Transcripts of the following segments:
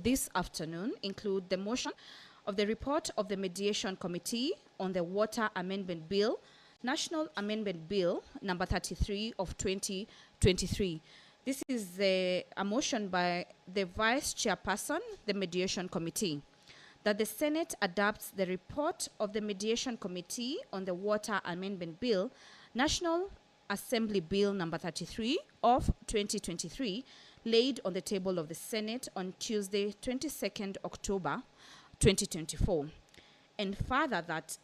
this afternoon include the motion of the report of the Mediation Committee on the Water Amendment Bill, National Amendment Bill number 33 of 2023. This is a motion by the Vice Chairperson, the Mediation Committee, that the Senate adopts the report of the Mediation Committee on the Water Amendment Bill, National Assembly Bill number 33 of 2023, laid on the table of the Senate on Tuesday, 22nd October 2024. And further that,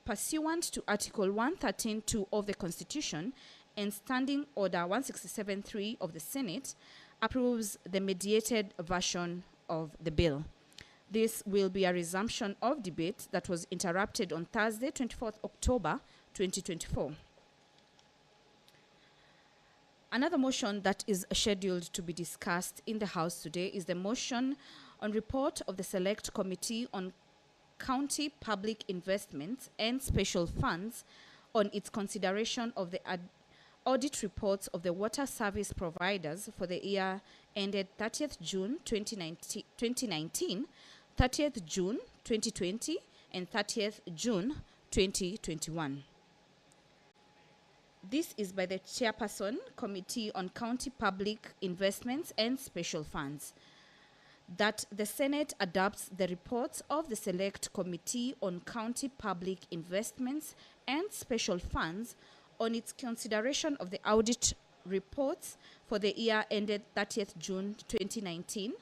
pursuant to Article 113(2) of the Constitution and Standing Order 167(3) of the Senate, approves the mediated version of the bill. This will be a resumption of debate that was interrupted on Thursday, 24th October 2024. Another motion that is scheduled to be discussed in the House today is the motion on report of the Select Committee on County Public Investments and Special Funds on its consideration of the audit reports of the water service providers for the year ended 30th June 2019, 30th June 2020, and 30th June 2021. This is by the Chairperson, Committee on County Public Investments and Special Funds, that the Senate adopts the reports of the Select Committee on County Public Investments and Special Funds on its consideration of the audit reports for the year ended 30th June 2019,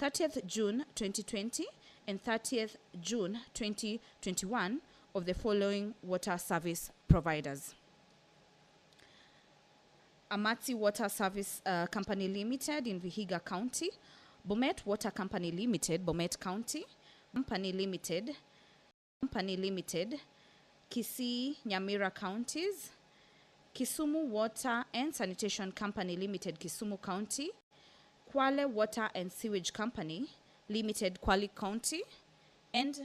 30th June 2020, and 30th June 2021 of the following water service providers: Amatsi Water Service Company Limited in Vihiga County, Bomet Water Company Limited, Bomet County, Company Limited, Kisii, Nyamira Counties, Kisumu Water and Sanitation Company Limited, Kisumu County, Kwale Water and Sewage Company Limited, Kwale County, and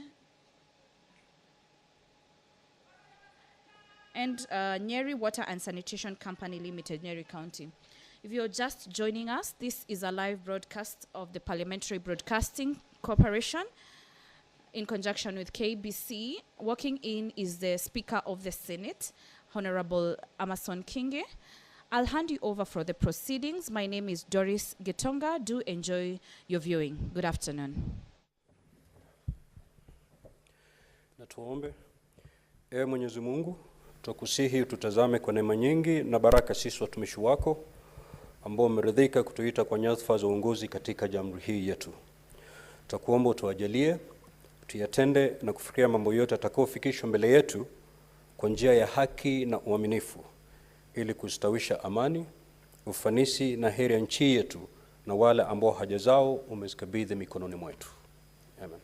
Nyeri Water and Sanitation Company Limited, Nyeri County. If you're just joining us, this is a live broadcast of the Parliamentary Broadcasting Corporation in conjunction with KBC. Walking in is the Speaker of the Senate, Honorable Amason Kinge. I'll hand you over for the proceedings. My name is Doris Getonga. Do enjoy your viewing. Good afternoon. Na tuombe. Ewe Mwenyezi Mungu, tukusihi tutazame kwa neema nyingi na baraka sisi watumishi wako ambao umeridhika kutuita kwa nyadhifa za uongozi katika jamhuri hii yetu. Tutakuomba utuajalie tuyatende na kufikia mambo yote atakayofikishwa mbele yetu kwa njia ya haki na uaminifu, ili kustawisha amani, ufanisi na heri ya nchi yetu na wale ambao haja zao umezikabidhi mikononi mwetu. Amen.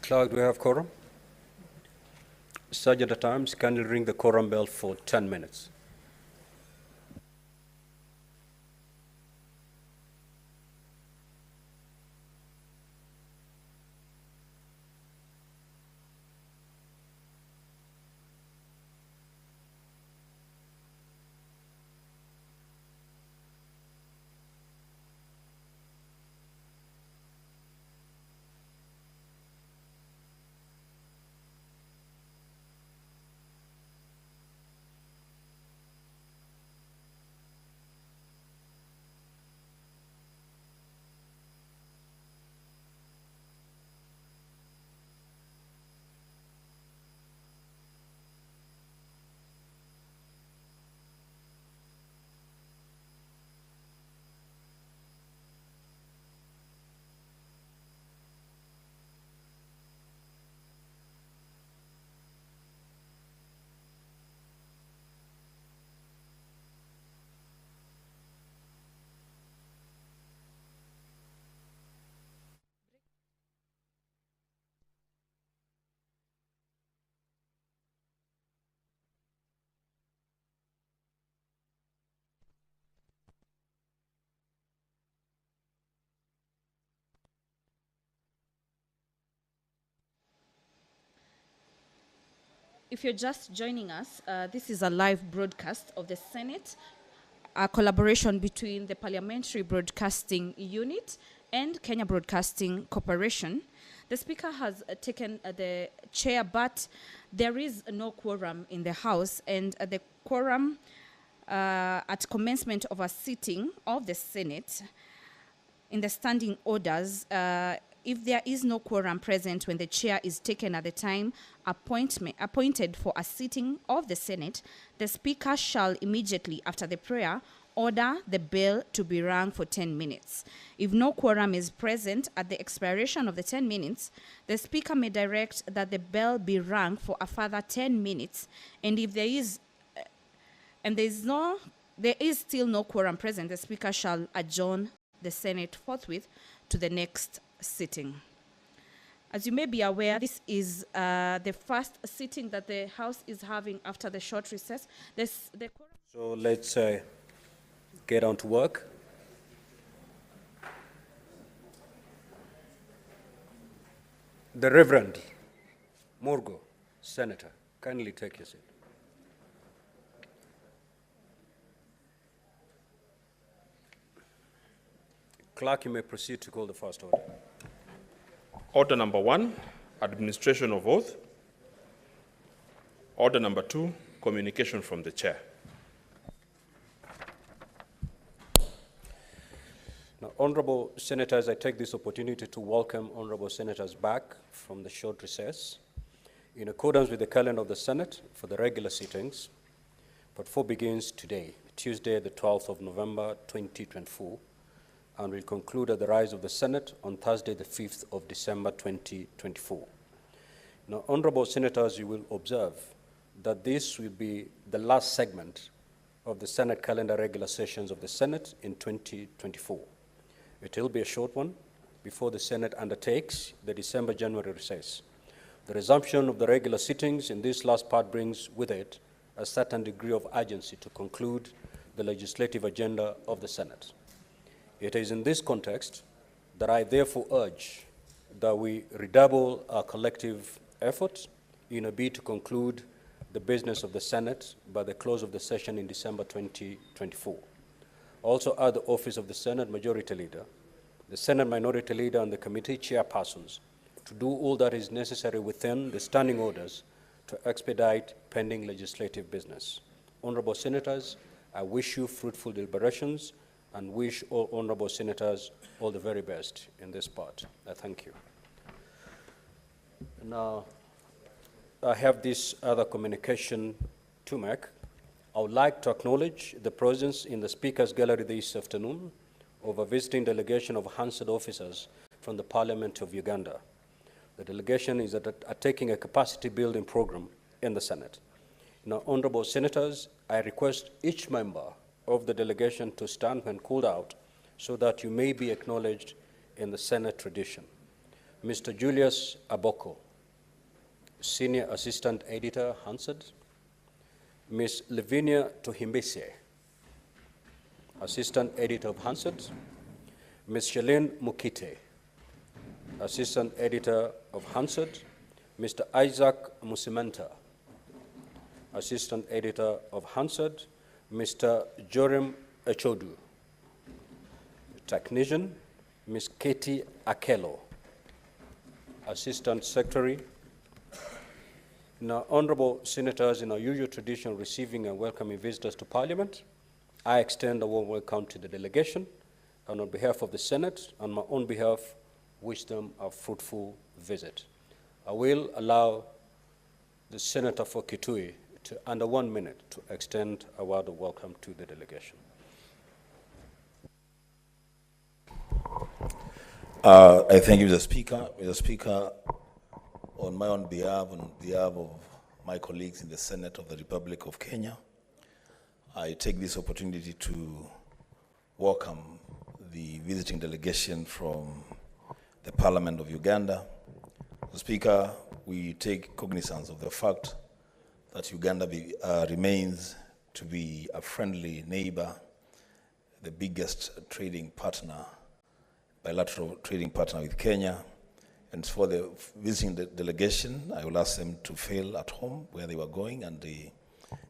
Clerk, do we have quorum? Sergeant at Arms, kindly ring the quorum bell for 10 minutes. If you're just joining us, this is a live broadcast of the Senate, a collaboration between the Parliamentary Broadcasting Unit and Kenya Broadcasting Corporation. The Speaker has taken the chair, but there is no quorum in the House, and the quorum at commencement of a sitting of the Senate in the standing orders, if there is no quorum present when the chair is taken at the time appointed for a sitting of the Senate, the Speaker shall immediately after the prayer order the bell to be rung for 10 minutes. If no quorum is present at the expiration of the 10 minutes, the Speaker may direct that the bell be rung for a further 10 minutes, and if there is still no quorum present, the Speaker shall adjourn the Senate forthwith to the next sitting. As you may be aware, this is the first sitting that the House is having after the short recess. So let's get on to work. The Reverend Morgo, Senator, kindly take your seat. Clerk, you may proceed to call the first order. Order number 1, administration of oath. Order number 2, communication from the chair. Now, Honorable Senators, I take this opportunity to welcome Honorable Senators back from the short recess. In accordance with the calendar of the Senate for the regular sittings, Part 4 begins today, Tuesday, the 12th of November, 2024, and will conclude at the rise of the Senate on Thursday, the 5th of December, 2024. Now, Honorable Senators, you will observe that this will be the last segment of the Senate calendar regular sessions of the Senate in 2024. It will be a short one before the Senate undertakes the December-January recess. The resumption of the regular sittings in this last part brings with it a certain degree of urgency to conclude the legislative agenda of the Senate. It is in this context that I therefore urge that we redouble our collective efforts in a bid to conclude the business of the Senate by the close of the session in December 2024. Also at the office of the Senate Majority Leader, the Senate Minority Leader, and the committee chairpersons to do all that is necessary within the standing orders to expedite pending legislative business. Honorable Senators, I wish you fruitful deliberations and wish all honorable senators all the very best in this part. I thank you. Now, I have this other communication to make. I would like to acknowledge the presence in the Speaker's Gallery this afternoon of a visiting delegation of Hansard officers from the Parliament of Uganda. The delegation is taking a capacity building program in the Senate. Now, honorable senators, I request each member of the delegation to stand when called out so that you may be acknowledged in the Senate tradition. Mr. Julius Aboko, Senior Assistant Editor, Hansard. Ms. Lavinia Tohimbese, Assistant Editor of Hansard. Ms. Shalene Mukite, Assistant Editor of Hansard. Mr. Isaac Musimenta, Assistant Editor of Hansard. Mr. Joram Echodu, Technician. Ms. Katie Akelo, Assistant Secretary. Now, honorable senators, in our usual tradition of receiving and welcoming visitors to Parliament, I extend a warm welcome to the delegation, and on behalf of the Senate and my own behalf, wish them a fruitful visit. I will allow the Senator for Kitui to, under 1 minute, to extend a word of welcome to the delegation. I thank you, Mr. Speaker. Mr. Speaker, on my own behalf, on behalf of my colleagues in the Senate of the Republic of Kenya, I take this opportunity to welcome the visiting delegation from the Parliament of Uganda. Mr. Speaker, we take cognizance of the fact that Uganda remains to be a friendly neighbor, the biggest trading partner, bilateral trading partner with Kenya, And for the visiting the delegation, I will ask them to fail at home where they were going, and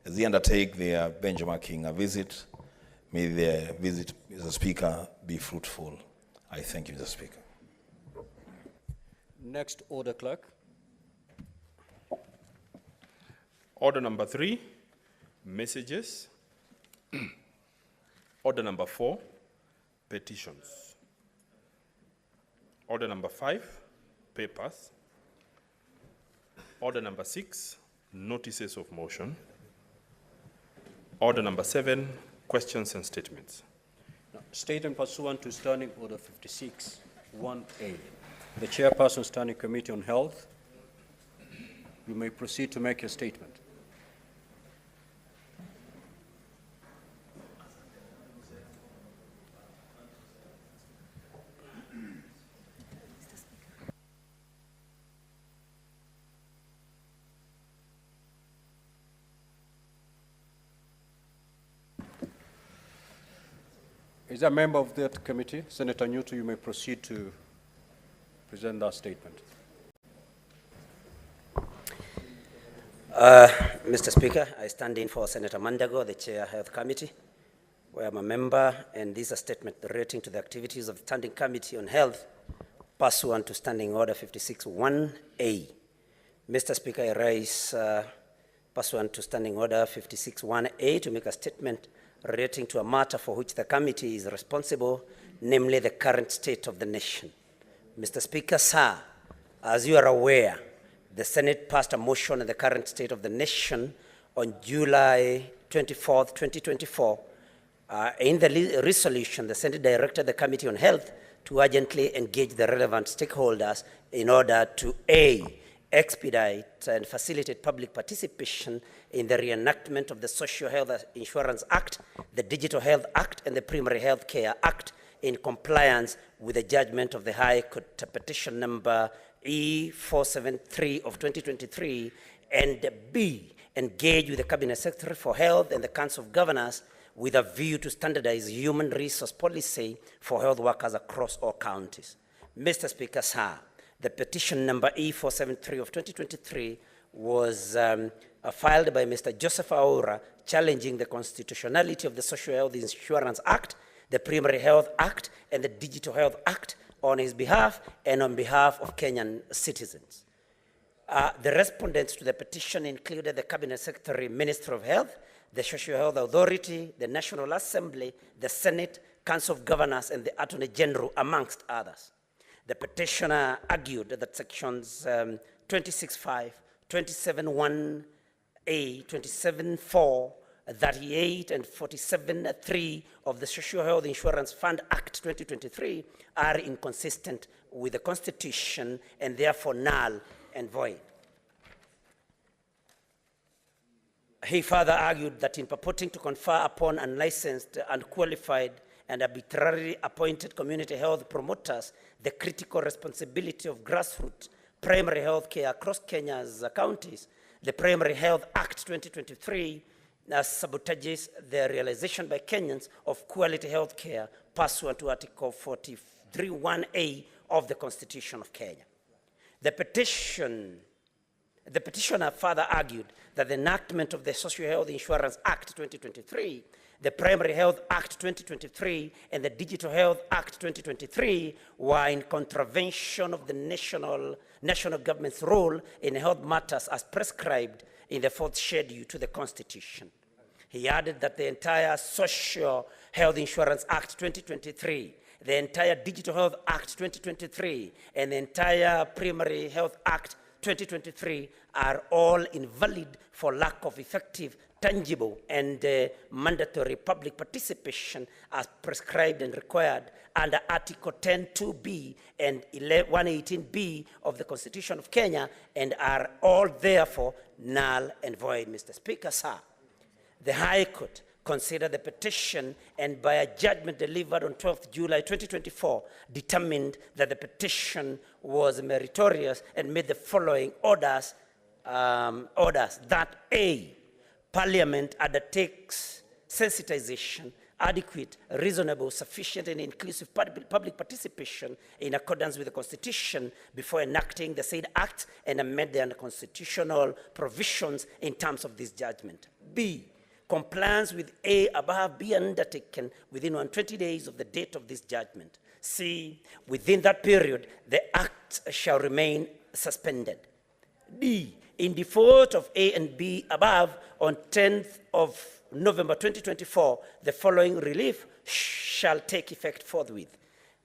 as they undertake their benchmarking visit, may their visit, Mr. Speaker, be fruitful. I thank you, Mr. Speaker. Next order, Clerk. Order number 3, messages. Order number 4, petitions. Order number 5, papers. Order number 6, notices of motion. Order number 7, questions and statements. Now, statement pursuant to Standing Order 56, 1A. The Chairperson, Standing Committee on Health, you may proceed to make your statement. Is there a member of that committee? Senator Newton, you may proceed to present that statement. Mr. Speaker, I stand in for Senator Mandago, the Chair Health Committee, where I'm a member, and this is a statement relating to the activities of the Standing Committee on Health pursuant to Standing Order 56-1A. Mr. Speaker, I rise pursuant to Standing Order 56-1A to make a statement relating to a matter for which the committee is responsible, namely the current state of the nation. Mr. Speaker, sir, as you are aware, the Senate passed a motion on the current state of the nation on July 24th, 2024. In the resolution, the Senate directed the Committee on Health to urgently engage the relevant stakeholders in order to A, expedite and facilitate public participation in the reenactment of the Social Health Insurance Act, the Digital Health Act, and the Primary Health Care Act in compliance with the judgment of the High Court petition number E473 of 2023, and B, engage with the Cabinet Secretary for Health and the Council of Governors with a view to standardize human resource policy for health workers across all counties. Mr. Speaker, sir, the petition number E473 of 2023 was filed by Mr. Joseph Aura, challenging the constitutionality of the Social Health Insurance Act, the Primary Health Act, and the Digital Health Act on his behalf and on behalf of Kenyan citizens. The respondents to the petition included the Cabinet Secretary, Minister of Health, the Social Health Authority, the National Assembly, the Senate, Council of Governors, and the Attorney General, amongst others. The petitioner argued that sections 26.5, 27.1a, 27.4, 38, and 47.3 of the Social Health Insurance Fund Act 2023 are inconsistent with the Constitution and therefore null and void. He further argued that in purporting to confer upon unlicensed, unqualified, and arbitrarily appointed community health promoters the critical responsibility of grassroots primary health care across Kenya's counties, the Primary Health Act 2023 sabotages the realization by Kenyans of quality health care pursuant to Article 43(1)A of the Constitution of Kenya. The petitioner further argued that the enactment of the Social Health Insurance Act 2023, the Primary Health Act 2023, and the Digital Health Act 2023 were in contravention of the national government's role in health matters as prescribed in the 4th schedule to the Constitution. He added that the entire Social Health Insurance Act 2023, the entire Digital Health Act 2023, and the entire Primary Health Act 2023 are all invalid for lack of effective, tangible, and mandatory public participation as prescribed and required under Article 10(2)B and 118(b) of the Constitution of Kenya, and are all therefore null and void, Mr. Speaker, sir. The High Court considered the petition and by a judgment delivered on 12th July 2024 determined that the petition was meritorious and made the following orders that A, Parliament undertakes sensitization adequate, reasonable, sufficient, and inclusive public participation in accordance with the Constitution before enacting the said act and amend the unconstitutional provisions in terms of this judgment. B, compliance with A above be undertaken within 120 days of the date of this judgment. C, within that period, the act shall remain suspended. D, in default of A and B above, on 10th of November 2024, the following relief shall take effect forthwith.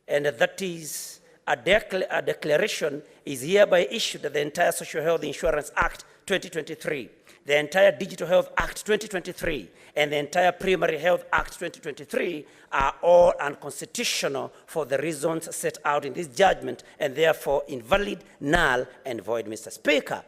And that is, a declaration is hereby issued that the entire Social Health Insurance Act 2023, the entire Digital Health Act 2023, and the entire Primary Health Act 2023 are all unconstitutional for the reasons set out in this judgment, and therefore invalid, null, and void, Mr. Speaker.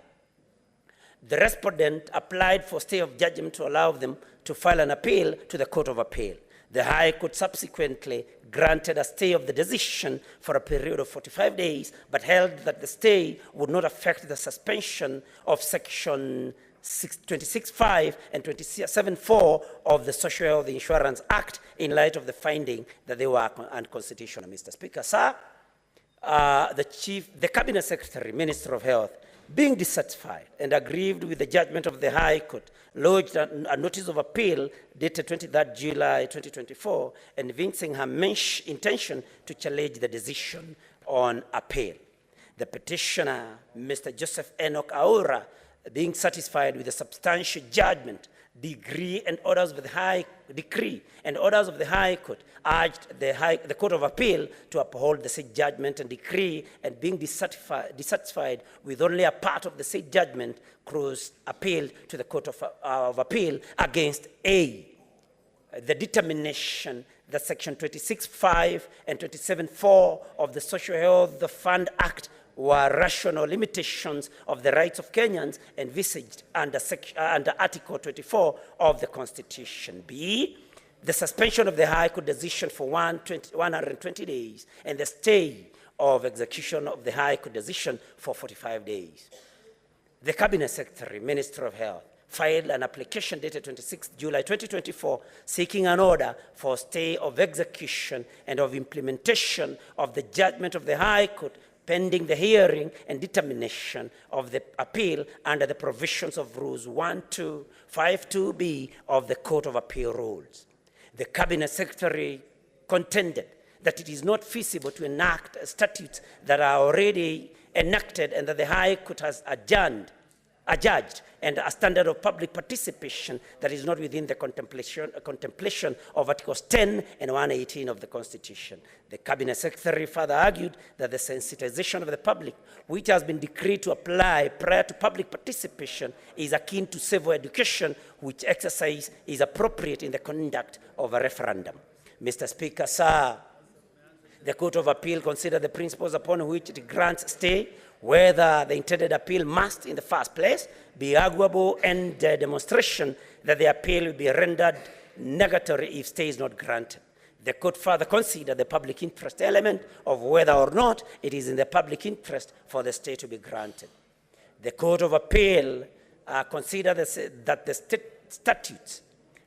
The respondent applied for stay of judgment to allow them to file an appeal to the Court of Appeal. The High Court subsequently granted a stay of the decision for a period of 45 days, but held that the stay would not affect the suspension of Section 26.5 and 27.4 of the Social Health Insurance Act in light of the finding that they were unconstitutional. Mr. Speaker, sir, the Cabinet Secretary, Minister of Health, being dissatisfied and aggrieved with the judgment of the High Court, lodged a notice of appeal dated 23rd July 2024, evincing her intention to challenge the decision on appeal. The petitioner, Mr. Joseph Enoch Aura, being satisfied with the substantial judgment, decree and orders of the High Court, urged the Court of Appeal to uphold the said judgment and decree, and being dissatisfied with only a part of the said judgment, cross appealed to the Court of Appeal against A, the determination that Section 26.5 and 27.4 of the Social Health Fund Act were rational limitations of the rights of Kenyans envisaged under Article 24 of the Constitution. B, the suspension of the High Court decision for 120 days and the stay of execution of the High Court decision for 45 days. The Cabinet Secretary, Minister of Health, filed an application dated 26 July 2024 seeking an order for stay of execution and of implementation of the judgment of the High Court pending the hearing and determination of the appeal under the provisions of Rules 1252B of the Court of Appeal Rules. The Cabinet Secretary contended that it is not feasible to enact statutes that are already enacted and that the High Court has adjudged, and a standard of public participation that is not within the contemplation of Articles 10 and 118 of the Constitution. The Cabinet Secretary further argued that the sensitization of the public, which has been decreed to apply prior to public participation, is akin to civil education, which exercise is appropriate in the conduct of a referendum. Mr. Speaker, sir, the Court of Appeal considered the principles upon which it grants stay, whether the intended appeal must, in the first place, be arguable, and demonstration that the appeal will be rendered negatory if stay is not granted. The court further considered the public interest element of whether or not it is in the public interest for the stay to be granted. The Court of Appeal considered that the statutes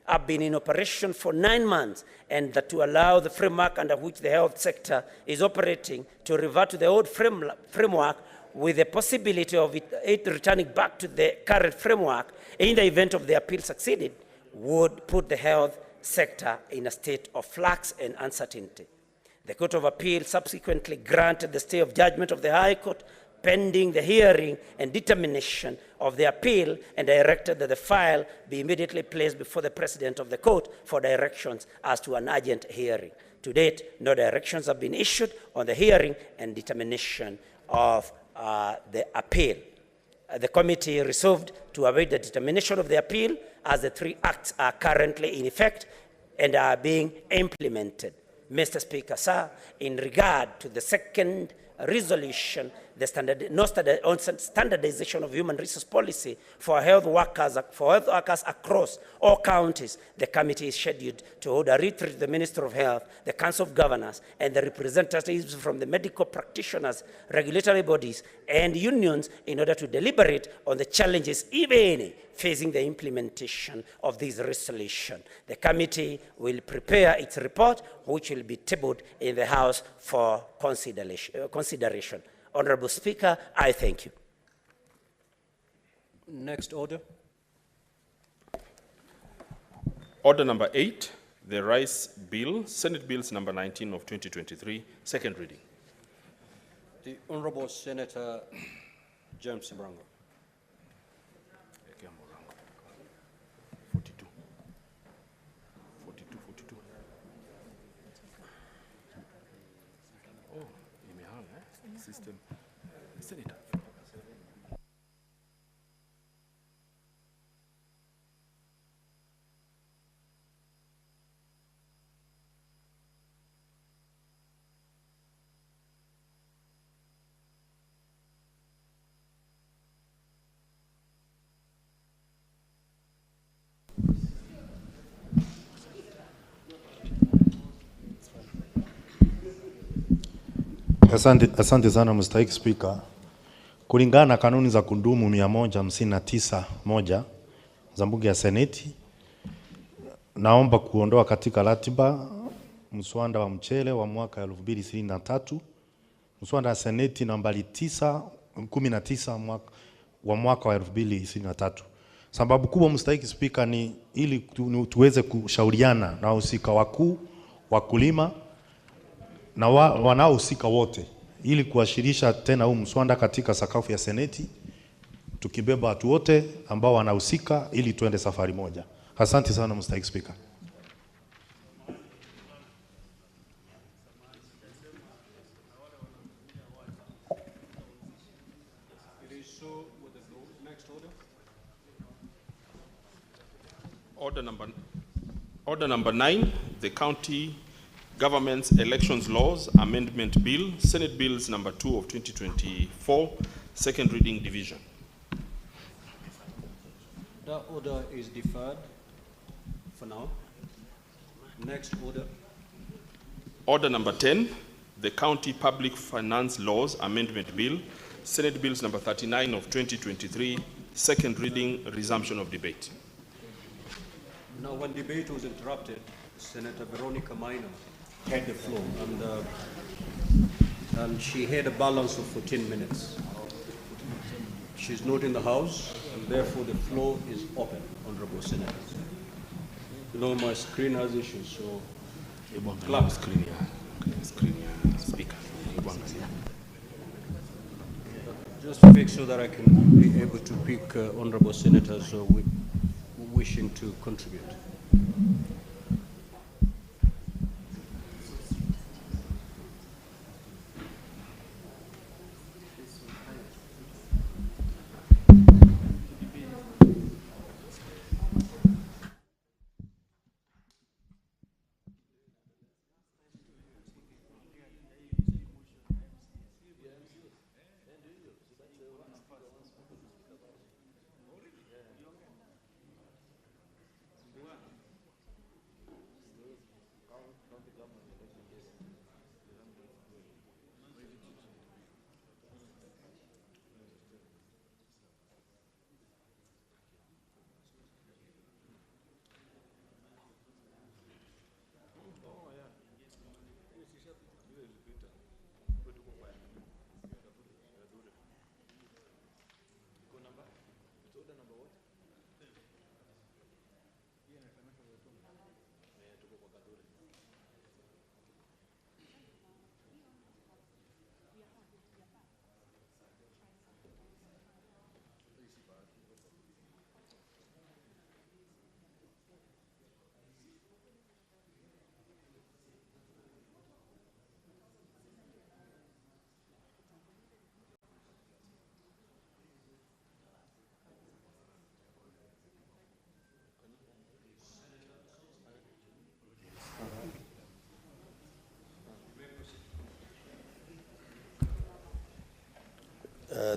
have been in operation for 9 months, and that to allow the framework under which the health sector is operating to revert to the old framework with the possibility of it returning back to the current framework in the event of the appeal succeeded would put the health sector in a state of flux and uncertainty. The Court of Appeal subsequently granted the stay of judgment of the High Court pending the hearing and determination of the appeal, and directed that the file be immediately placed before the President of the Court for directions as to an urgent hearing. To date, no directions have been issued on the hearing and determination of the appeal. The committee resolved to await the determination of the appeal as the 3 acts are currently in effect and are being implemented. Mr. Speaker, sir, in regard to the second resolution standardization of human resource policy for health workers across all counties, the committee is scheduled to hold a retreat to the Minister of Health, the Council of Governors, and the representatives from the medical practitioners, regulatory bodies, and unions in order to deliberate on the challenges, if any, facing the implementation of this resolution. The committee will prepare its report, which will be tabled in the House for consideration. Honorable Speaker, I thank you. Next order. Order number 8, the Rice Bill, Senate Bills number 19 of 2023, second reading. The Honorable Senator James Mrango. 42. 42, 42. Oh, imehang, system. Senator. Asante sana Mstahiki Spika. Kulingana na kanuni za kudumu 159(1) za Bunge ya Seneti, naomba kuondoa katika ratiba mswada wa mchele wa mwaka 2023, mswada wa Seneti nambari 19 wa mwaka wa 2023. Sababu kubwa Mstahiki Spika ni ili tuweze kushauriana na wahusika wakuu, wakulima na wanaohusika wote ili kuashirisha tena huu mswada katika sakafu ya Seneti, tukibeba watu wote ambao wanahusika ili tuende safari moja. Asante sana Mstahiki Spika. Order number 9, the County Government's Elections Laws Amendment Bill, Senate Bills number 2 of 2024, second reading division. That order is deferred for now. Next order. Order number 10, the County Public Finance Laws Amendment Bill, Senate Bills number 39 of 2023, second reading, resumption of debate. Now, when debate was interrupted, Senator Veronica Minor had the floor, and she had a balance of 14 minutes. She's not in the House, and therefore the floor is open, Honorable Senators. You know, my screen has issues, so Clerk. Speaker. Just to make sure that I can be able to pick Honorable Senators wishing to contribute.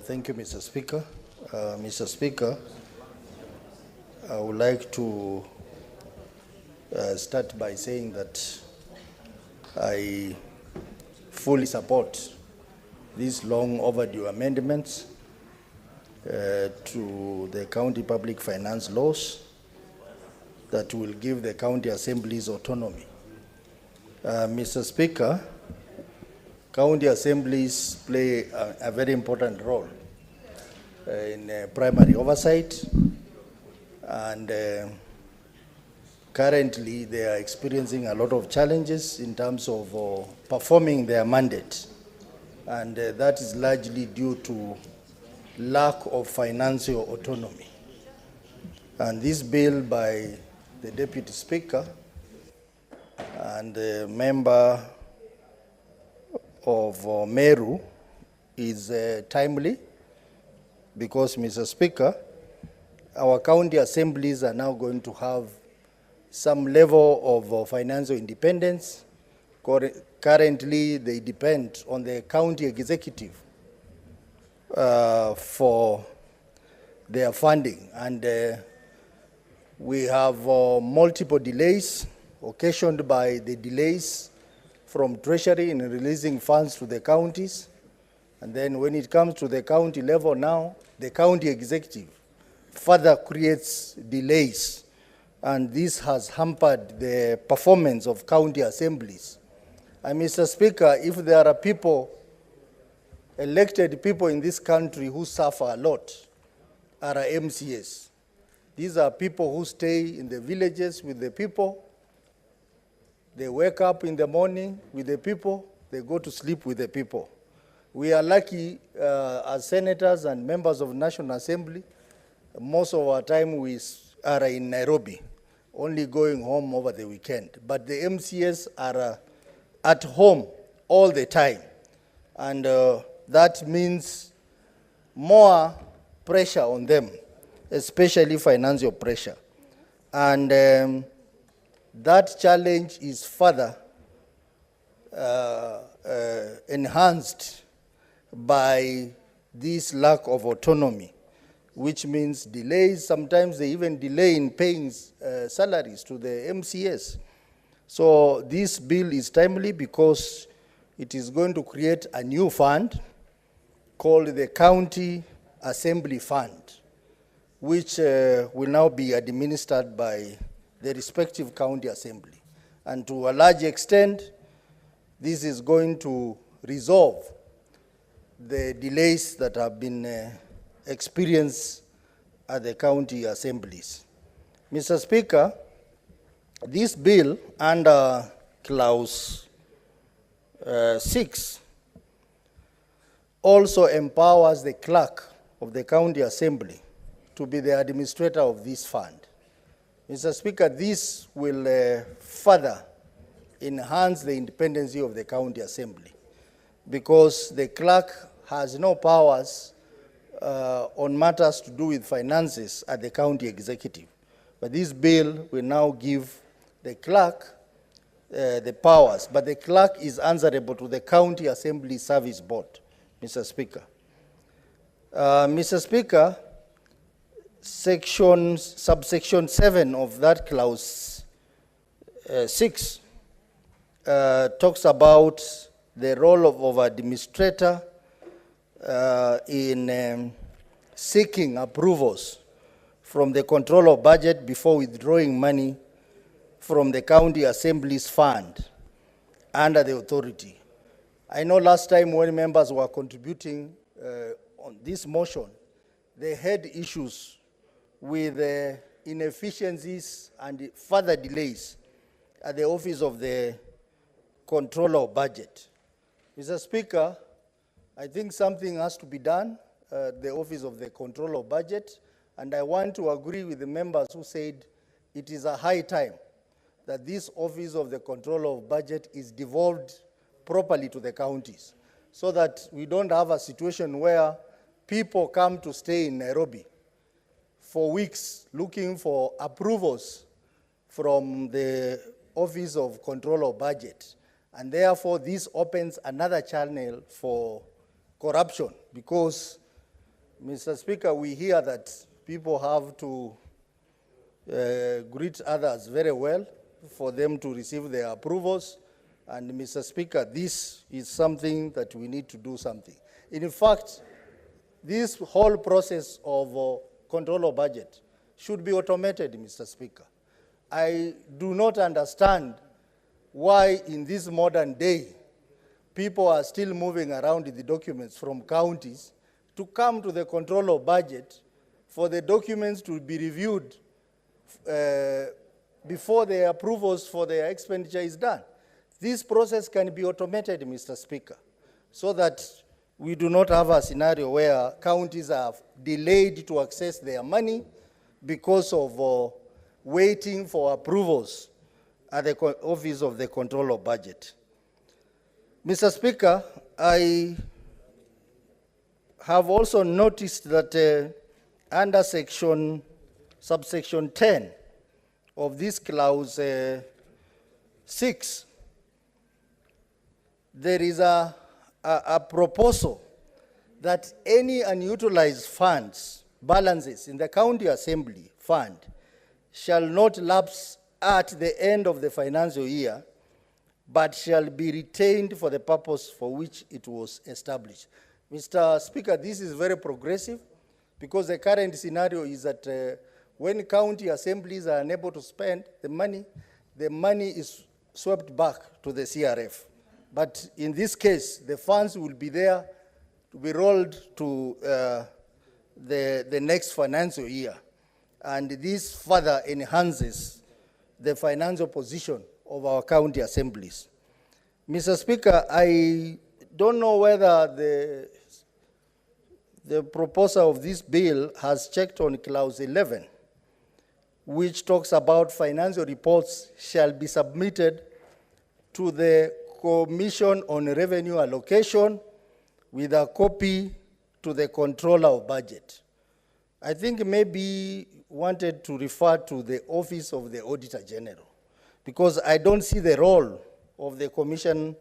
Thank you, Mr. Speaker. Mr. Speaker, I would like to start by saying that I fully support these long overdue amendments to the county public finance laws that will give the county assemblies autonomy. Mr. Speaker, county assemblies play a very important role in primary oversight, and currently they are experiencing a lot of challenges in terms of performing their mandate, and that is largely due to lack of financial autonomy. And this bill by the Deputy Speaker and the member of Meru is timely, because, Mr. Speaker, our county assemblies are now going to have some level of financial independence. Currently, they depend on the county executive for their funding, and we have multiple delays occasioned by the delays from Treasury in releasing funds to the counties. And then when it comes to the county level now, the county executive further creates delays, and this has hampered the performance of county assemblies. And Mr. Speaker, if there are people, elected people in this country who suffer a lot, are MCAs. These are people who stay in the villages with the people. They wake up in the morning with the people, they go to sleep with the people. We are lucky as senators and members of the National Assembly, most of our time we are in Nairobi, only going home over the weekend. But the MCAs are at home all the time. And that means more pressure on them, especially financial pressure. And that challenge is further enhanced by this lack of autonomy, which means delays. Sometimes they even delay in paying salaries to the MCAs. So this bill is timely because it is going to create a new fund called the County Assembly Fund, which will now be administered by the respective county assembly. And to a large extent, this is going to resolve the delays that have been experienced at the county assemblies. Mr. Speaker, this bill under clause 6 also empowers the clerk of the county assembly to be the administrator of this fund. Mr. Speaker, this will further enhance the independence of the county assembly, because the clerk has no powers on matters to do with finances at the county executive. But this bill will now give the clerk the powers, but the clerk is answerable to the County Assembly Service Board, Mr. Speaker. Mr. Speaker, subsection 7 of that clause 6 talks about the role of administrator in seeking approvals from the control of budget before withdrawing money from the county assembly's fund under the authority. I know last time when members were contributing on this motion, they had issues with inefficiencies and further delays at the office of the controller of budget. Mr. Speaker, I think something has to be done at the office of the controller of budget, and I want to agree with the members who said it is a high time that this office of the controller of budget is devolved properly to the counties, so that we don't have a situation where people come to stay in Nairobi for weeks looking for approvals from the Office of Control of Budget. And therefore, this opens another channel for corruption, because Mr. Speaker, we hear that people have to greet others very well for them to receive their approvals. And Mr. Speaker, this is something that we need to do something. In fact, this whole process of control of budget should be automated, Mr. Speaker. I do not understand why in this modern day people are still moving around the documents from counties to come to the control of budget for the documents to be reviewed before the approvals for their expenditure is done. This process can be automated, Mr. Speaker, so that we do not have a scenario where counties are delayed to access their money because of waiting for approvals at the Office of the Control of Budget. Mr. Speaker, I have also noticed that under subsection 10 of this clause 6, there is a proposal that any unutilized funds, balances in the county assembly fund shall not lapse at the end of the financial year, but shall be retained for the purpose for which it was established. Mr. Speaker, this is very progressive because the current scenario is that when county assemblies are unable to spend the money is swept back to the CRF. But in this case, the funds will be there to be rolled to the next financial year. And this further enhances the financial position of our county assemblies. Mr. Speaker, I don't know whether the proposer of this bill has checked on clause 11, which talks about financial reports shall be submitted to the Commission on Revenue Allocation with a copy to the Controller of Budget. I think maybe wanted to refer to the Office of the Auditor General, because I don't see the role of the Commission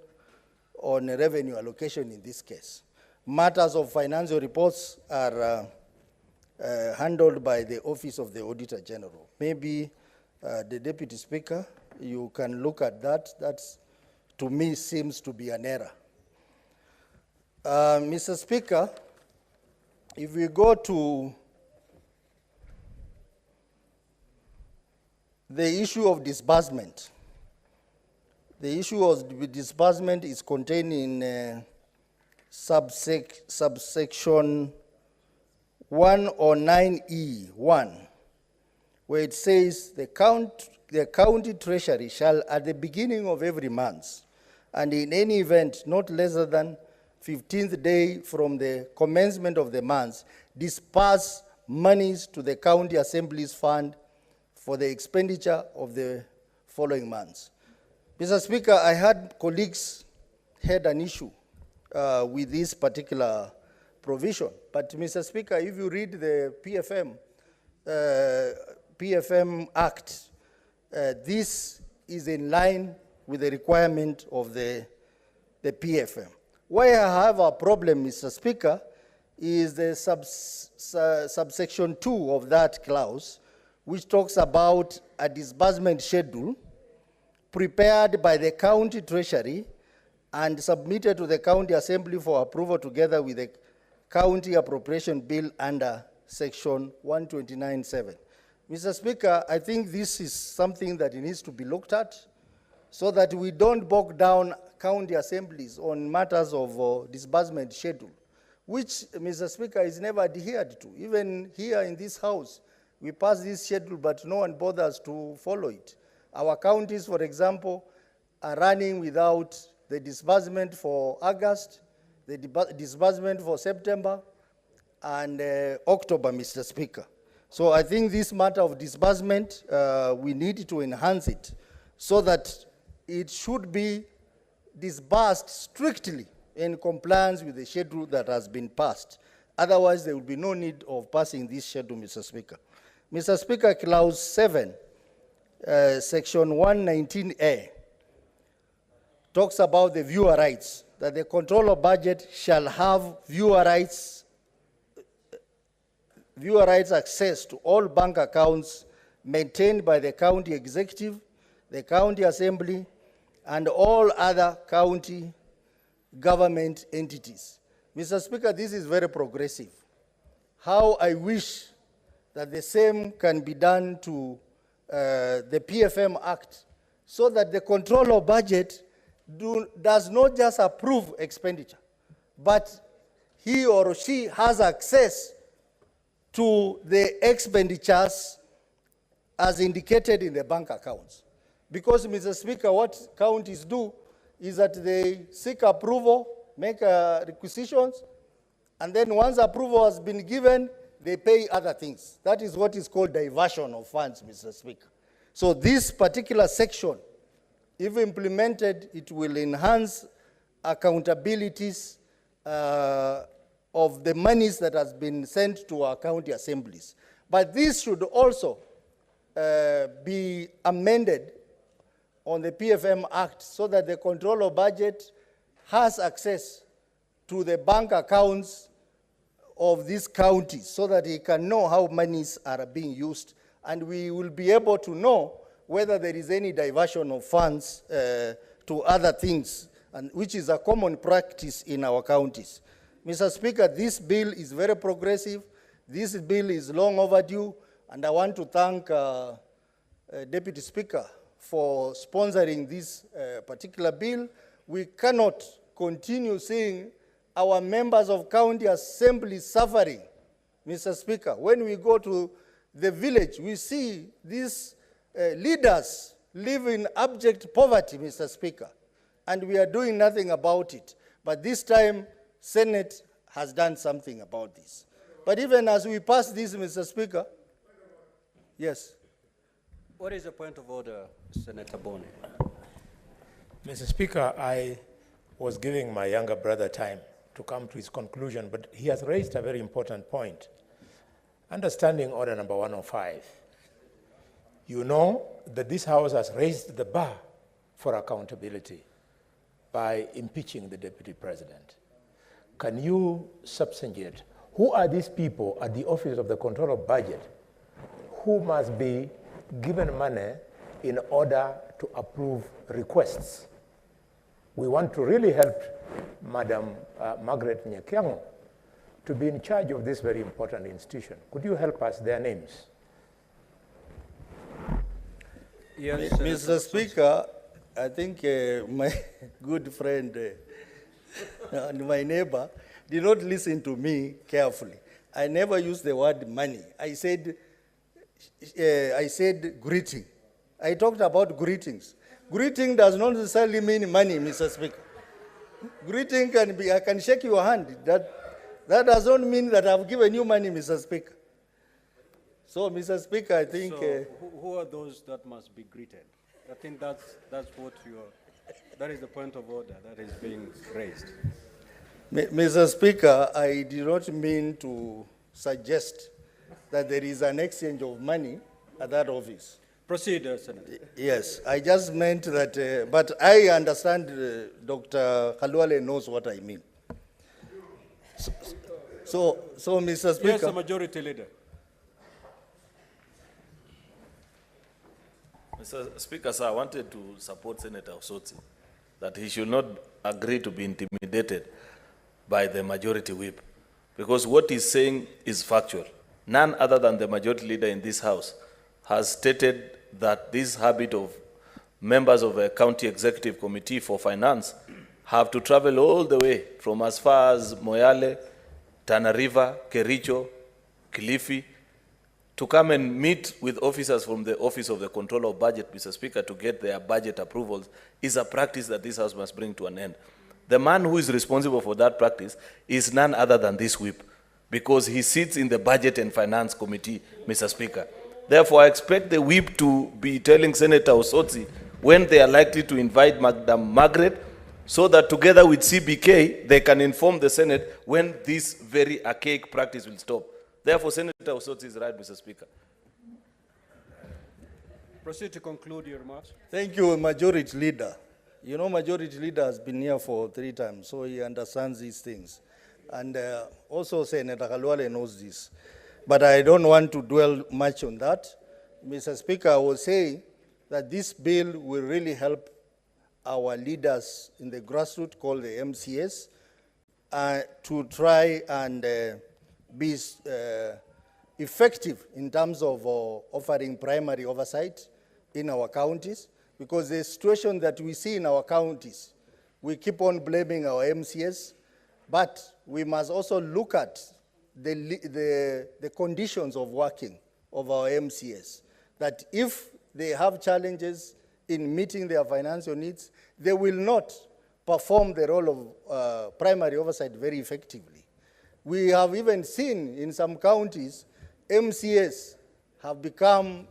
on Revenue Allocation in this case. Matters of financial reports are handled by the Office of the Auditor General. Maybe the Deputy Speaker, you can look at that. That's, to me, seems to be an error. Mr. Speaker, if we go to the issue of disbursement, the issue of disbursement is contained in subsection 109E1, where it says the county treasury shall, at the beginning of every month, and in any event not lesser than 15th day from the commencement of the month, disperse monies to the county assemblies fund for the expenditure of the following months. Mr. Speaker, I had colleagues had an issue with this particular provision. But Mr. Speaker, if you read the PFM Act, this is in line with the requirement of the PFM. Where I have a problem, Mr. Speaker, is the subsection 2 of that clause, which talks about a disbursement schedule prepared by the county treasury and submitted to the county assembly for approval together with the county appropriation bill under section 129.7. Mr. Speaker, I think this is something that needs to be looked at so that we don't bog down county assemblies on matters of disbursement schedule, which, Mr. Speaker, is never adhered to. Even here in this House, we pass this schedule, but no one bothers to follow it. Our counties, for example, are running without the disbursement for August, the disbursement for September, and October, Mr. Speaker. So I think this matter of disbursement, we need to enhance it so that it should be disbursed strictly in compliance with the schedule that has been passed. Otherwise, there will be no need of passing this schedule, Mr. Speaker. Mr. Speaker, clause 7, section 119A, talks about the viewer rights, that the controller budget shall have viewer rights viewer rights access to all bank accounts maintained by the county executive, the county assembly, and all other county government entities. Mr. Speaker, this is very progressive. How I wish that the same can be done to the PFM Act, so that the controller of budget does not just approve expenditure, but he or she has access to the expenditures as indicated in the bank accounts. Because, Mr. Speaker, what counties do is that they seek approval, make requisitions, and then once approval has been given, they pay other things. That is what is called diversion of funds, Mr. Speaker. So this particular section, if implemented, it will enhance accountabilities of the monies that has been sent to our county assemblies. But this should also be amended on the PFM Act so that the controller of budget has access to the bank accounts of these counties so that he can know how monies are being used, and we will be able to know whether there is any diversion of funds to other things, and which is a common practice in our counties. Mr. Speaker, this bill is very progressive. This bill is long overdue, and I want to thank Deputy Speaker for sponsoring this particular bill. We cannot continue seeing our members of county assembly suffering, Mr. Speaker. When we go to the village, we see these leaders live in abject poverty, Mr. Speaker, and we are doing nothing about it. But this time, Senate has done something about this. But even as we pass this, Mr. Speaker, yes. What is the point of order, Senator Boni? Mr. Speaker, I was giving my younger brother time to come to his conclusion, but he has raised a very important point. Understanding order number 105, you know that this House has raised the bar for accountability by impeaching the Deputy President. Can you substantiate who are these people at the Office of the Controller of Budget who must be given money in order to approve requests? We want to really help Madam Margaret Nyakiango to be in charge of this very important institution. Could you help us their names? Yes, Mr. Speaker, I think my good friend and my neighbor did not listen to me carefully. I never used the word money. I said greeting. I talked about greetings. Greeting does not necessarily mean money, Mr. Speaker. Greeting can be, I can shake your hand. That does not mean that I've given you money, Mr. Speaker. So, Mr. Speaker, I think... So who are those that must be greeted? I think that's what that is the point of order that is being raised. Mr. Speaker, I did not mean to suggest that there is an exchange of money at that office. Proceed, Senator. Yes, I just meant that, but I understand Dr. Khalwale knows what I mean. So Mr. Speaker. Yes, the majority leader. Mr. Speaker, sir, I wanted to support Senator Osotsi that he should not agree to be intimidated by the majority whip, because what he's saying is factual. None other than the majority leader in this House has stated that this habit of members of a county executive committee for finance have to travel all the way from as far as Moyale, Tana River, Kericho, Kilifi, to come and meet with officers from the Office of the Controller of Budget, Mr. Speaker, to get their budget approvals, is a practice that this House must bring to an end. The man who is responsible for that practice is none other than this whip, because he sits in the Budget and Finance Committee, Mr. Speaker. Therefore, I expect the whip to be telling Senator Osotsi when they are likely to invite Madam Margaret, so that together with CBK, they can inform the Senate when this very archaic practice will stop. Therefore, Senator Osotsi is right, Mr. Speaker. Proceed to conclude your remarks. Thank you, Majority Leader. You know, Majority Leader has been here for 3 times, so he understands these things. And also Senator Khalwale knows this. but I don't want to dwell much on that. Mr. Speaker, I will say that this bill will really help our leaders in the grassroots, called the MCS, to try and be effective in terms of offering primary oversight in our counties, because the situation that we see in our counties, we keep on blaming our MCS, but we must also look at the conditions of working of our MCS, that if they have challenges in meeting their financial needs, they will not perform the role of primary oversight very effectively. We have even seen in some counties, MCS have become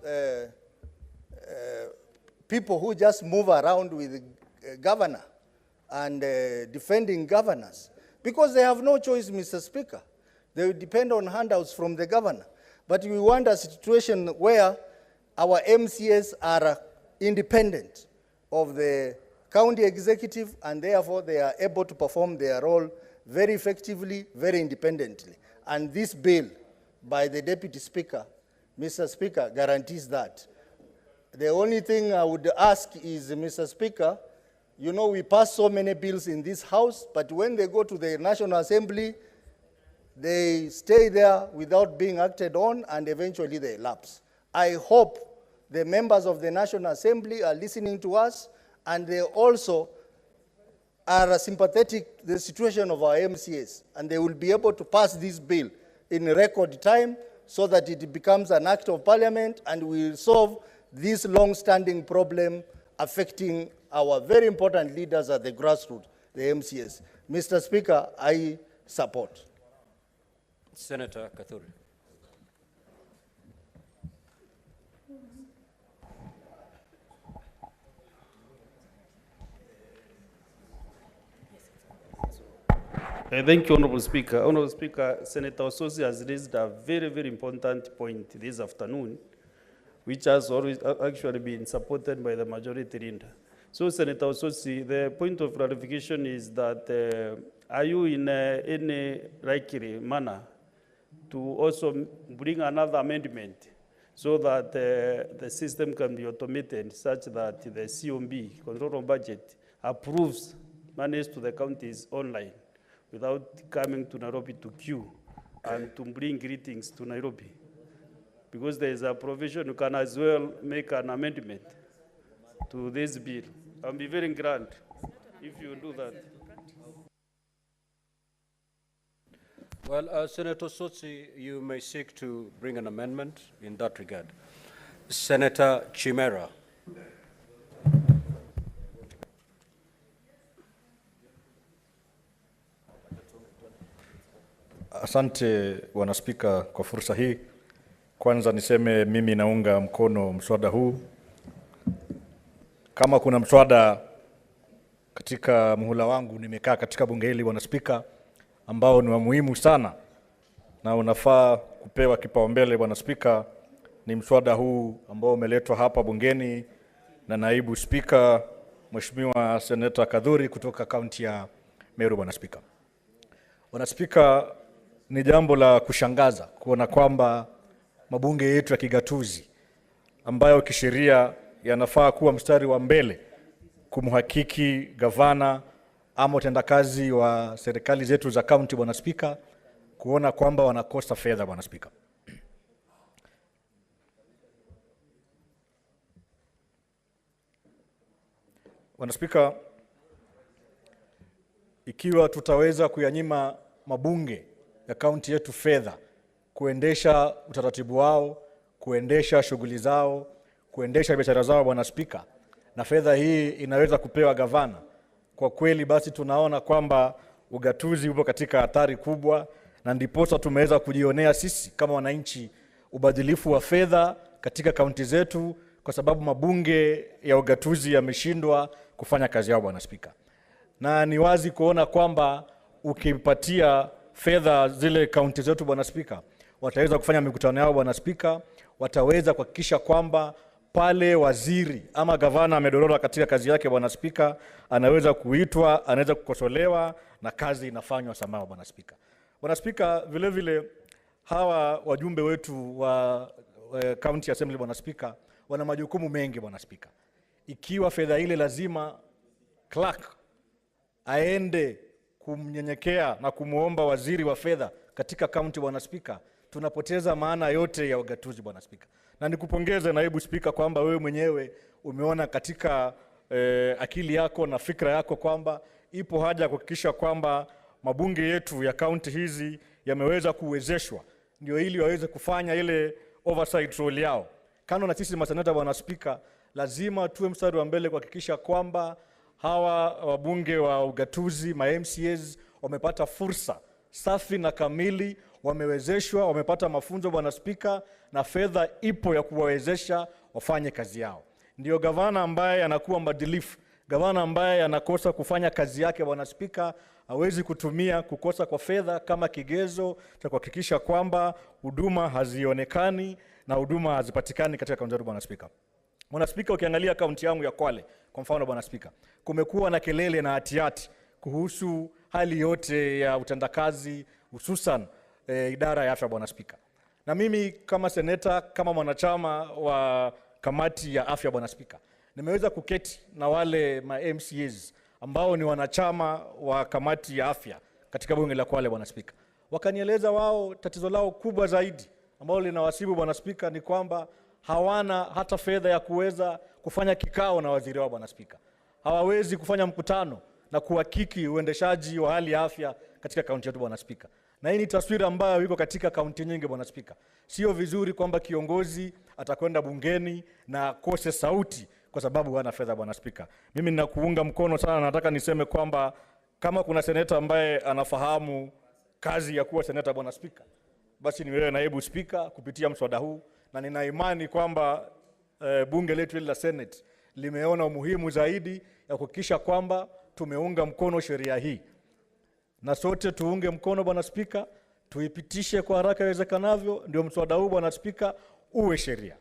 people who just move around with the governor and defending governors, because they have no choice, Mr. Speaker. They depend on handouts from the governor. But we want a situation where our MCS are independent of the county executive, and therefore they are able to perform their role very effectively, very independently. And this bill by the Deputy Speaker, Mr. Speaker, guarantees that. The only thing I would ask is, Mr. Speaker, you know we pass so many bills in this House, but when they go to the National Assembly, they stay there without being acted on, and eventually they lapse. I hope the members of the National Assembly are listening to us, and they also are sympathetic to the situation of our MCAs, and they will be able to pass this bill in record time so that it becomes an act of parliament, and we will solve this long-standing problem affecting our very important leaders at the grassroots, the MCAs. Mr. Speaker, I support. Senator Kathuri. Thank you, Honorable Speaker. Honorable Speaker, Senator Ososi has raised a very, very important point this afternoon, which has always actually been supported by the majority leader. So, Senator Ososi, the point of clarification is that are you in any likely manner to also bring another amendment so that the system can be automated such that the COB, Control on Budget, approves monies to the counties online without coming to Nairobi to queue and to bring greetings to Nairobi? Because there is a provision, you can as well make an amendment to this bill. I'll be very glad if you do that. Well, Senator Sotsi, you may seek to bring an amendment in that regard. Senator Chimera. Asante Bwana Spika kwa fursa hii. Kwanza niseme mimi naunga mkono mswada huu. Kama kuna mswada katika muhula wangu nimekaa katika bunge hili Bwana Spika, ambao ni wa muhimu sana na unafaa kupewa kipaumbele Bwana Spika, ni mswada huu ambao umeletwa hapa bungeni na naibu spika Mheshimiwa Senator Kadhuri kutoka kaunti ya Meru Bwana Spika. Bwana Spika, ni jambo la kushangaza kuona kwamba mabunge yetu ya kigatuzi ambayo kisheria yanafaa kuwa mstari wa mbele kumhakiki gavana ama utendakazi wa serikali zetu za kaunti Bwana Spika, kuona kwamba wanakosa fedha Bwana Spika. Bwana Spika, ikiwa tutaweza kuyanyima mabunge ya kaunti yetu fedha kuendesha utaratibu wao, kuendesha shughuli zao, kuendesha biashara zao Bwana Spika, na fedha hii inaweza kupewa gavana, kwa kweli basi tunaona kwamba ugatuzi upo katika hatari kubwa, na ndiposa tumeweza kujionea sisi kama wananchi ubadilifu wa fedha katika kaunti zetu, kwa sababu mabunge ya ugatuzi yameshindwa kufanya kazi yao Bwana Spika. Na ni wazi kuona kwamba ukipatia fedha zile kaunti zetu Bwana Spika, wataweza kufanya mikutano yao Bwana Spika, wataweza kuhakikisha kwamba pale waziri ama gavana amedorora katika kazi yake Bwana Spika, anaweza kuitwa, anaweza kukosolewa na kazi inafanywa sawa Bwana Spika. Bwana Spika, vile vile hawa wajumbe wetu wa County Assembly Bwana Spika wana majukumu mengi Bwana Spika. Ikiwa fedha ile lazima Clerk aende kumnyenyekea na kumuomba waziri wa fedha katika county Bwana Spika, tunapoteza maana yote ya ugatuzi Bwana Spika. Na nikupongeze naibu spika kwamba wewe mwenyewe umeona katika akili yako na fikra yako kwamba ipo haja kuhakikisha kwamba mabunge yetu ya county hizi yameweza kuwezeshwa ndio ili waweze kufanya ile oversight role yao. Kando na sisi maseneta Bwana Spika, lazima tuwe mstari wa mbele kuhakikisha kwamba hawa wabunge wa ugatuzi, ma MCAs wamepata fursa safi na kamili, wamewezeshwa, wamepata mafunzo Bwana Spika, na fedha ipo ya kuwawezesha wafanye kazi yao. Ndio gavana ambaye anakuwa mbadilifu, gavana ambaye anakosa kufanya kazi yake Bwana Spika, hawezi kutumia kukosa kwa fedha kama kigezo cha kuhakikisha kwamba huduma hazionekani na huduma hazipatikani katika kaunti yetu Bwana Spika. Bwana Spika, ukiangalia kaunti yangu ya Kwale kwa mfano Bwana Spika, kumekuwa na kelele na hatihati kuhusu hali yote ya utendakazi hususan idara ya afya Bwana Spika. Na mimi kama seneta, kama mwanachama wa kamati ya afya Bwana Spika, nimeweza kuketi na wale ma MCAs ambao ni wanachama wa kamati ya afya katika bunge la Kwale Bwana Spika. Wakanieleza wao tatizo lao kubwa zaidi ambao linawasibu Bwana Spika ni kwamba hawana hata fedha ya kuweza kufanya kikao na waziri wao Bwana Spika. Hawawezi kufanya mkutano na kuhakiki uendeshaji wa hali ya afya katika kaunti yetu Bwana Spika. Na hii ni taswira ambayo iko katika kaunti nyingi Bwana Spika. Sio vizuri kwamba kiongozi atakwenda bungeni na kose sauti kwa sababu hana fedha Bwana Spika. Mimi ninakuunga mkono sana, nataka niseme kwamba kama kuna seneta ambaye anafahamu kazi ya kuwa seneta Bwana Spika, basi ni wewe naibu spika kupitia mswada huu, na nina imani kwamba bunge letu la Senate limeona umuhimu zaidi ya kuhakikisha kwamba tumeunga mkono sheria hii. Na sote tuunge mkono Bwana Spika, tuipitishe kwa haraka iwezekanavyo ndio mswada huu Bwana Spika uwe sheria.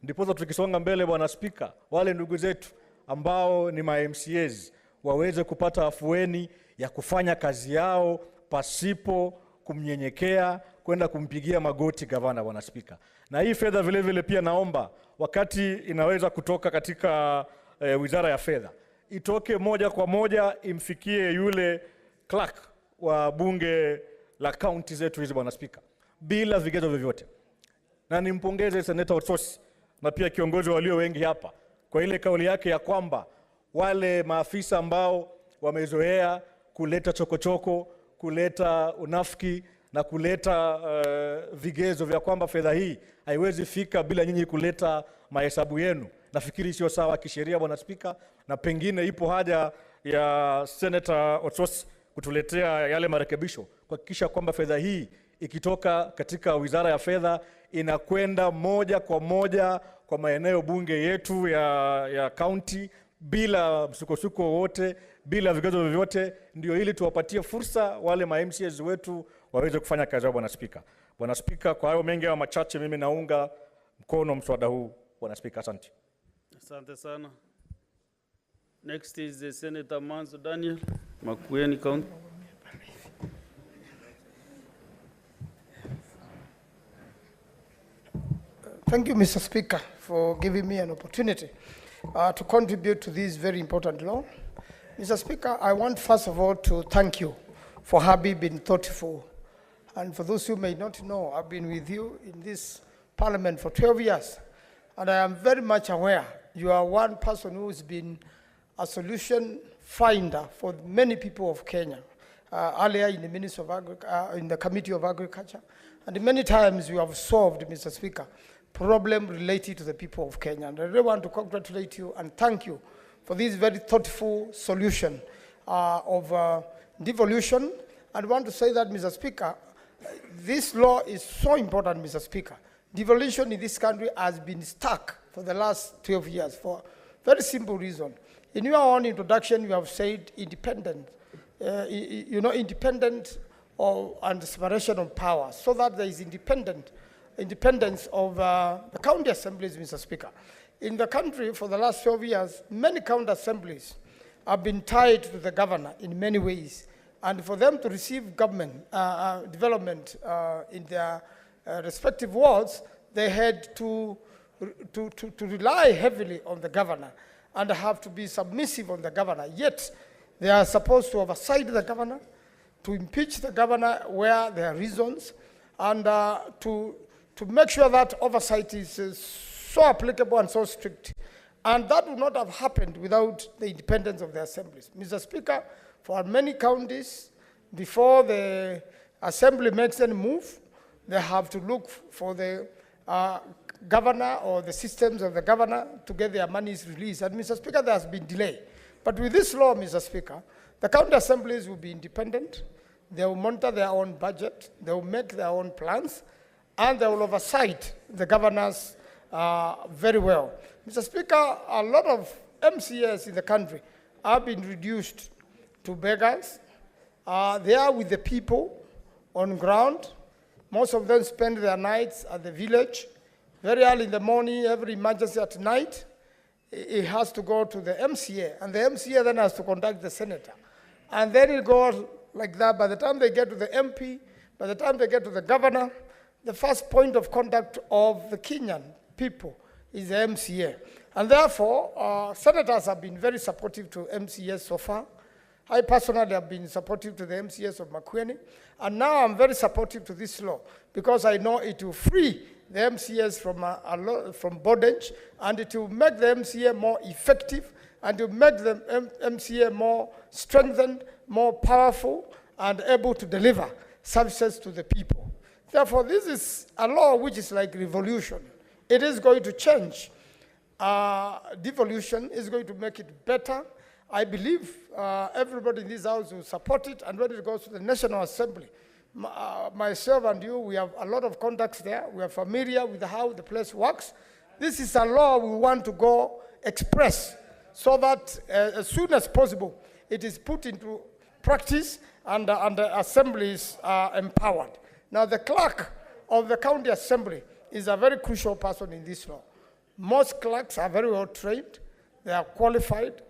Ndipo tukisonga mbele Bwana Spika, wale ndugu zetu ambao ni ma MCAs waweze kupata afueni ya kufanya kazi yao pasipo kumnyenyekea kwenda kumpigia magoti gavana Bwana Spika. Na hii fedha vile vile pia naomba wakati inaweza kutoka katika wizara ya fedha, itoke moja kwa moja imfikie yule clerk wa bunge la county zetu hizi Bwana Spika, bila vigezo vyovyote. Na nimpongeze Senator Otsosi na pia kiongozi walio wengi hapa kwa ile kauli yake ya kwamba wale maafisa ambao wamezoea kuleta chokochoko, kuleta unafiki na kuleta vigezo vya kwamba fedha hii haiwezi fika bila nyinyi kuleta mahesabu yenu, nafikiri sio sawa kisheria Bwana Spika, na pengine ipo haja ya Senator Otsosi kutuletea yale marekebisho kuhakikisha kwamba fedha hii ikitoka katika wizara ya fedha inakwenda moja kwa moja kwa maeneo bunge yetu ya county bila msukosuko wote, bila vigezo vyovyote, ndio ili tuwapatie fursa wale ma MCAs wetu waweze kufanya kazi yao Bwana Spika. Bwana Spika, kwa hayo mengi au machache mimi naunga mkono mswada huu Bwana Spika. Asante. Asante sana. Next is the Senator Manzo Daniel, Makueni County. Thank you, Mr. Speaker, for giving me an opportunity to contribute to this very important law. Mr. Speaker, I want first of all to thank you for having been thoughtful. And for those who may not know, I've been with you in this parliament for 12 years. And I am very much aware you are one person who has been a solution finder for many people of Kenya. Earlier in the Ministry of in the Committee of Agriculture. And many times you have solved, Mr. Speaker, problem related to the people of Kenya. And I really want to congratulate you and thank you for this very thoughtful solution of devolution. And I want to say that, Mr. Speaker, this law is so important, Mr. Speaker. Devolution in this country has been stuck for the last 12 years for a very simple reason. In your own introduction, you have said independent, independent and separation of power, so that there is independence of the county assemblies, Mr. Speaker. In the country for the last 12 years, many county assemblies have been tied to the governor in many ways. And for them to receive government development in their respective wards, they had to rely heavily on the governor and have to be submissive on the governor. Yet, they are supposed to oversight the governor, to impeach the governor where there are reasons, and to make sure that oversight is so applicable and so strict. And that would not have happened without the independence of the assemblies. Mr. Speaker, for many counties, before the assembly makes any move, they have to look for the governor or the systems of the governor to get their monies released. And Mr. Speaker, there has been delay. But with this law, Mr. Speaker, the county assemblies will be independent. They will monitor their own budget. They will make their own plans. And they will oversight the governors very well. Mr. Speaker, a lot of MCAs in the country have been reduced to beggars. They are with the people on ground. Most of them spend their nights at the village. Very early in the morning, every emergency at night, it has to go to the MCA, and the MCA then has to contact the senator. And then it goes like that. By the time they get to the MP, by the time they get to the governor, the first point of contact of the Kenyan people is the MCA. And therefore, senators have been very supportive to MCAs so far. I personally have been supportive to the MCAs of Makueni, and now I'm very supportive to this law because I know it will free the MCAs from bondage, and it will make the MCA more effective, and to make the MCA more strengthened, more powerful, and able to deliver services to the people. Therefore, this is a law which is like revolution. It is going to change. Devolution is going to make it better. I believe everybody in this house will support it, and when it goes to the National Assembly, myself and you, we have a lot of contacts there. We are familiar with how the place works. This is a law we want to go express so that as soon as possible, it is put into practice and the assemblies are empowered. Now, the clerk of the county assembly is a very crucial person in this law. Most clerks are very well trained. They are qualified.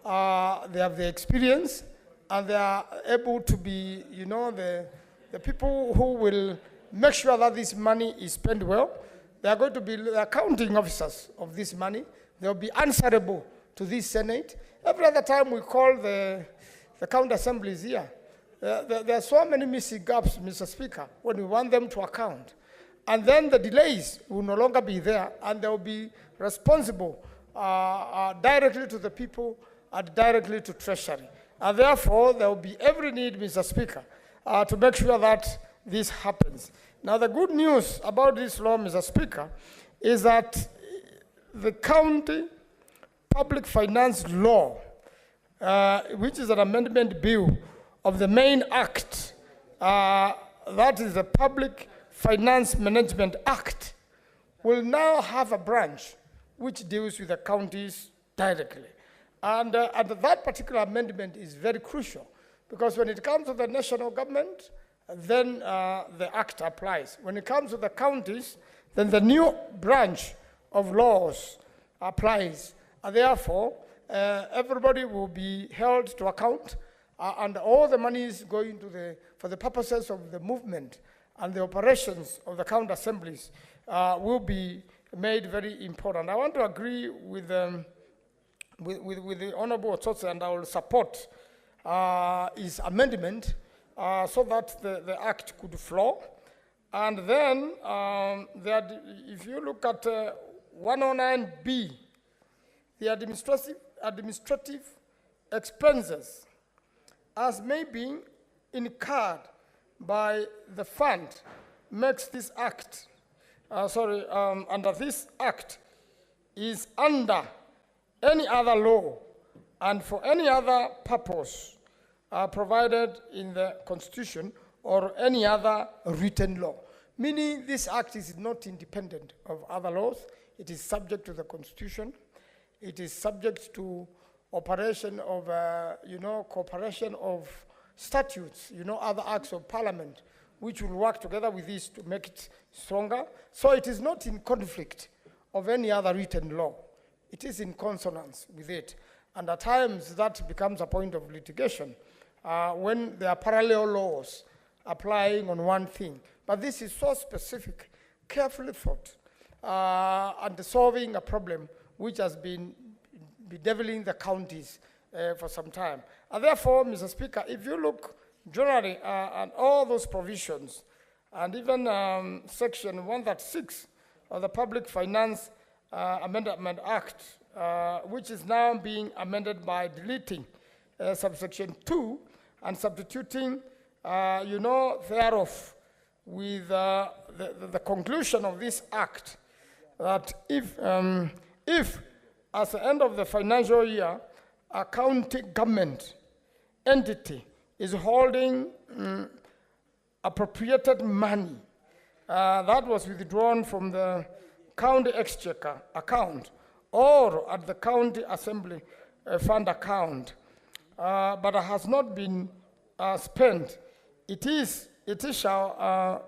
They have the experience, and they are able to be, the people who will make sure that this money is spent well. They are going to be the accounting officers of this money. They will be answerable to this Senate. Every other time we call the county assemblies here, there are so many missing gaps, Mr. Speaker, when we want them to account. And then the delays will no longer be there, and they will be responsible directly to the people and directly to Treasury. And therefore, there will be every need, Mr. Speaker, to make sure that this happens. Now, the good news about this law, Mr. Speaker, is that the county public finance law, which is an amendment bill of the main act, that is the Public Finance Management Act, will now have a branch which deals with the counties directly. And that particular amendment is very crucial because when it comes to the national government, then the act applies. When it comes to the counties, then the new branch of laws applies. And therefore, everybody will be held to account, and all the money is going to for the purposes of the movement and the operations of the county assemblies will be made very important. I want to agree with the Honorable Otsotsi, and I will support his amendment so that the act could flow. And then, if you look at 109B, the administrative expenses as may be incurred by the fund makes this act, under this act is under any other law and for any other purpose provided in the Constitution or any other written law. Meaning this act is not independent of other laws. It is subject to the Constitution. It is subject to operation of, cooperation of statutes, other acts of parliament, which will work together with this to make it stronger. So it is not in conflict of any other written law. It is in consonance with it. And at times that becomes a point of litigation when there are parallel laws applying on one thing. But this is so specific, carefully thought, and solving a problem which has been bedeviling the counties for some time. And therefore, Mr. Speaker, if you look generally at all those provisions, and even Section 136 of the Public Finance Amendment Act, which is now being amended by deleting subsection 2 and substituting, thereof with the conclusion of this act, that if at the end of the financial year, a county government entity is holding appropriated money that was withdrawn from the county exchequer account or at the county assembly fund account, but has not been spent, it shall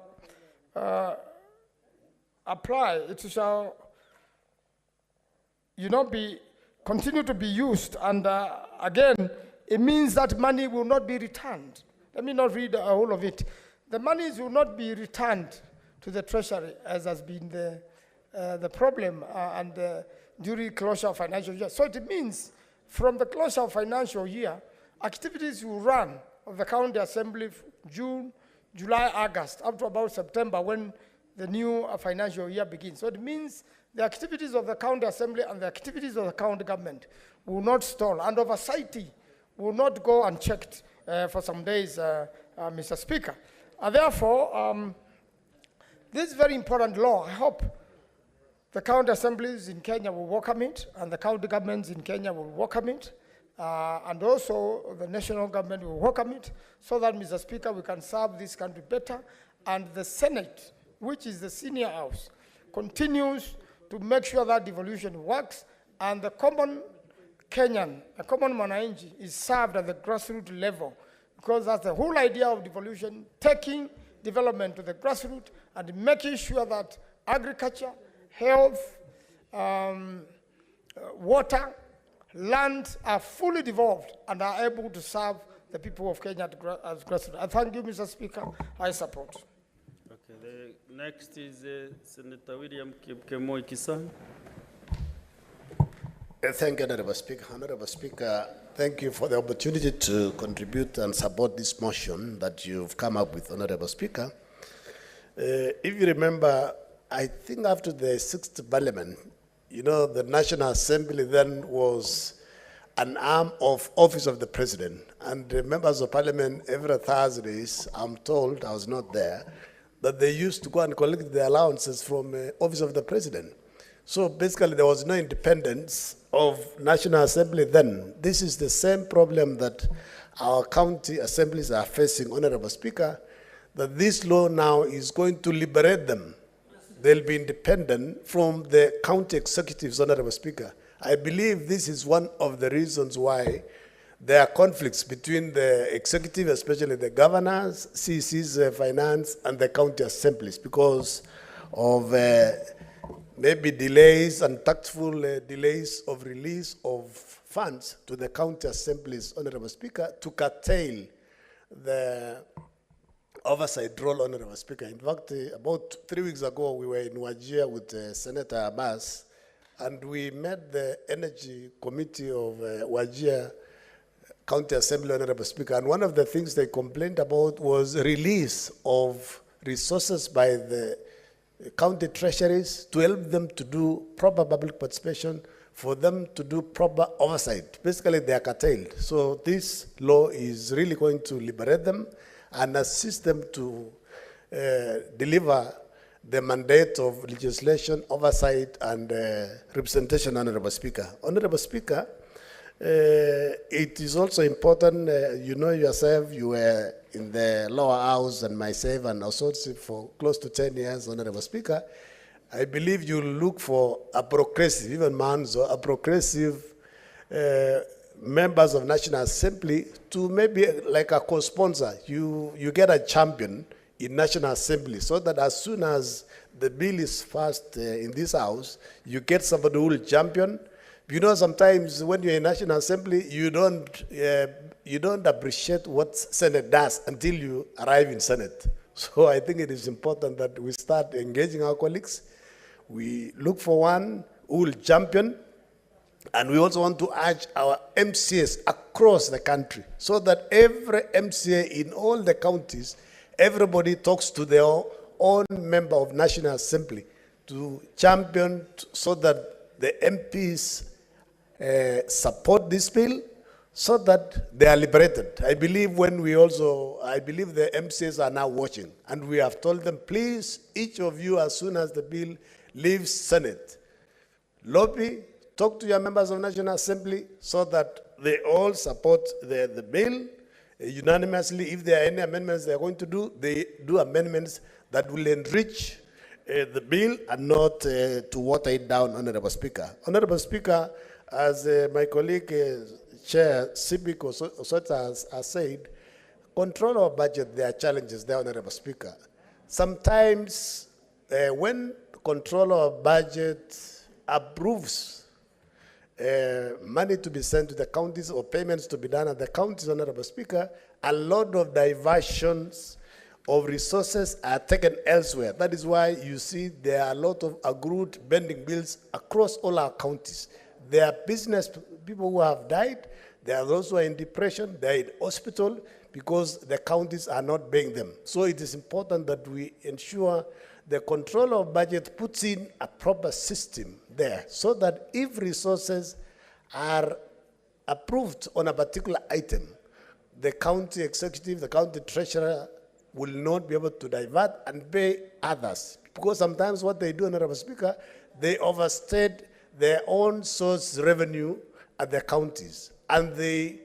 apply, it shall continue to be used, and again, it means that money will not be returned. Let me not read the whole of it. The monies will not be returned to the treasury, as has been the problem during closure of financial year. So it means from the closure of financial year, activities will run of the county assembly June, July, August, up to about September when the new financial year begins. So it means the activities of the county assembly and the activities of the county government will not stall, and oversight will not go unchecked for some days, Mr. Speaker. Therefore, this very important law, I hope the county assemblies in Kenya will welcome it, and the county governments in Kenya will welcome it, and also the national government will welcome it, so that, Mr. Speaker, we can serve this country better, and the Senate, which is the senior house, continues to make sure that devolution works, and the common Kenyan, the common Mwananchi, is served at the grassroots level, because that's the whole idea of devolution, taking development to the grassroots and making sure that agriculture, health, water, land are fully devolved and are able to serve the people of Kenya as grassroots. I thank you, Mr. Speaker. I support. Okay, the next is Senator William Kemoi Kisan. Thank you, Honorable Speaker. Honorable Speaker, thank you for the opportunity to contribute and support this motion that you've come up with, Honorable Speaker. If you remember, I think after the 6th Parliament, the National Assembly then was an arm of Office of the President. And the members of Parliament every Thursdays, I'm told, I was not there, that they used to go and collect the allowances from Office of the President. So basically there was no independence of National Assembly then. This is the same problem that our county assemblies are facing, Honorable Speaker, that this law now is going to liberate them. They'll be independent from the county executives, Honorable Speaker. I believe this is one of the reasons why there are conflicts between the executive, especially the governors, CC's finance, and the county assemblies because of maybe delays and tactful delays of release of funds to the county assemblies, Honorable Speaker, to curtail the oversight role, Honorable Speaker. In fact, about 3 weeks ago, we were in Wajir with Senator Abbas, and we met the Energy Committee of Wajir County Assembly, Honorable Speaker, and one of the things they complained about was release of resources by the county treasuries to help them to do proper public participation, for them to do proper oversight. Basically, they are curtailed. So this law is really going to liberate them and assist them to deliver the mandate of legislation, oversight, and representation, Honorable Speaker. Honorable Speaker, it is also important, you know yourself, you were in the lower house and myself and associate for close to 10 years, Honorable Speaker. I believe you look for a progressive, even Manzo, a progressive members of National Assembly to maybe like a co-sponsor. You get a champion in National Assembly so that as soon as the bill is passed in this house, you get somebody who will champion. You know, sometimes when you're in National Assembly, you don't appreciate what Senate does until you arrive in Senate. So I think it is important that we start engaging our colleagues. We look for one who will champion, and we also want to urge our MCAs across the country so that every MCA in all the counties, everybody talks to their own member of National Assembly to champion so that the MPs support this bill so that they are liberated. I believe the MCAs are now watching, and we have told them, please, each of you, as soon as the bill leaves Senate, lobby, talk to your members of National Assembly so that they all support the bill unanimously. If there are any amendments they are going to do, they do amendments that will enrich the bill and not to water it down, Honorable Speaker. Honorable Speaker, as my colleague, Chair Sibik Osota has said, control of budget, there are challenges there, Honorable Speaker. Sometimes when controller of budget approves money to be sent to the counties or payments to be done at the counties, Honorable Speaker, a lot of diversions of resources are taken elsewhere. That is why you see there are a lot of accrued pending bills across all our counties. There are business people who have died. There are those who are in depression. They are in hospital because the counties are not paying them. So it is important that we ensure the control of budget puts in a proper system there so that if resources are approved on a particular item, the county executive, the county treasurer will not be able to divert and pay others. Because sometimes what they do, Honorable Speaker, they overstate their own source revenue at the counties. And they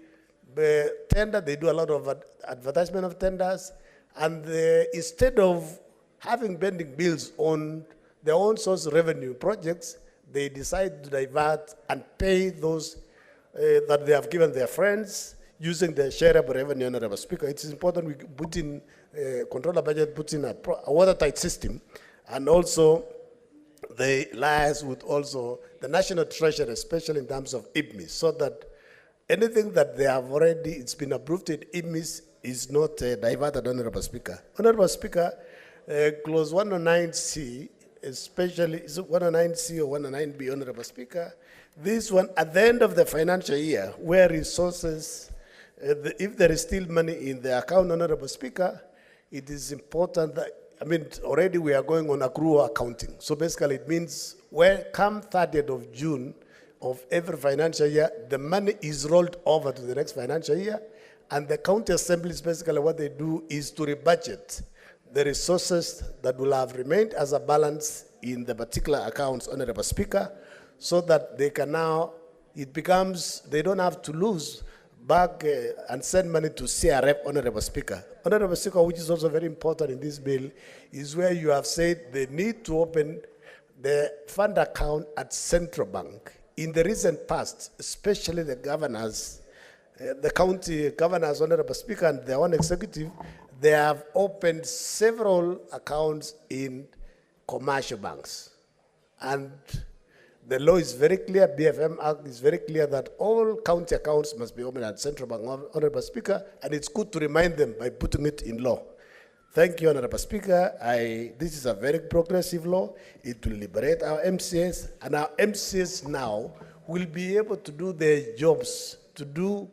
tender, they do a lot of advertisement of tenders, and instead of having pending bills on their own source revenue projects, they decide to divert and pay those that they have given their friends using the shareable revenue, Honorable Speaker. It is important we put in, controller budget puts in a watertight system, and also they liaise with also the National Treasury, especially in terms of IPMIS, so that anything that they have already, it's been approved in IPMIS, is not diverted, Honorable Speaker. Honorable Speaker, clause 109C, especially 109C or 109B, Honorable Speaker, this one, at the end of the financial year, where resources, if there is still money in the account, Honorable Speaker, it is important that, already we are going on accrual accounting. So basically it means when come 30th of June of every financial year, the money is rolled over to the next financial year, and the county assemblies, basically what they do is to rebudget the resources that will have remained as a balance in the particular accounts, Honorable Speaker, so that they can now, it becomes, they don't have to lose back and send money to CRF, Honorable Speaker. Honorable Speaker, which is also very important in this bill, is where you have said they need to open the fund account at Central Bank. In the recent past, especially the governors, the county governors, Honorable Speaker, and their own executive, they have opened several accounts in commercial banks. And the law is very clear, BFM Act is very clear that all county accounts must be opened at Central Bank, Honorable Speaker, and it's good to remind them by putting it in law. Thank you, Honorable Speaker. This is a very progressive law. It will liberate our MCAs, and our MCAs now will be able to do their jobs, to do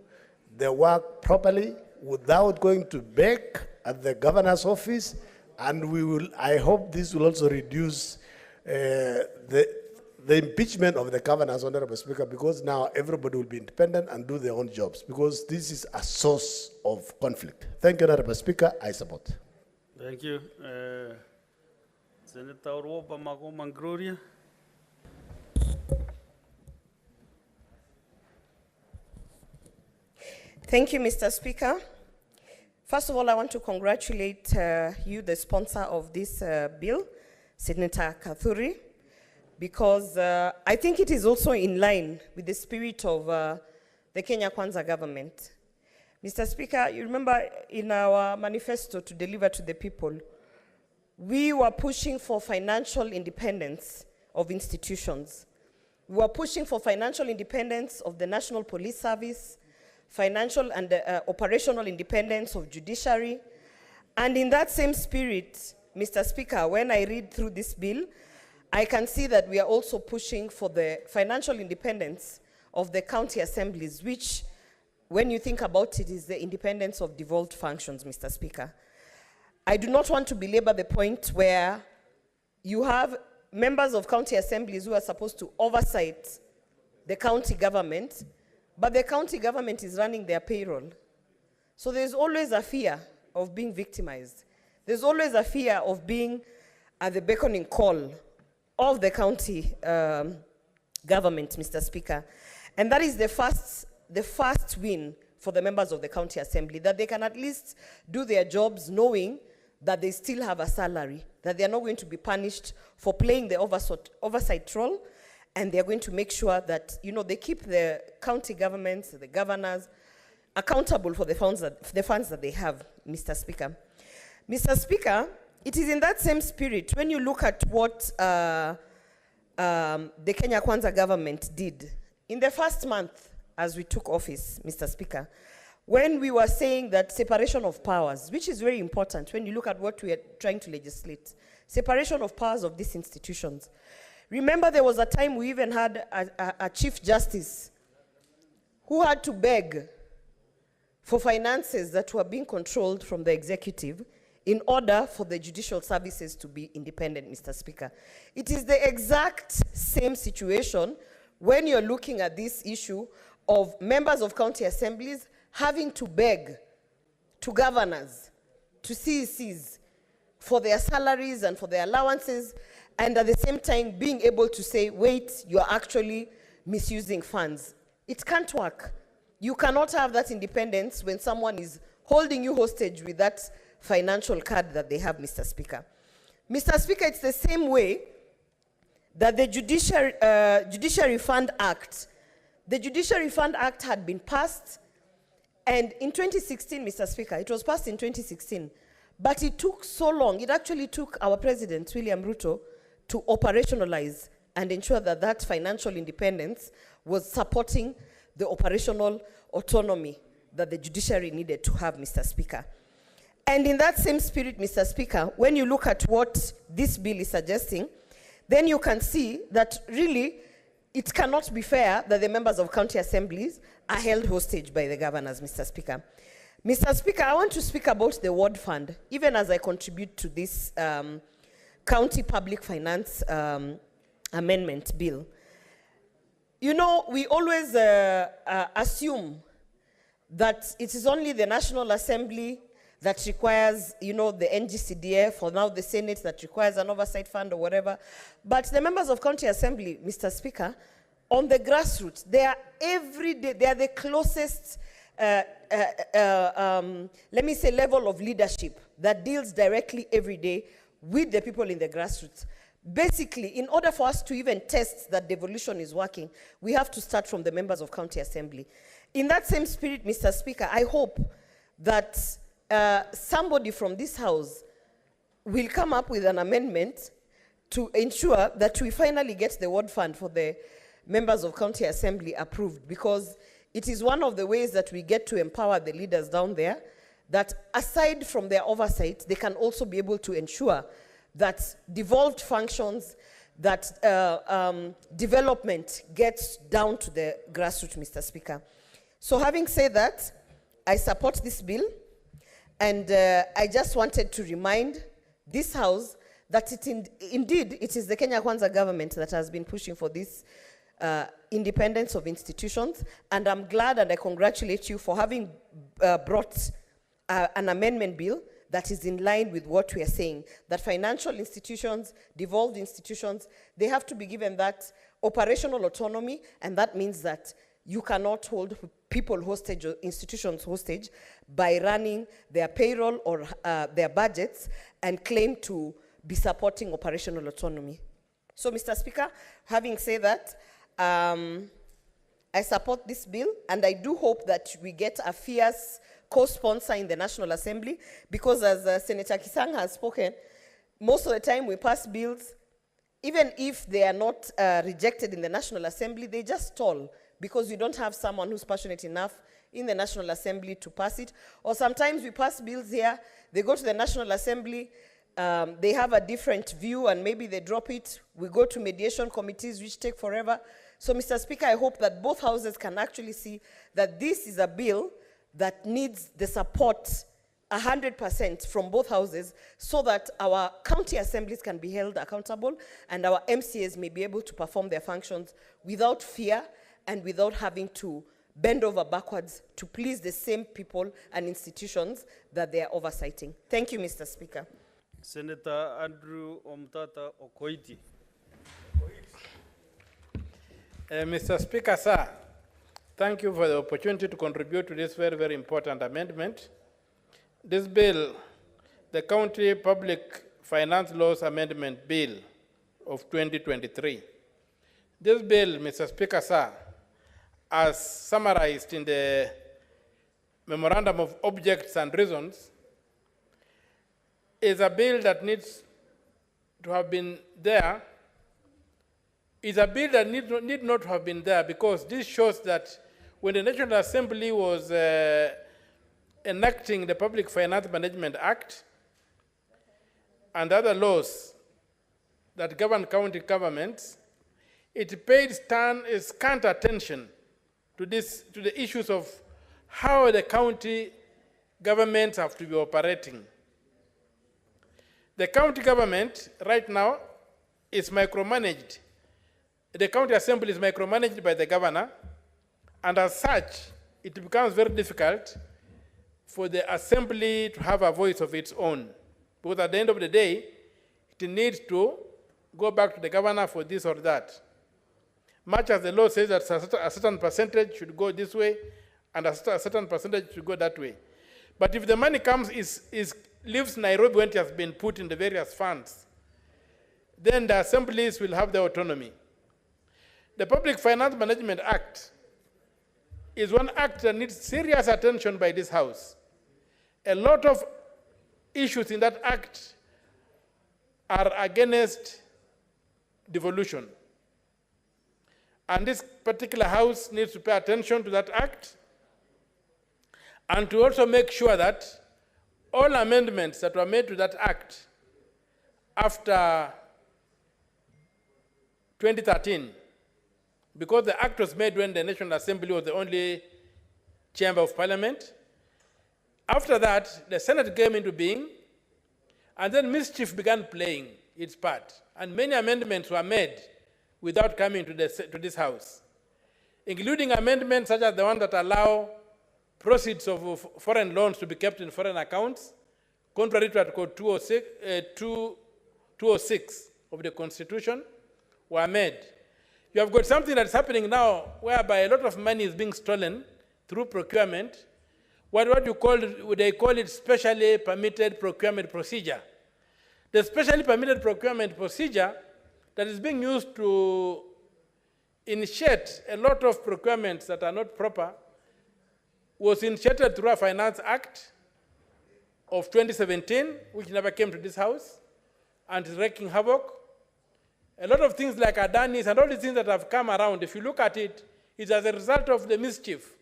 their work properly without going to beg at the governor's office, and I hope this will also reduce the impeachment of the governors, Honorable Speaker, because now everybody will be independent and do their own jobs, because this is a source of conflict. Thank you, Honorable Speaker. I support. Thank you. Senator Roba Magomangruria. Thank you, Mr. Speaker. First of all, I want to congratulate you, the sponsor of this bill, Senator Kathuri, because I think it is also in line with the spirit of the Kenya Kwanza government. Mr. Speaker, you remember in our manifesto to deliver to the people, we were pushing for financial independence of institutions. We were pushing for financial independence of the National Police Service, financial and operational independence of judiciary, And in that same spirit, Mr. Speaker, when I read through this bill, I can see that we are also pushing for the financial independence of the county assemblies, which, when you think about it, is the independence of devolved functions, Mr. Speaker. I do not want to belabor the point where you have members of county assemblies who are supposed to oversight the county government, but the county government is running their payroll. So there's always a fear of being victimized. There's always a fear of being at the beckoning call of the county government, Mr. Speaker. And that is the first win for the members of the county assembly, that they can at least do their jobs knowing that they still have a salary, that they are not going to be punished for playing the oversight role, and they are going to make sure that, you know, they keep the county governments, the governors, accountable for the funds that they have, Mr. Speaker. Mr. Speaker, it is in that same spirit, when you look at what the Kenya Kwanza government did, in the first month as we took office, Mr. Speaker, when we were saying that separation of powers, which is very important when you look at what we are trying to legislate, separation of powers of these institutions. Remember, there was a time we even had a Chief Justice who had to beg for finances that were being controlled from the executive in order for the judicial services to be independent, Mr. Speaker. It is the exact same situation when you're looking at this issue of members of county assemblies having to beg to governors, to CECs, for their salaries and for their allowances, and at the same time being able to say, wait, you're actually misusing funds. It can't work. You cannot have that independence when someone is holding you hostage with that financial card that they have, Mr. Speaker. Mr. Speaker, it's the same way that the Judiciary Fund Act, the Judiciary Fund Act had been passed, and in 2016, Mr. Speaker, it was passed in 2016, but it took so long. It actually took our President, William Ruto, to operationalize and ensure that that financial independence was supporting the operational autonomy that the judiciary needed to have, Mr. Speaker. And in that same spirit, Mr. Speaker, when you look at what this bill is suggesting, then you can see that really it cannot be fair that the members of county assemblies are held hostage by the governors, Mr. Speaker. Mr. Speaker, I want to speak about the ward fund, even as I contribute to this county public finance amendment bill. You know, we always assume that it is only the National Assembly that requires, you know, the NGCDF, or now the Senate that requires an oversight fund or whatever. But the members of county assembly, Mr. Speaker, on the grassroots, they are every day, they are the closest, let me say, level of leadership that deals directly every day with the people in the grassroots. Basically, in order for us to even test that devolution is working, we have to start from the members of county assembly. In that same spirit, Mr. Speaker, I hope that somebody from this house will come up with an amendment to ensure that we finally get the ward fund for the members of county assembly approved, because it is one of the ways that we get to empower the leaders down there, that aside from their oversight, they can also be able to ensure that devolved functions, that development gets down to the grassroots, Mr. Speaker. So having said that, I support this bill, and I just wanted to remind this House that indeed it is the Kenya Kwanza government that has been pushing for this independence of institutions, and I'm glad and I congratulate you for having brought an amendment bill that is in line with what we are saying, that financial institutions, devolved institutions, they have to be given that operational autonomy, and that means that you cannot hold people hostage or institutions hostage by running their payroll or their budgets and claim to be supporting operational autonomy. So, Mr. Speaker, having said that, I support this bill, and I do hope that we get a fierce co-sponsor in the National Assembly, because as Senator Kisang has spoken, most of the time we pass bills, even if they are not rejected in the National Assembly, they just stall because we don't have someone who's passionate enough in the National Assembly to pass it. Or sometimes we pass bills here, they go to the National Assembly, they have a different view and maybe they drop it. We go to mediation committees which take forever. So Mr. Speaker, I hope that both houses can actually see that this is a bill that needs the support 100% from both houses so that our county assemblies can be held accountable and our MCAs may be able to perform their functions without fear and without having to bend over backwards to please the same people and institutions that they are oversighting. Thank you, Mr. Speaker. Senator Andrew Omtata Okoiti. Mr. Speaker, sir, thank you for the opportunity to contribute to this very, very important amendment. This bill, the County Public Finance Laws Amendment Bill of 2023. This bill, Mr. Speaker, sir, as summarized in the Memorandum of Objects and Reasons, is a bill that needs to have been there. It's a bill that need not have been there because this shows that when the National Assembly was enacting the Public Finance Management Act and other laws that govern county governments, it paid scant attention to the issues of how the county governments have to be operating. The county government right now is micromanaged. The county assembly is micromanaged by the governor, and as such, it becomes very difficult for the assembly to have a voice of its own. Because at the end of the day, it needs to go back to the governor for this or that. Much as the law says that a certain percentage should go this way, and a certain percentage should go that way. But if the money comes, leaves Nairobi when it has been put in the various funds, then the assemblies will have their autonomy. The Public Finance Management Act is one act that needs serious attention by this House. A lot of issues in that act are against devolution. And this particular House needs to pay attention to that act and to also make sure that all amendments that were made to that act after 2013, because the act was made when the National Assembly was the only chamber of parliament. After that, the Senate came into being, and then mischief began playing its part. And many amendments were made without coming to this House, including amendments such as the one that allow proceeds of foreign loans to be kept in foreign accounts, contrary to Article 206 of the Constitution, were made. You have got something that's happening now whereby a lot of money is being stolen through procurement. They call it specially permitted procurement procedure. The specially permitted procurement procedure that is being used to initiate a lot of procurements that are not proper was initiated through a Finance Act of 2017, which never came to this House, and is wreaking havoc. A lot of things like Adanis and all these things that have come around, if you look at it, it's as a result of the mischief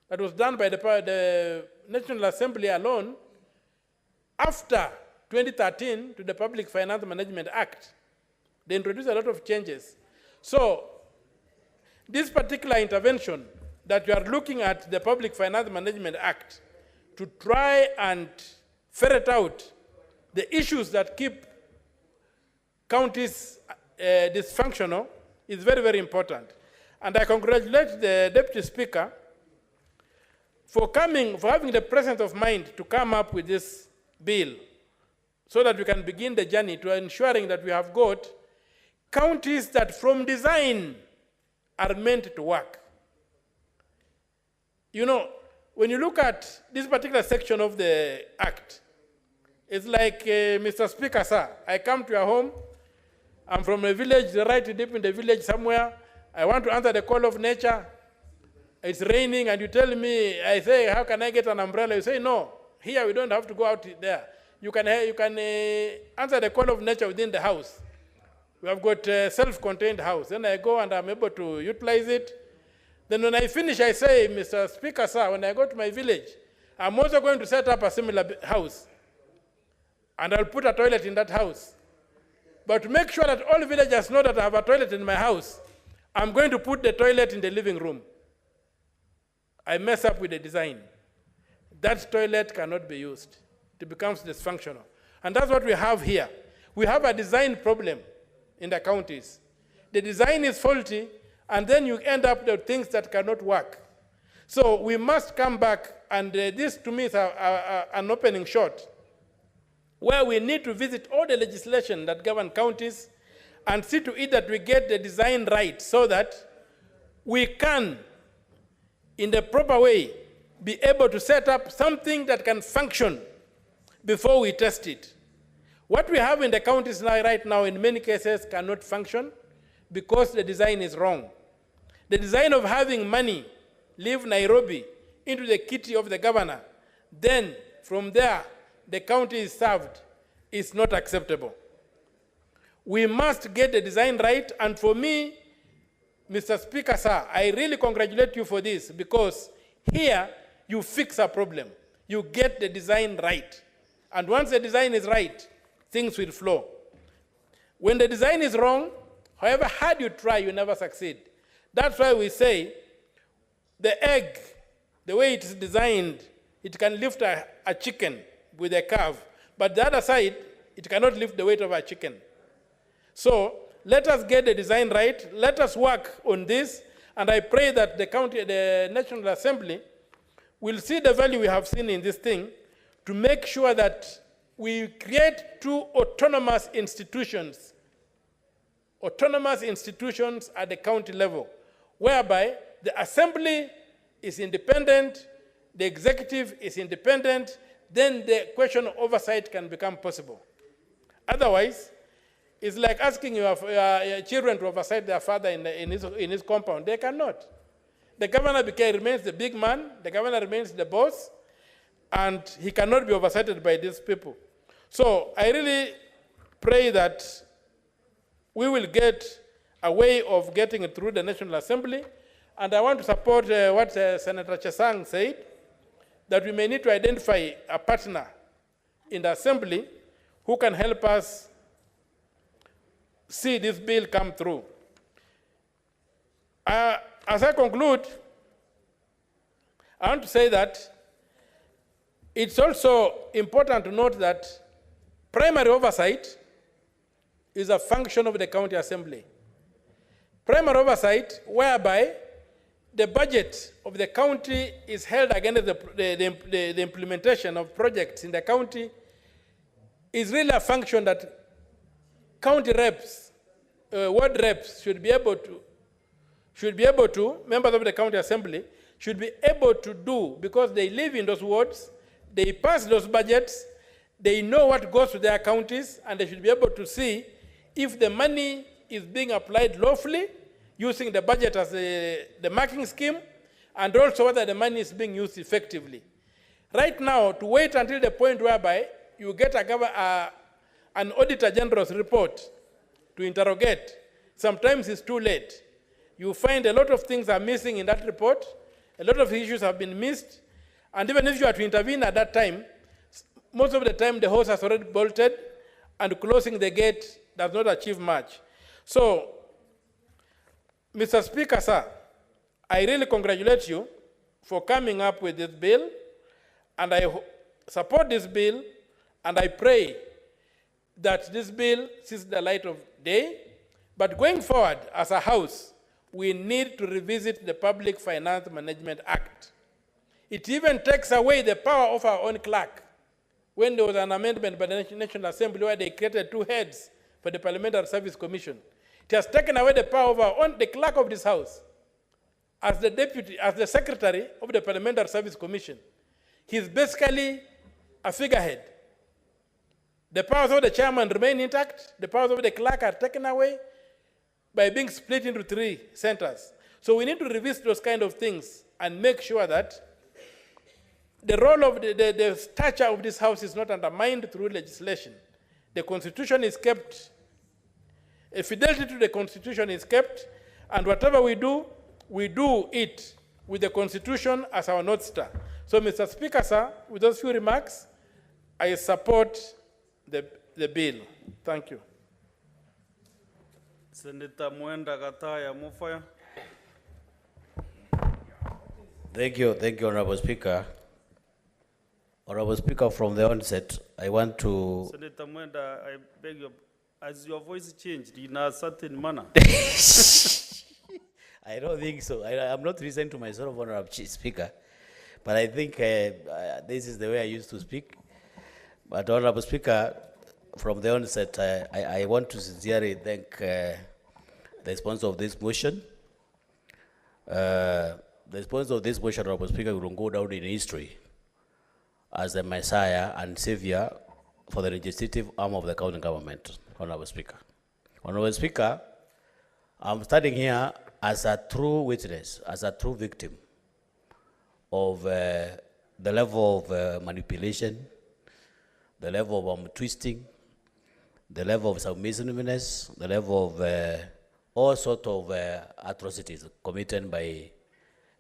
that was done by the National Assembly alone after 2013 to the Public Finance Management Act. They introduced a lot of changes. So this particular intervention that you are looking at the Public Finance Management Act to try and ferret out the issues that keep counties dysfunctional is very, very important. And I congratulate the Deputy Speaker for having the presence of mind to come up with this bill so that we can begin the journey to ensuring that we have got counties that from design are meant to work. You know, when you look at this particular section of the Act, it's like, Mr. Speaker, sir, I come to your home, I'm from a village, right deep in the village somewhere. I want to answer the call of nature. It's raining, and you tell me, I say, how can I get an umbrella? You say, no, here we don't have to go out there. You can answer the call of nature within the house. We have got a self-contained house. Then I go and I'm able to utilize it. Then when I finish, I say, Mr. Speaker, sir, when I go to my village, I'm also going to set up a similar house. And I'll put a toilet in that house. But to make sure that all villagers know that I have a toilet in my house, I'm going to put the toilet in the living room. I mess up with the design. That toilet cannot be used. It becomes dysfunctional. And that's what we have here. We have a design problem in the counties. The design is faulty, and then you end up with things that cannot work. So we must come back, and this to me is an opening shot, where we need to visit all the legislation that govern counties and see to it that we get the design right so that we can, in the proper way, be able to set up something that can function before we test it. What we have in the counties now, right now, in many cases, cannot function because the design is wrong. The design of having money leave Nairobi into the kitty of the governor, then from there, the county is served, is not acceptable. We must get the design right, and for me, Mr. Speaker, sir, I really congratulate you for this, because here you fix a problem. You get the design right. And once the design is right, things will flow. When the design is wrong, however hard you try, you never succeed. That's why we say the egg, the way it is designed, it can lift a chicken with a curve, but the other side, it cannot lift the weight of a chicken. So let us get the design right. Let us work on this, and I pray that the National Assembly will see the value we have seen in this thing to make sure that we create two autonomous institutions at the county level, whereby the Assembly is independent, the executive is independent, then the question of oversight can become possible. Otherwise, it's like asking your children to oversight their father in his compound. They cannot. The governor remains the big man, the governor remains the boss, and he cannot be oversighted by these people. So I really pray that we will get a way of getting it through the National Assembly, and I want to support what Senator Chesang said, that we may need to identify a partner in the Assembly who can help us see this bill come through. As I conclude, I want to say that it's also important to note that primary oversight is a function of the county assembly. Primary oversight, whereby the budget of the county is held against the implementation of projects in the county, is really a function that county reps, ward reps should be able to, members of the county assembly, should be able to do, because they live in those wards, they pass those budgets, they know what goes to their counties, and they should be able to see if the money is being applied lawfully, using the budget as the marking scheme, and also whether the money is being used effectively. Right now, to wait until the point whereby you get an Auditor General's report to interrogate, sometimes it's too late. You find a lot of things are missing in that report, a lot of issues have been missed, and even if you are to intervene at that time, most of the time the horse has already bolted, and closing the gate does not achieve much. So, Mr. Speaker, sir, I really congratulate you for coming up with this bill, and I support this bill, and I pray that this bill sees the light of day. But going forward, as a House, we need to revisit the Public Finance Management Act. It even takes away the power of our own clerk. When there was an amendment by the National Assembly where they created 2 heads for the Parliamentary Service Commission, it has taken away the power of our own, the clerk of this House, as the deputy, as the secretary of the Parliamentary Service Commission. He's basically a figurehead. The powers of the chairman remain intact. The powers of the clerk are taken away by being split into 3 centers. So we need to revisit those kind of things and make sure that the role of the stature of this House is not undermined through legislation. The Constitution is kept, a fidelity to the Constitution is kept, and whatever we do, we do it with the Constitution as our North Star. So, Mr. Speaker, sir, with those few remarks, I support the bill. Thank you. Senator Mwenda Kataya Mufaya. Thank you, Honorable Speaker. Honorable Speaker, from the onset, I want to... Senator Mwenda, I beg your, as your voice changed in a certain manner. I don't think so. I'm not listening to myself, Honorable Speaker, but I think this is the way I used to speak. But Honorable Speaker, from the onset, I want to sincerely thank the sponsor of this motion. The sponsor of this motion, Honorable Speaker, will go down in history as the Messiah and Savior for the legislative arm of the county government, Honorable Speaker. Honorable Speaker, I'm standing here as a true witness, as a true victim of the level of manipulation, the level of twisting, the level of submissiveness, the level of all sorts of atrocities committed by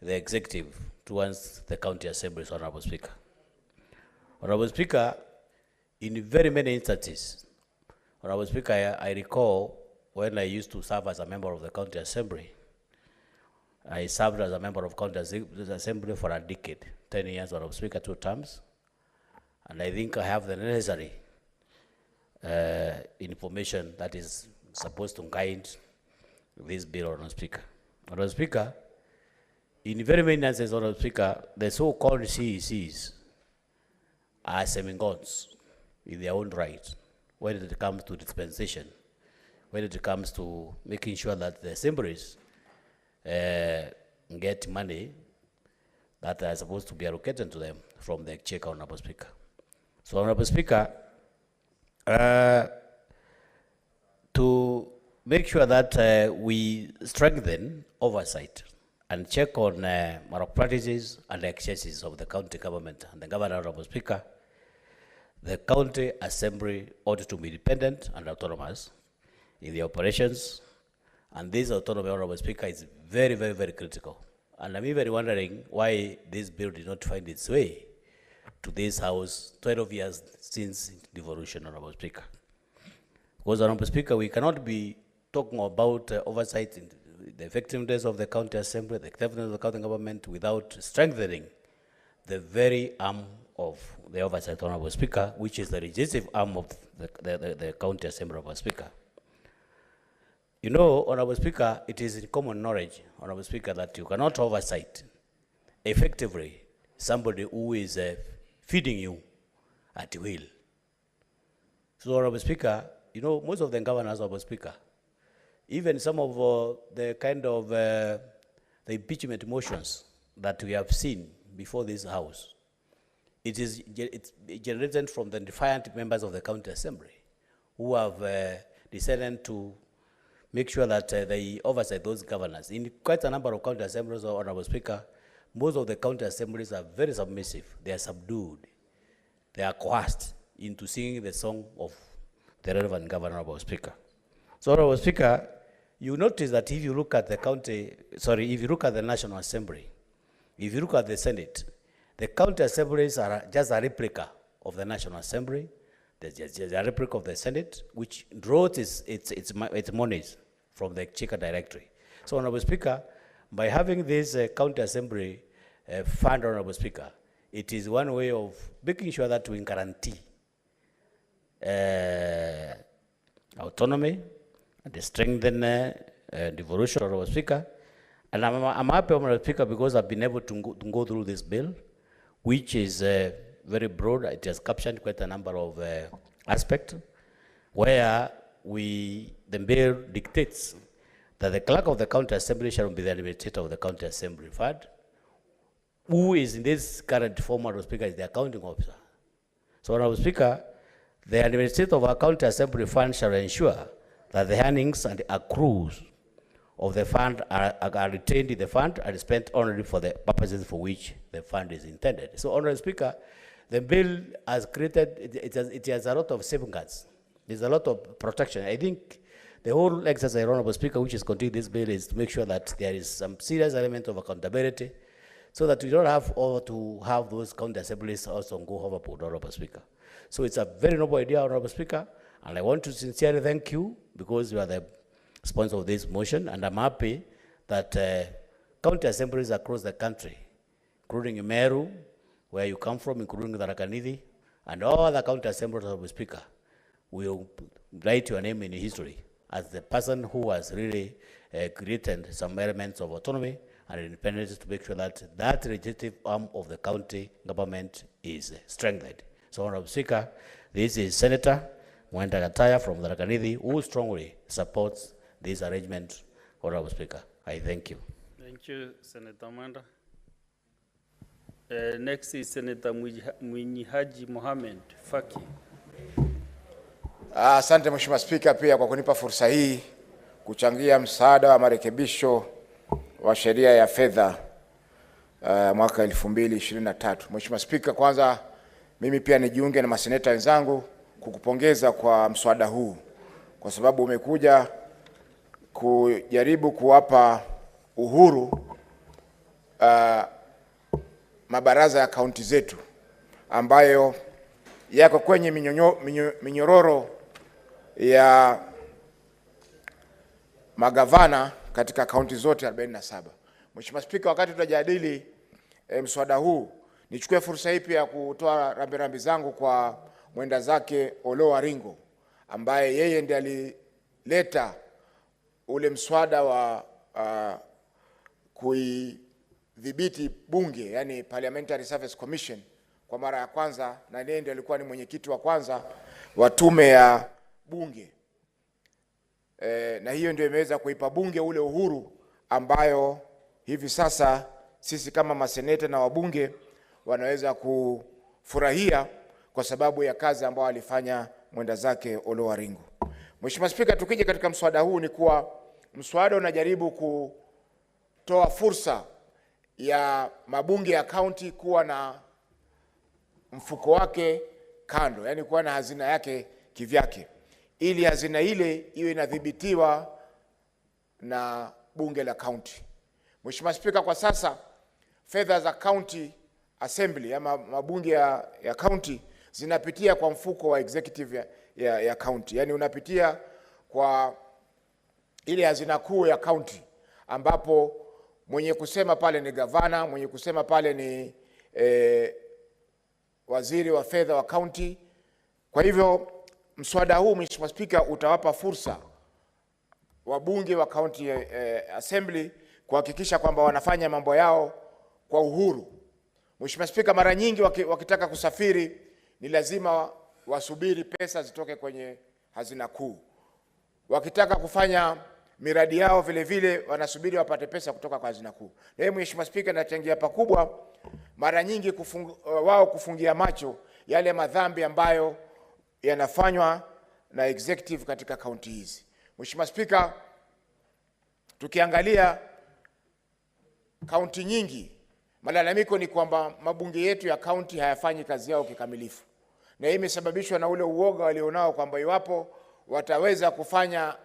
the executive towards the county assemblies, Honorable Speaker. Honorable Speaker, in very many instances, Honorable Speaker, I recall when I used to serve as a member of the county assembly. I served as a member of county assembly for a decade, 10 years, Honorable Speaker, 2 terms. And I think I have the necessary information that is supposed to guide this bill, Honorable Speaker. Honorable Speaker, in very many instances, Honorable Speaker, the so-called CECs are semi-gods in their own right when it comes to dispensation, when it comes to making sure that the assemblies get money that are supposed to be allocated to them from the exchequer, Honorable Speaker. So, Honorable Speaker, to make sure that we strengthen oversight and check on malpractices and excesses of the county government and the governor, Honorable Speaker, the county assembly ought to be independent and autonomous in the operations, and this autonomy, Honorable Speaker, is very, very, very critical. And I'm even wondering why this bill did not find its way to this House 12 years since devolution, Honorable Speaker. Because, Honorable Speaker, we cannot be talking about oversight in the effectiveness of the county assembly, the effectiveness of the county government, without strengthening the very arm of the oversight, Honorable Speaker, which is the legislative arm of the county assembly, Honorable Speaker. You know, Honorable Speaker, it is in common knowledge, Honorable Speaker, that you cannot oversight effectively somebody who is feeding you at will. So, Honorable Speaker, you know, most of the governors, Honorable Speaker, even some of the kind of the impeachment motions that we have seen before this House, it's generated from the defiant members of the county assembly who have decided to make sure that they oversight those governors. In quite a number of county assemblies, Honorable Speaker, most of the county assemblies are very submissive. They are subdued. They are coerced into singing the song of the relevant governor, Honorable Speaker. So, Honorable Speaker, you notice that if you look at the if you look at the National Assembly, if you look at the Senate, the county assemblies are just a replica of the National Assembly. There's just a replica of the Senate, which draws its monies from the Exchequer Directory. So, Honorable Speaker, by having this county assembly fund, Honorable Speaker, it is one way of making sure that we guarantee autonomy and strengthen devolution, Honorable Speaker. And I'm happy, Honorable Speaker, because I've been able to go through this bill, which is very broad. It has captured quite a number of aspects where the bill dictates that the clerk of the county assembly shall be the administrator of the county assembly fund, who is in this current form, Honorable Speaker, is the accounting officer. So, Honorable Speaker, the administrator of our county assembly fund shall ensure that the earnings and accrues of the fund are retained in the fund and spent only for the purposes for which the fund is intended. So, Honorable Speaker, the bill has created, it has a lot of safeguards. There's a lot of protection. I think The whole exercise, Honorable Speaker, which is contained in this bill is to make sure that there is some serious element of accountability so that we don't have to have those county assemblies also go overboard, Honorable Speaker. So it's a very noble idea, Honorable Speaker, and I want to sincerely thank you because you are the sponsor of this motion, and I'm happy that county assemblies across the country, including Meru, where you come from, including Tharaka-Nithi, and all other county assemblies, Honorable Speaker, will write your name in history as the person who has really created some elements of autonomy and independence to make sure that that legislative arm of the county government is strengthened. So, Honorable Speaker, this is Senator Mwenda Gataya from Tharaka-Nithi who strongly supports this arrangement, Honorable Speaker. I thank you. Thank you, Senator Mwenda. Next is Senator Mwinyi Mohamed Faki. Asante Mheshimiwa Spika pia kwa kunipa fursa hii kuchangia msaada wa marekebisho wa sheria ya fedha mwaka 2023. Mheshimiwa Spika, kwanza mimi pia nijiunge na maseneta wenzangu kukupongeza kwa mswada huu kwa sababu umekuja kujaribu kuwapa uhuru mabaraza ya kaunti zetu ambayo yako kwenye minyororo ya magavana katika kaunti zote 47. Mheshimiwa Spika, wakati tunajadili mswada huu, nichukue fursa hii pia kutoa rambirambi zangu kwa mwenda zake Olo Waringo ambaye yeye ndiye alileta ule mswada wa kuidhibiti bunge, yani Parliamentary Service Commission kwa mara ya kwanza, na yeye ndiye alikuwa ni mwenyekiti wa kwanza wa tume ya bunge. Na hiyo ndio imeweza kuipa bunge ule uhuru ambayo hivi sasa sisi kama maseneta na wabunge wanaweza kufurahia kwa sababu ya kazi ambayo alifanya mwenda zake Olo Waringo. Mheshimiwa Spika, tukija katika mswada huu ni kuwa mswada unajaribu kutoa fursa ya mabunge ya county kuwa na mfuko wake kando, yani kuwa na hazina yake kivyake, ili hazina ile iwe inadhibitiwa na bunge la county. Mheshimiwa Spika, kwa sasa fedha za county assembly ama mabunge ya county zinapitia kwa mfuko wa executive ya county, yani unapitia kwa ile hazina kuu ya county ambapo mwenye kusema pale ni gavana, mwenye kusema pale ni waziri wa fedha wa county. Kwa hivyo mswada huu Mheshimiwa Spika utawapa fursa wabunge wa county assembly kuhakikisha kwamba wanafanya mambo yao kwa uhuru. Mheshimiwa Spika, mara nyingi wakitaka kusafiri ni lazima wasubiri pesa zitoke kwenye hazina kuu. Wakitaka kufanya miradi yao vile vile wanasubiri wapate pesa kutoka kwa hazina kuu. Na hiyo Mheshimiwa Spika inachangia pakubwa mara nyingi wao kufungia macho yale madhambi ambayo yanafanywa na executive katika kaunti hizi. Mheshimiwa Spika, tukiangalia kaunti nyingi, malalamiko ni kwamba mabunge yetu ya kaunti hayafanyi kazi yao kikamilifu. Na hii imesababishwa na ule uoga walionao kwamba iwapo wataweza kufanya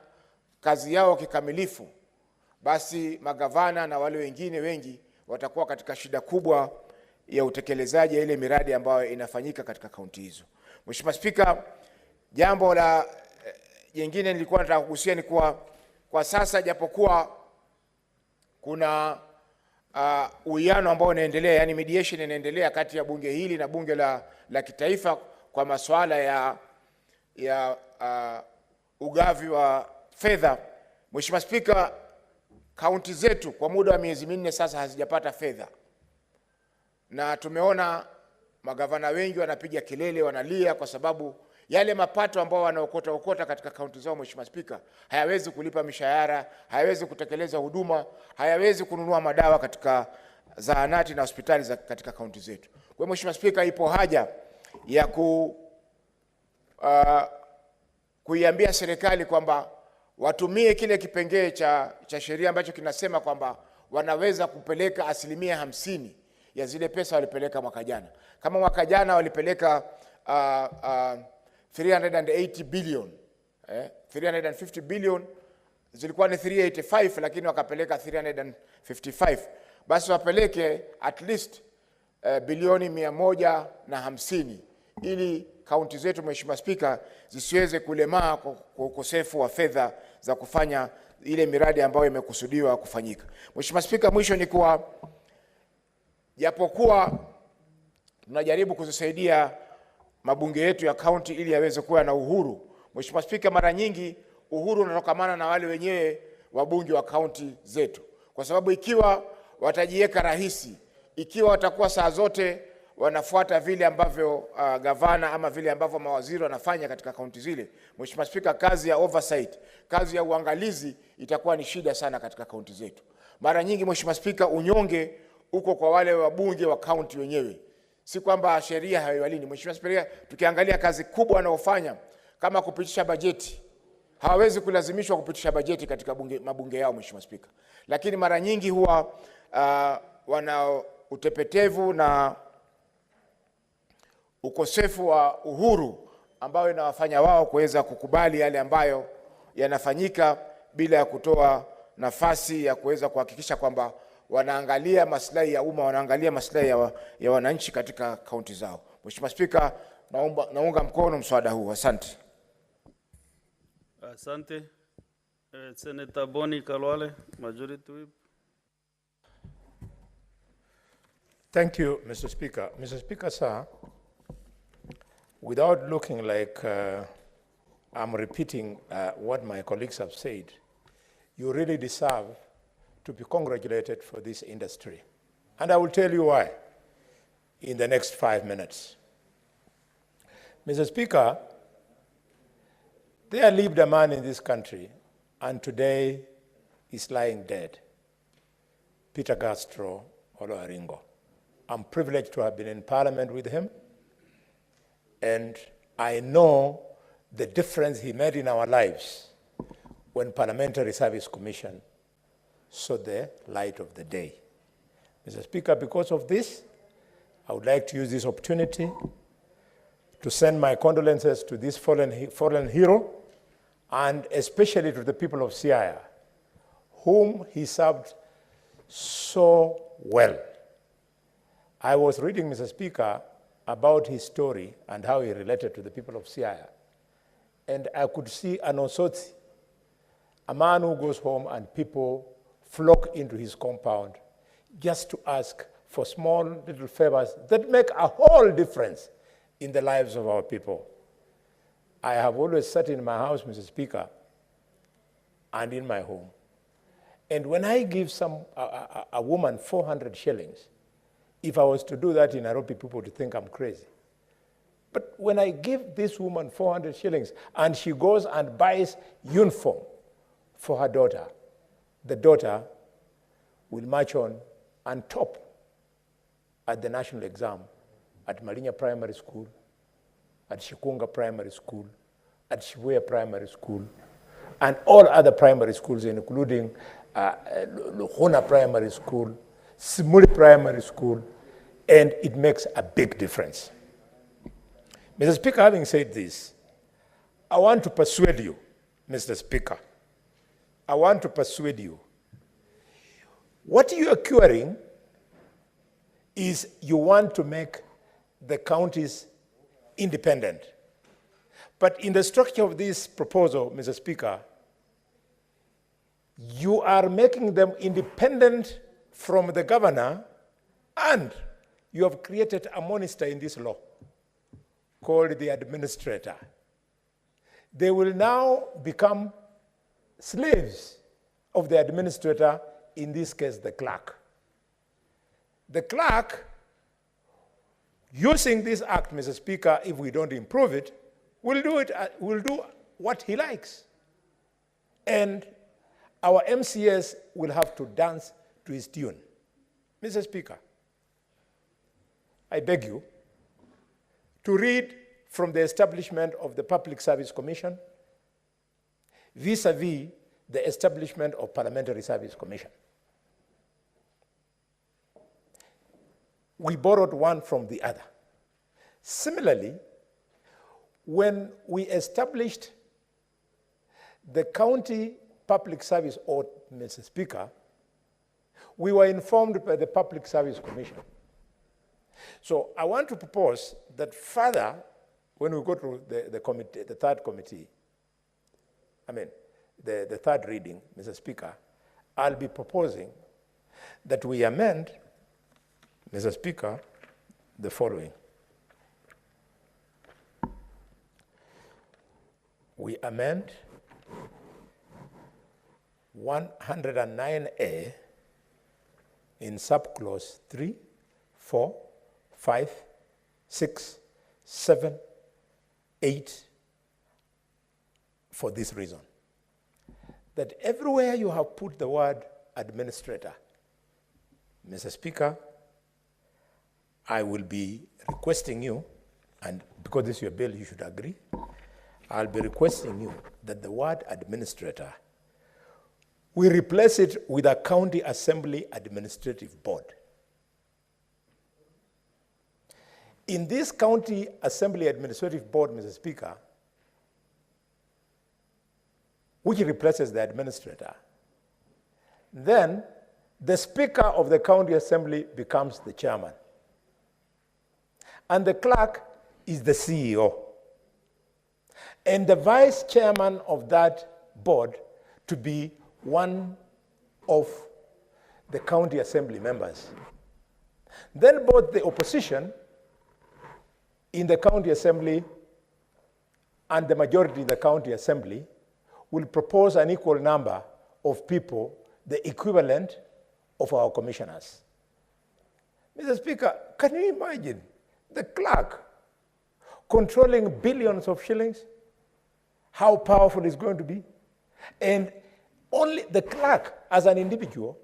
kazi yao kikamilifu, basi magavana na wale wengine wengi watakuwa katika shida kubwa ya utekelezaji ya ile miradi ambayo inafanyika katika kaunti hizo. Mheshimiwa Spika, jambo la jingine nilikuwa nataka kugusia ni kwa sasa japokuwa kuna uwiano ambao unaendelea, yani mediation inaendelea kati ya bunge hili na bunge la kitaifa kwa masuala ya ugavi wa fedha. Mheshimiwa Spika, kaunti zetu kwa muda wa miezi 4 sasa hazijapata fedha, na tumeona magavana wengi wanapiga kelele, wanalia kwa sababu yale mapato ambao wanaokota katika kaunti zao Mheshimiwa Spika hayawezi kulipa mishahara, hayawezi kutekeleza huduma, hayawezi kununua madawa katika zahanati na hospitali katika kaunti zetu. Kwa Mheshimiwa Spika, ipo haja ya kuiambia serikali kwamba watumie kile kipengee cha sheria ambacho kinasema kwamba wanaweza kupeleka 50% ya zile pesa walipeleka mwaka jana. Kama mwaka jana walipeleka 380 billion 350 billion zilikuwa ni 385 lakini wakapeleka 355. Basi wapeleke at least bilioni 150 ili kaunti zetu, Mheshimiwa Spika, zisiweze kulemaa kwa ukosefu wa fedha za kufanya ile miradi ambayo imekusudiwa kufanyika. Mheshimiwa Spika, mwisho ni kuwa japokuwa tunajaribu kuzisaidia mabunge yetu ya kaunti ili yaweze kuwa na uhuru, Mheshimiwa Spika, mara nyingi uhuru unatokamana na wale wenyewe wabunge wa kaunti zetu, kwa sababu ikiwa watajiweka rahisi, ikiwa watakuwa saa zote wanafuata vile ambavyo gavana ama vile ambavyo mawaziri wanafanya katika kaunti zile, Mheshimiwa Spika, kazi ya oversight, kazi ya uangalizi itakuwa ni shida sana katika kaunti zetu. Mara nyingi Mheshimiwa Spika, unyonge uko kwa wale wabunge wa kaunti wenyewe, si kwamba sheria haiwalini. Mheshimiwa Spika, tukiangalia kazi kubwa wanaofanya kama kupitisha bajeti, hawawezi kulazimishwa kupitisha bajeti katika mabunge yao, Mheshimiwa Spika, lakini mara nyingi huwa wana utepetevu na ukosefu wa uhuru ambao inawafanya wao kuweza kukubali yale ambayo yanafanyika bila ya kutoa nafasi ya kuweza kuhakikisha kwamba wanaangalia maslahi ya umma, wanaangalia maslahi ya wananchi katika kaunti zao. Mheshimiwa Spika, naunga mkono mswada huu. Asante. Asante. Senator Boni Kalwale, Majority Whip. Thank you, Mr. Speaker. Mr. Speaker, sir, without looking like I'm repeating what my colleagues have said, you really deserve to be congratulated for this industry. And I will tell you why in the next 5 minutes. Mr. Speaker, there lived a man in this country, and today is lying dead, Peter Castro Oloaringo. I'm privileged to have been in Parliament with him, and I know the difference he made in our lives when Parliamentary Service Commission saw the light of the day. Mr. Speaker, because of this, I would like to use this opportunity to send my condolences to this fallen hero, and especially to the people of Siaya, whom he served so well. I was reading, Mr. Speaker, about his story and how he related to the people of Siaya. And I could see an Osotsi, a man who goes home and people flock into his compound just to ask for small little favors that make a whole difference in the lives of our people. I have always sat in my house, Mr. Speaker, and in my home. And when I give a woman 400 shillings, if I was to do that in Nairobi, people would think I'm crazy. But when I give this woman 400 shillings and she goes and buys uniform for her daughter, the daughter will march on and top at the national exam at Marinya Primary School, at Shikunga Primary School, at Shibuya Primary School, and all other primary schools, including Luhuna Primary School, Simuli Primary School, and it makes a big difference. Mr. Speaker, having said this, I want to persuade you, Mr. Speaker, I want to persuade you. What you are curing is you want to make the counties independent. But in the structure of this proposal, Mr. Speaker, you are making them independent from the governor, and you have created a monster in this law called the administrator. They will now become slaves of the administrator, in this case, the clerk. The clerk, using this act, Mr. Speaker, if we don't improve it, will do what he likes. And our MCS will have to dance to his tune. Mr. Speaker, I beg you to read from the establishment of the Public Service Commission vis-a-vis the establishment of Parliamentary Service Commission. We borrowed one from the other. Similarly, when we established the County Public Service, or Mr. Speaker, we were informed by the Public Service Commission. So I want to propose that further, when we go to the committee, the third committee, the third reading, Mr. Speaker, I'll be proposing that we amend, Mr. Speaker, the following. We amend 109A in subclause 3, 4, 5, 6, 7, 8 for this reason. That everywhere you have put the word administrator, Mr. Speaker, I will be requesting you, and because this is your bill, you should agree, I'll be requesting you that the word administrator, we replace it with a County Assembly Administrative Board. In this County Assembly Administrative Board, Mr. Speaker, which replaces the administrator, then the Speaker of the County Assembly becomes the chairman. And the clerk is the CEO. And the vice chairman of that board to be one of the county assembly members. Then both the opposition in the county assembly and the majority in the county assembly will propose an equal number of people, the equivalent of our commissioners. Mr. Speaker, can you imagine the clerk controlling billions of shillings? How powerful it's going to be? And only the clerk as an individual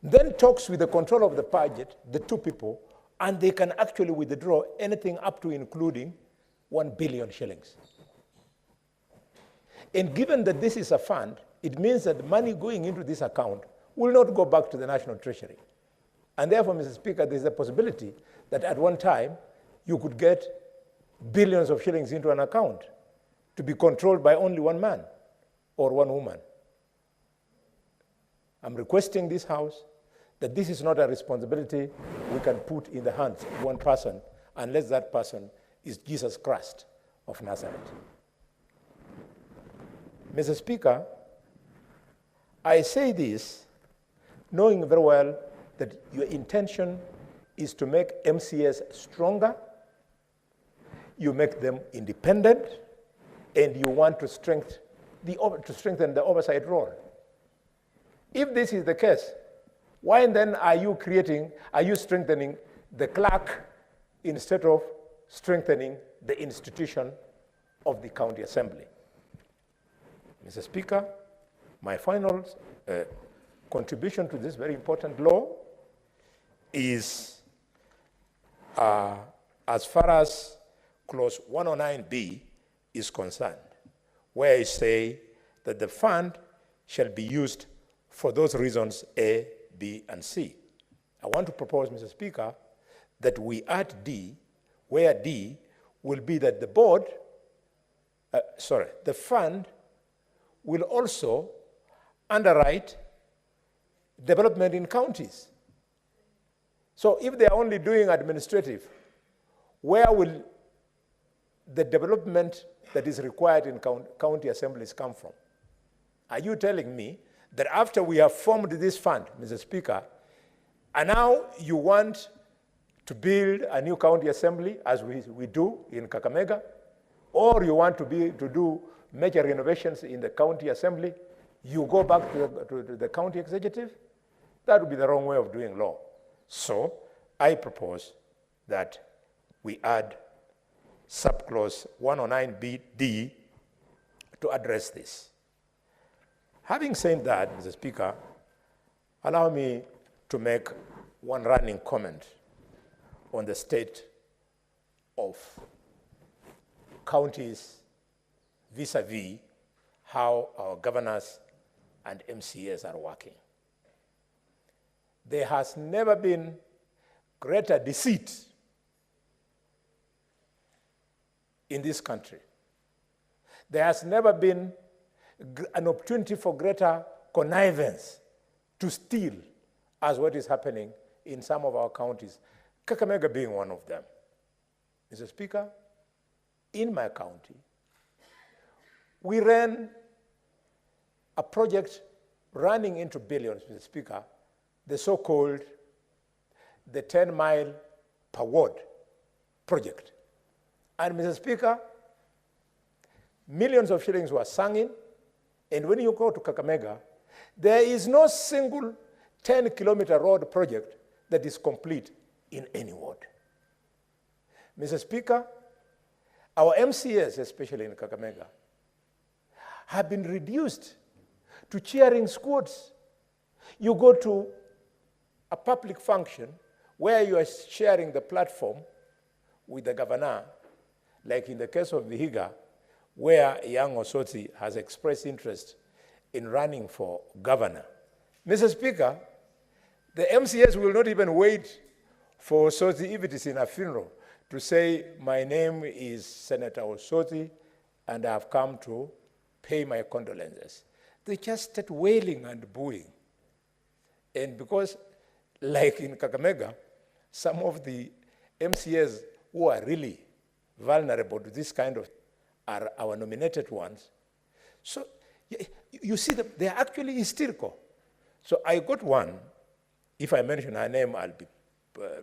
then talks with the control of the budget, the two people, and they can actually withdraw anything up to including 1 billion shillings. And given that this is a fund, it means that the money going into this account will not go back to the National Treasury. And therefore, Mr. Speaker, there's a possibility that at one time you could get billions of shillings into an account to be controlled by only one man or one woman. I'm requesting this House that this is not a responsibility we can put in the hands of one person unless that person is Jesus Christ of Nazareth. Mr. Speaker, I say this knowing very well that your intention is to make MCS stronger, you make them independent, and you want to strengthen the oversight role. If this is the case, why then are you strengthening the clerk instead of strengthening the institution of the county assembly? Mr. Speaker, my final contribution to this very important law is as far as clause 109B is concerned, where I say that the fund shall be used for those reasons A, B, and C. I want to propose, Mr. Speaker, that we add D, where D will be that the fund will also underwrite development in counties. So if they are only doing administrative, where will the development that is required in county assemblies come from? Are you telling me that after we have formed this fund, Mr. Speaker, and now you want to build a new county assembly, as we do in Kakamega, or you want to do major renovations in the county assembly, you go back to the county executive? That would be the wrong way of doing law. So I propose that we add subclause 109BD to address this. Having said that, Mr. Speaker, allow me to make one running comment on the state of counties vis-a-vis how our governors and MCAs are working. There has never been greater deceit in this country. There has never been an opportunity for greater connivance to steal, as what is happening in some of our counties, Kakamega being one of them. Mr. Speaker, in my county, we ran a project running into billions, Mr. Speaker, the so-called the 10-mile per ward project. And Mr. Speaker, millions of shillings were sung in, and when you go to Kakamega, there is no single 10-kilometer road project that is complete in any ward. Mr. Speaker, our MCAs, especially in Kakamega, have been reduced to cheering squads. You go to a public function where you are sharing the platform with the governor, like in the case of Vihiga, where young Osoti has expressed interest in running for governor. Mr. Speaker, the MCAs will not even wait for Osoti, if it is in a funeral, to say, my name is Senator Osoti, and I have come to pay my condolences. They just start wailing and booing. And because, like in Kakamega, some of the MCAs who are really vulnerable to this kind of are our nominated ones. So you see that they are actually hysterical. So I got one, if I mention her name, I'll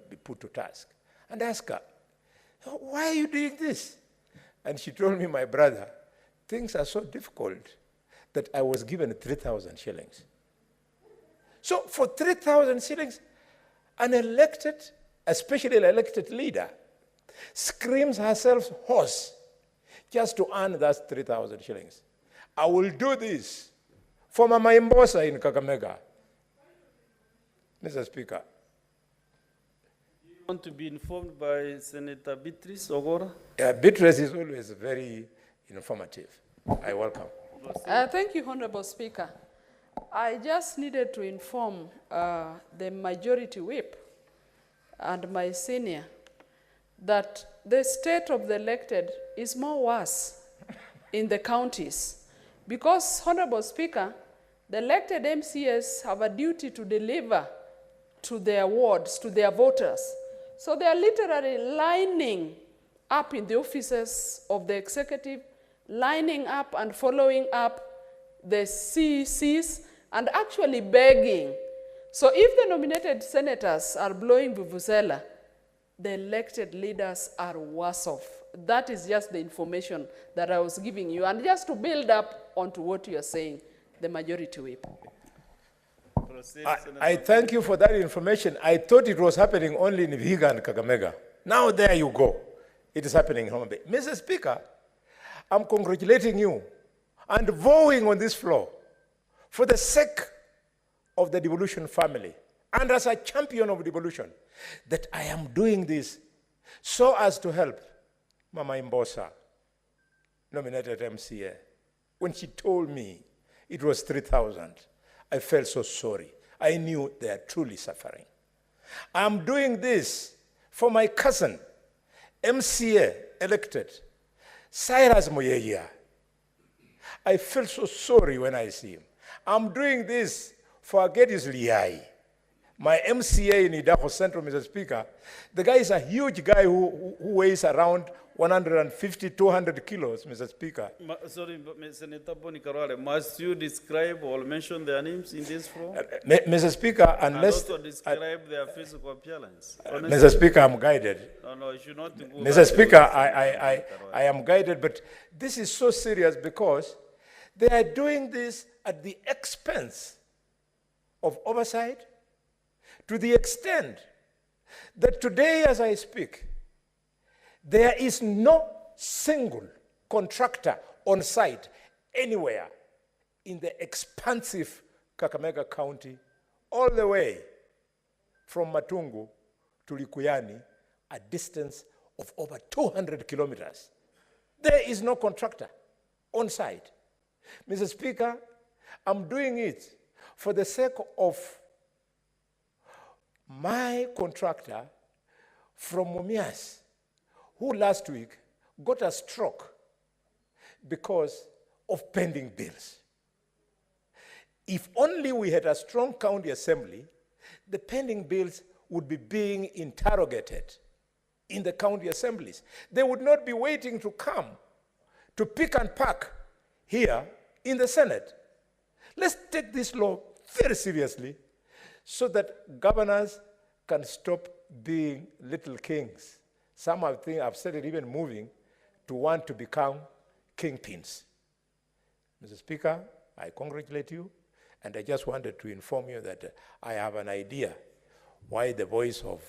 be put to task, and ask her, why are you doing this? And she told me, my brother, things are so difficult that I was given 3,000 shillings. So for 3,000 shillings, an elected, especially an elected leader, screams herself hoarse just to earn that 3,000 shillings. I will do this for Mama Imbosa in Kakamega. Mr. Speaker. You want to be informed by Senator Beatrice Ogora? Beatrice is always very informative. I welcome. Thank you, Honorable Speaker. I just needed to inform the majority whip and my senior that the state of the elected is more worse in the counties because, Honorable Speaker, the elected MCAs have a duty to deliver to their wards, to their voters. So they are literally lining up in the offices of the executive, lining up and following up the CECs and actually begging. So if the nominated senators are blowing vuvuzela, the elected leaders are worse off. That is just the information that I was giving you. And just to build up onto what you are saying, the majority whip. I thank you for that information. I thought it was happening only in Vihiga and Kakamega. Now there you go. It is happening in Homa Bay. Mr. Speaker, I'm congratulating you and vowing on this floor for the sake of the devolution family and as a champion of devolution that I am doing this so as to help Mama Imbosa, nominated MCA. When she told me it was 3,000, I felt so sorry. I knew they are truly suffering. I'm doing this for my cousin, MCA elected, Cyrus Moyeya. I feel so sorry when I see him. I'm doing this for Agedis Liai, my MCA in Idaho Central, Mr. Speaker. The guy is a huge guy who weighs around 150, 200 kilos, Mr. Speaker. Sorry, Senator Boni Karwale, must you describe or mention their names in this floor? Mr. Speaker, unless... And also describe their physical appearance. Mr. Speaker, I'm guided. No, you should not go Mr. Speaker, I am guided, but this is so serious because they are doing this at the expense of oversight, to the extent that today as I speak, there is no single contractor on site anywhere in the expansive Kakamega County, all the way from Matungu to Likuyani, a distance of over 200 kilometers. There is no contractor on site. Mr. Speaker, I'm doing it for the sake of my contractor from Mumias, who last week got a stroke because of pending bills. If only we had a strong county assembly, the pending bills would be being interrogated in the county assemblies. They would not be waiting to come to pick and pack here in the Senate. Let's take this law very seriously so that governors can stop being little kings. Some have started even moving to want to become kingpins. Mr. Speaker, I congratulate you, and I just wanted to inform you that I have an idea why the voice of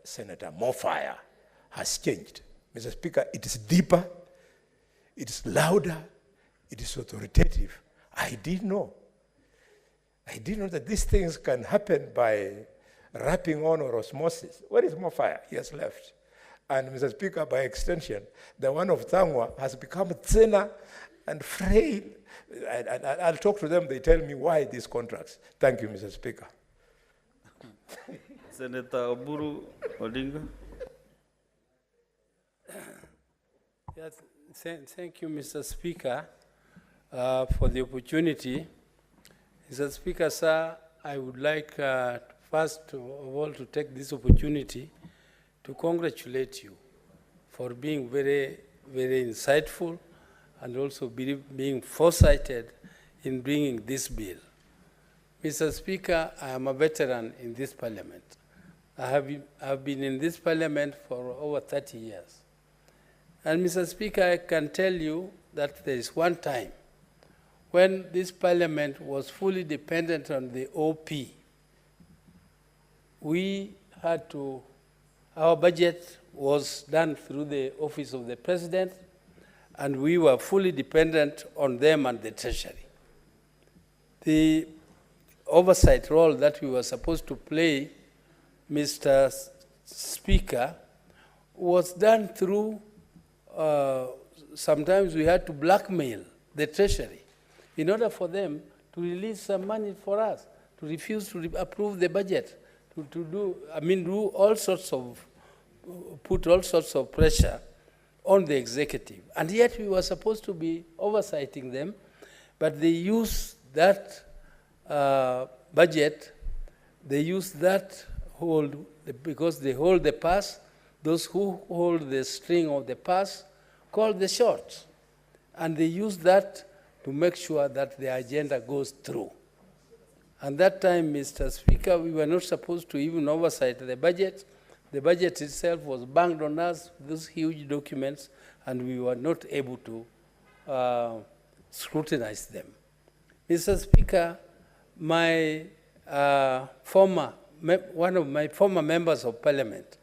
Senator Mofire has changed. Mr. Speaker, it is deeper, it is louder, it is authoritative. I didn't know that these things can happen by rapping on or osmosis. Where is Mofire? He has left. And Mr. Speaker, by extension, the one of Thangwa has become thinner and frail. I'll talk to them, they tell me why these contracts. Thank you, Mr. Speaker. Senator Oburu Odinga. Yes, thank you, Mr. Speaker, for the opportunity. Mr. Speaker, sir, I would like first of all to take this opportunity to congratulate you for being very, very insightful and also being foresighted in bringing this bill. Mr. Speaker, I am a veteran in this parliament. I have been in this parliament for over 30 years. And Mr. Speaker, I can tell you that there is one time when this parliament was fully dependent on the OP. We had to, our budget was done through the office of the president, and we were fully dependent on them and the treasury. The oversight role that we were supposed to play, Mr. Speaker, was done through, sometimes we had to blackmail the treasury in order for them to release some money for us, to refuse to approve the budget, to do all sorts of, put all sorts of pressure on the executive. And yet we were supposed to be oversighting them, but they use that budget, they use that hold, because they hold the purse, those who hold the string of the purse call the shots. And they use that to make sure that the agenda goes through. And that time, Mr. Speaker, we were not supposed to even oversight the budget. The budget itself was banged on us, those huge documents, and we were not able to scrutinize them. Mr. Speaker, one of my former members of parliament,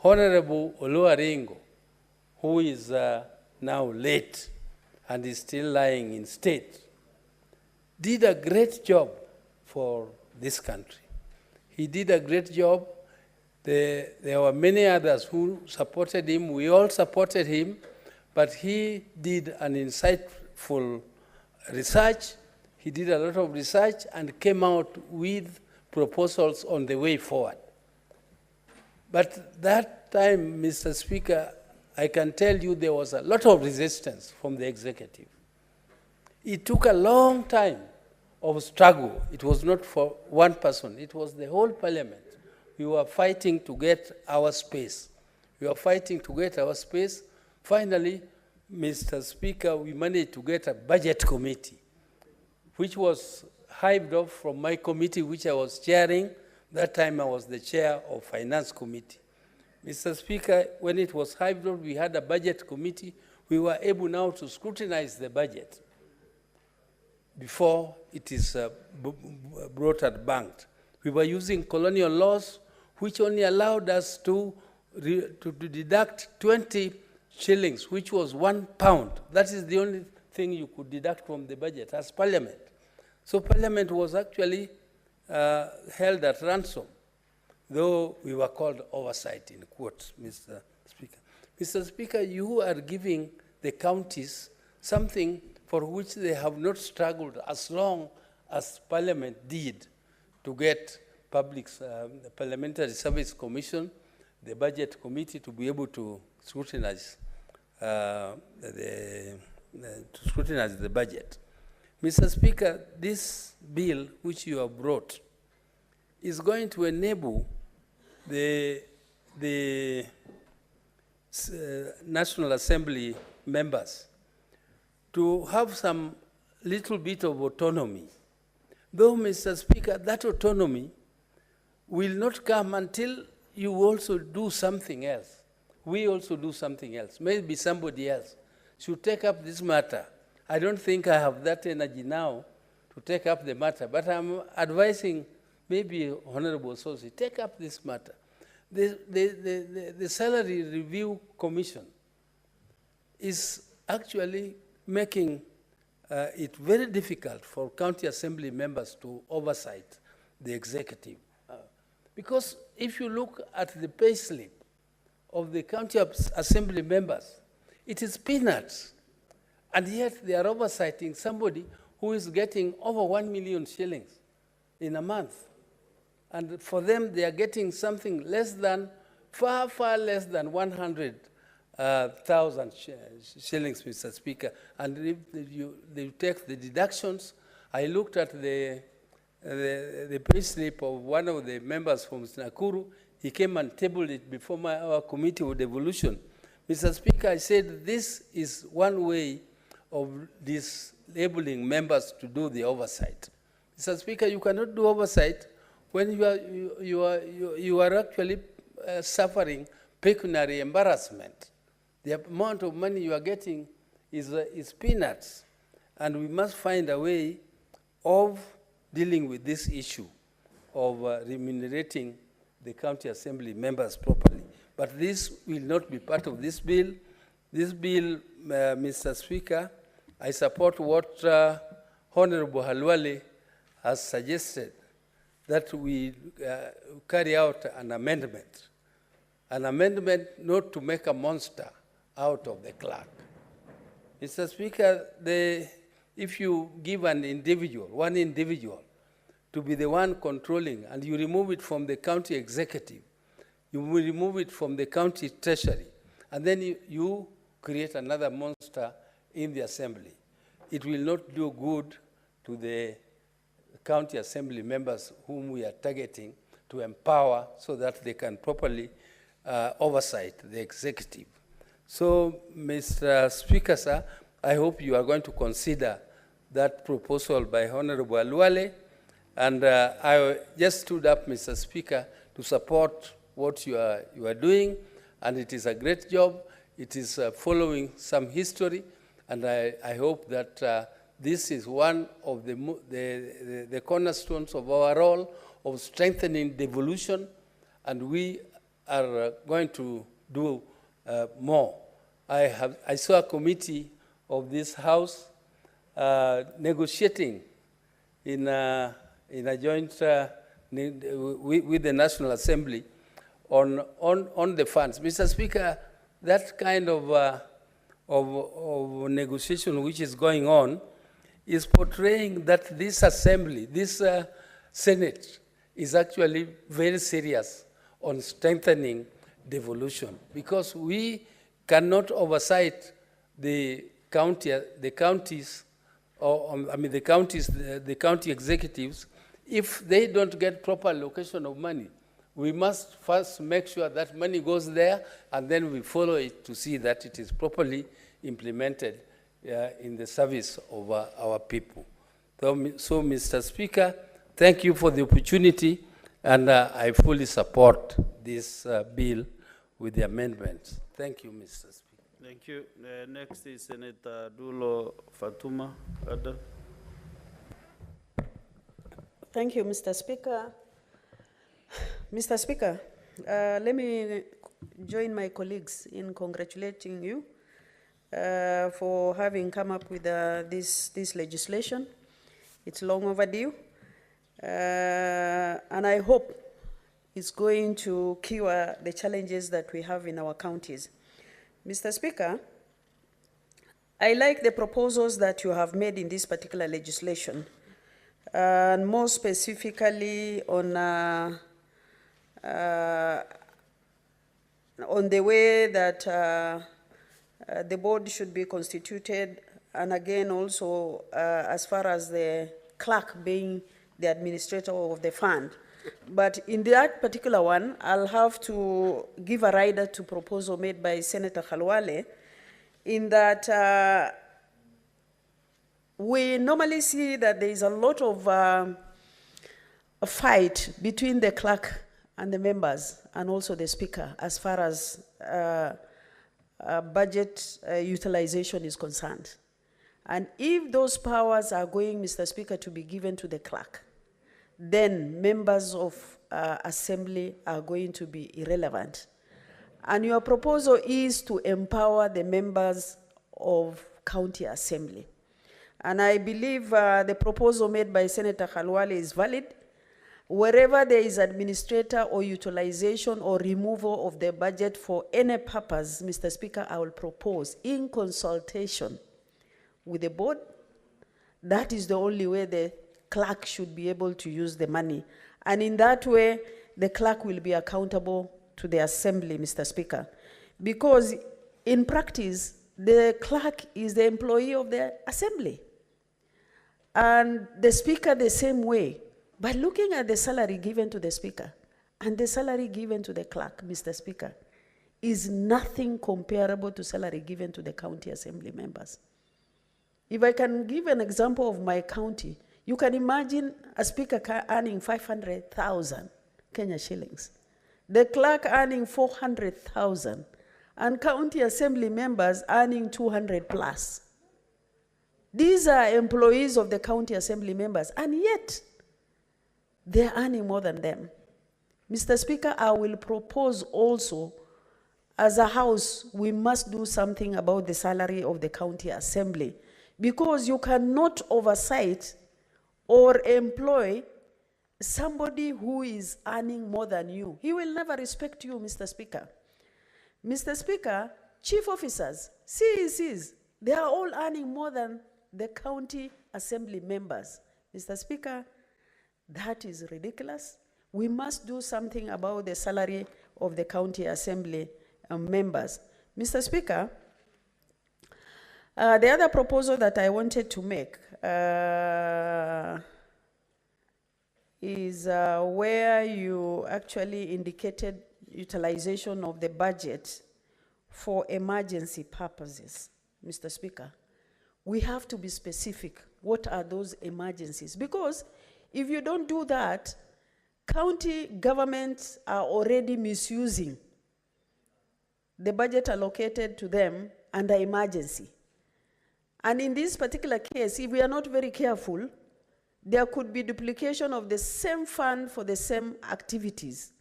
Honorable Oluwaringo, who is now late and is still lying in state, did a great job for this country. He did a great job. There were many others who supported him. We all supported him, but he did an insightful research. He did a lot of research and came out with proposals on the way forward. But that time, Mr. Speaker, I can tell you there was a lot of resistance from the executive. It took a long time of struggle. It was not for one person. It was the whole parliament. We were fighting to get our space. We were fighting to get our space. Finally, Mr. Speaker, we managed to get a budget committee, which was hived off from my committee, which I was chairing. That time I was the chair of Finance Committee. Mr. Speaker, when it was hived off, we had a budget committee. We were able now to scrutinize the budget before it is brought and banked. We were using colonial laws, which only allowed us to deduct 20 shillings, which was £1. That is the only thing you could deduct from the budget as Parliament. So Parliament was actually held at ransom, though we were called oversight, in quotes, Mr. Speaker. Mr. Speaker, you are giving the counties something for which they have not struggled as long as Parliament did to get the Parliamentary Service Commission, the Budget Committee, to be able to scrutinize the budget. Mr. Speaker, this bill which you have brought is going to enable the National Assembly members to have some little bit of autonomy. Though, Mr. Speaker, that autonomy will not come until you also do something else. We also do something else. Maybe somebody else should take up this matter. I don't think I have that energy now to take up the matter, but I'm advising maybe Honorable Sosi, take up this matter. The Salary Review Commission is actually making it very difficult for county assembly members to oversight the executive. Because if you look at the pay slip of the county assembly members, it is peanuts. And yet they are oversighting somebody who is getting over 1 million shillings in a month. And for them, they are getting something less than, far less than 100,000 shillings, Mr. Speaker. And if they take the deductions, I looked at the pay slip of one of the members from Nakuru. He came and tabled it before our committee of devolution. Mr. Speaker, I said this is one way of disabling members to do the oversight. Mr. Speaker, you cannot do oversight when you are actually suffering pecuniary embarrassment. The amount of money you are getting is peanuts. And we must find a way of dealing with this issue of remunerating the county assembly members properly. But this will not be part of this bill. This bill, Mr. Speaker, I support what Honorable Halwale has suggested, that we carry out an amendment not to make a monster out of the clerk. Mr. Speaker, if you give one individual to be the one controlling, and you remove it from the county executive, you will remove it from the county treasury, and then you create another monster in the assembly. It will not do good to the county assembly members whom we are targeting to empower so that they can properly oversight the executive. So, Mr. Speaker, sir, I hope you are going to consider that proposal by Honorable Alwale. And I just stood up, Mr. Speaker, to support what you are doing, and it is a great job. It is following some history, and I hope that this is one of the cornerstones of our role of strengthening devolution, and we are going to do more. I saw a committee of this House negotiating in a joint with the National Assembly on the funds. Mr. Speaker, that kind of negotiation which is going on is portraying that this assembly, this Senate, is actually very serious on strengthening devolution, because we cannot oversight the county executives if they don't get proper allocation of money. We must first make sure that money goes there, and then we follow it to see that it is properly implemented in the service of our people. So, Mr. Speaker, thank you for the opportunity, and I fully support this bill with the amendments. Thank you, Mr. Speaker. Thank you. Next is Senator Dulo Fatuma. Thank you, Mr. Speaker. Mr. Speaker, let me join my colleagues in congratulating you for having come up with this legislation. It's long overdue, and I hope it's going to cure the challenges that we have in our counties. Mr. Speaker, I like the proposals that you have made in this particular legislation, and more specifically on the way that the board should be constituted and again also as far as the clerk being the administrator of the fund. But in that particular one, I'll have to give a rider to proposal made by Senator Khalwale, in that we normally see that there is a lot of a fight between the clerk and the members, and also the speaker, as far as budget utilization is concerned. And if those powers are going, Mr. Speaker, to be given to the clerk, then members of assembly are going to be irrelevant. And your proposal is to empower the members of county assembly. And I believe the proposal made by Senator Khalwale is valid. Wherever there is administrator or utilization or removal of the budget for any purpose, Mr. Speaker, I will propose in consultation with the board. That is the only way the clerk should be able to use the money. And in that way, the clerk will be accountable to the assembly, Mr. Speaker. Because in practice, the clerk is the employee of the assembly. And the speaker the same way. By looking at the salary given to the speaker and the salary given to the clerk, Mr. Speaker, is nothing comparable to salary given to the county assembly members. If I can give an example of my county, you can imagine a speaker earning 500,000 Kenya shillings, the clerk earning 400,000, and county assembly members earning 200 plus. These are employees of the county assembly members, and yet they're earning more than them. Mr. Speaker, I will propose also, as a house, we must do something about the salary of the county assembly, because you cannot oversight or employ somebody who is earning more than you. He will never respect you, Mr. Speaker. Mr. Speaker, chief officers, CECs, they are all earning more than the county assembly members. Mr. Speaker, that is ridiculous. We must do something about the salary of the county assembly members. Mr. Speaker, the other proposal that I wanted to make is where you actually indicated utilization of the budget for emergency purposes, Mr. Speaker. We have to be specific. What are those emergencies? Because if you don't do that, county governments are already misusing the budget allocated to them under emergency. And in this particular case, if we are not very careful, there could be duplication of the same fund for the same activities.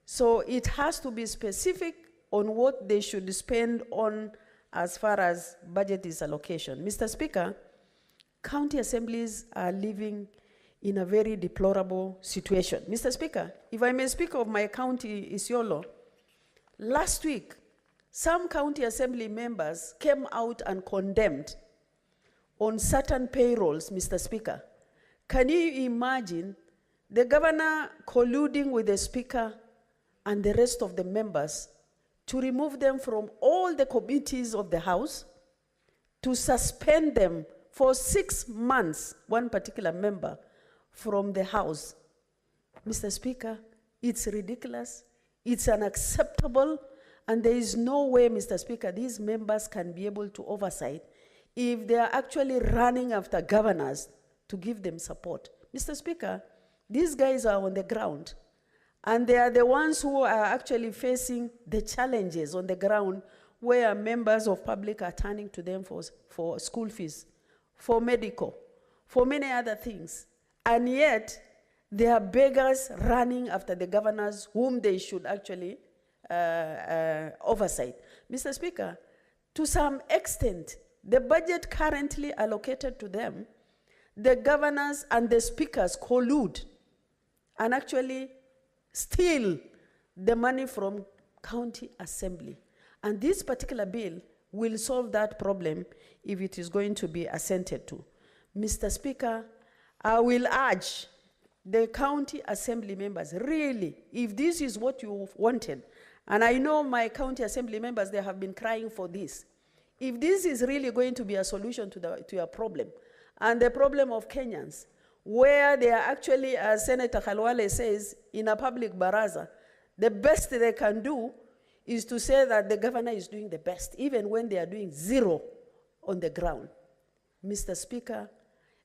So it has to be specific on what they should spend on as far as budget is allocation. Mr. Speaker, county assemblies are living in a very deplorable situation. Mr. Speaker, if I may speak of my county, Isiolo, last week, some county assembly members came out and condemned on certain payrolls, Mr. Speaker. Can you imagine the governor colluding with the speaker and the rest of the members to remove them from all the committees of the House, to suspend them for 6 months, one particular member, from the House? Mr. Speaker, it's ridiculous, it's unacceptable, and there is no way, Mr. Speaker, these members can be able to oversight if they are actually running after governors to give them support. Mr. Speaker, these guys are on the ground, and they are the ones who are actually facing the challenges on the ground, where members of public are turning to them for school fees, for medical, for many other things. And yet, they are beggars running after the governors whom they should actually oversight. Mr. Speaker, to some extent, the budget currently allocated to them, the governors and the speakers collude and actually steal the money from county assembly. And this particular bill will solve that problem if it is going to be assented to. Mr. Speaker, I will urge the county assembly members, really, if this is what you wanted, and I know my county assembly members, they have been crying for this. If this is really going to be a solution to your problem, and the problem of Kenyans, where they are actually, as Senator Khalwale says, in a public baraza, the best they can do is to say that the governor is doing the best, even when they are doing zero on the ground. Mr. Speaker,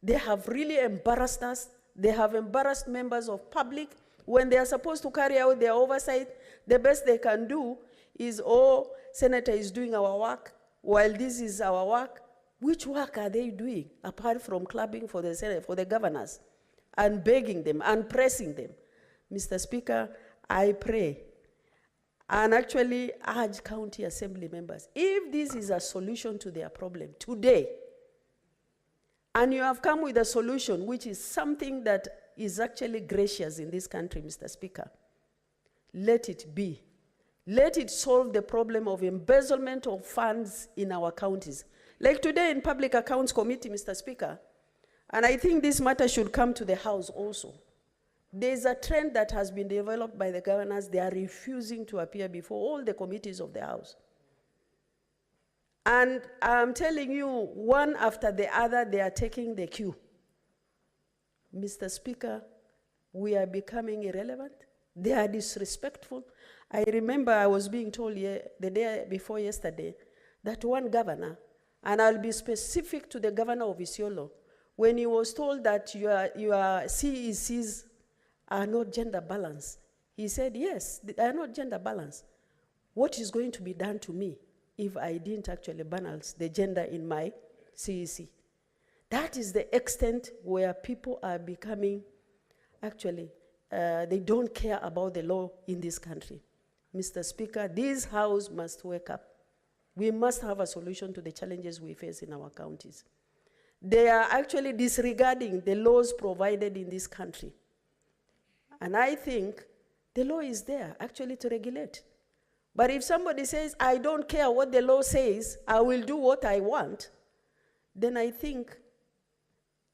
they have really embarrassed us. They have embarrassed members of public. When they are supposed to carry out their oversight, the best they can do is, oh, Senator is doing our work, while this is our work. Which work are they doing, apart from clapping for the Senate, for the governors, and begging them, and pressing them? Mr. Speaker, I pray, and actually urge county assembly members, if this is a solution to their problem today, and you have come with a solution which is something that is actually gracious in this country, Mr. Speaker, let it be. Let it solve the problem of embezzlement of funds in our counties. Like today in Public Accounts Committee, Mr. Speaker, and I think this matter should come to the House also. There's a trend that has been developed by the governors. They are refusing to appear before all the committees of the House. And I'm telling you, one after the other, they are taking the cue. Mr. Speaker, we are becoming irrelevant. They are disrespectful. I remember I was being told the day before yesterday that one governor, and I'll be specific to the governor of Isiolo, when he was told that your CECs are not gender balanced, he said, yes, they are not gender balanced. What is going to be done to me if I didn't actually balance the gender in my CEC? That is the extent where people are becoming, actually, they don't care about the law in this country. Mr. Speaker, this House must wake up. We must have a solution to the challenges we face in our counties. They are actually disregarding the laws provided in this country. And I think the law is there actually to regulate. But if somebody says, I don't care what the law says, I will do what I want, then I think,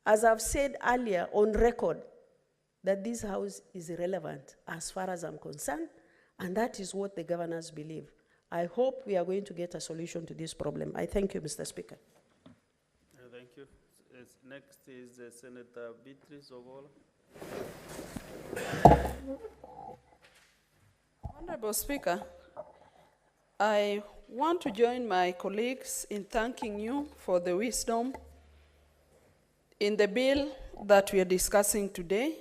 as I've said earlier on record, that this House is irrelevant as far as I'm concerned, and that is what the governors believe. I hope we are going to get a solution to this problem. I thank you, Mr. Speaker. Thank you. Next is Senator Beatrice Ogola. Honorable Speaker, I want to join my colleagues in thanking you for the wisdom in the bill that we are discussing today.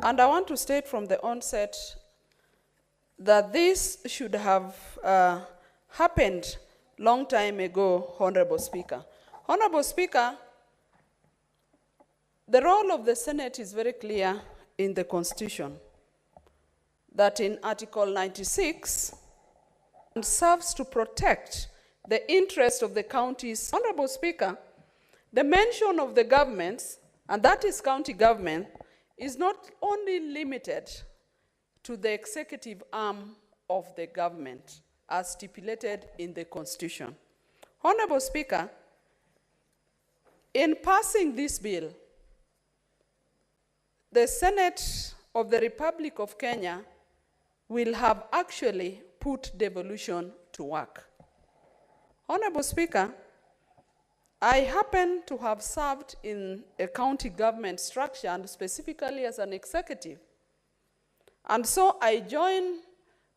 And I want to state from the onset that this should have happened long time ago, Honorable Speaker. Honorable Speaker, the role of the Senate is very clear in the Constitution, that in Article 96 serves to protect the interest of the counties. Honorable Speaker, the mention of the governments, and that is county government, is not only limited to the executive arm of the government as stipulated in the Constitution. Honorable Speaker, in passing this bill, the Senate of the Republic of Kenya will have actually put devolution to work. Honorable Speaker, I happen to have served in a county government structure, and specifically as an executive. And so I join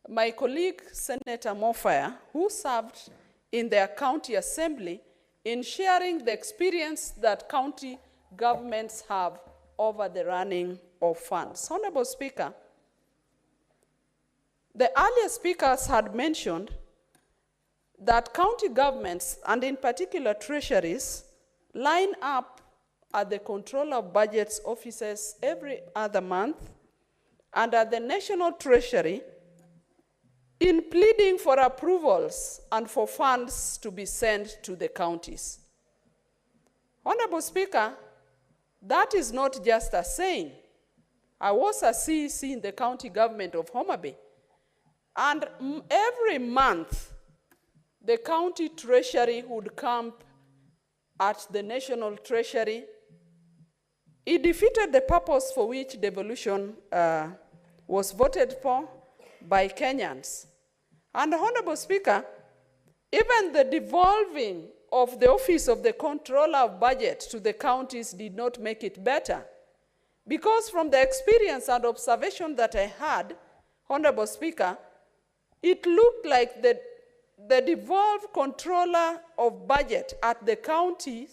my colleague, Senator Mofaya, who served in their county assembly, in sharing the experience that county governments have over the running of funds. Honorable Speaker, the earlier speakers had mentioned that county governments, and in particular treasuries, line up at the Controller of Budgets offices every other month and at the National Treasury in pleading for approvals and for funds to be sent to the counties. Honorable Speaker, that is not just a saying. I was a CEC in the county government of Homa Bay, and every month, the county treasury would camp at the National Treasury. It defeated the purpose for which devolution was voted for by Kenyans. And Honorable Speaker, Even the devolving of the Office of the Controller of Budget to the counties did not make it better. Because from the experience and observation that I had, Honorable Speaker, it looked like the devolved Controller of Budget at the county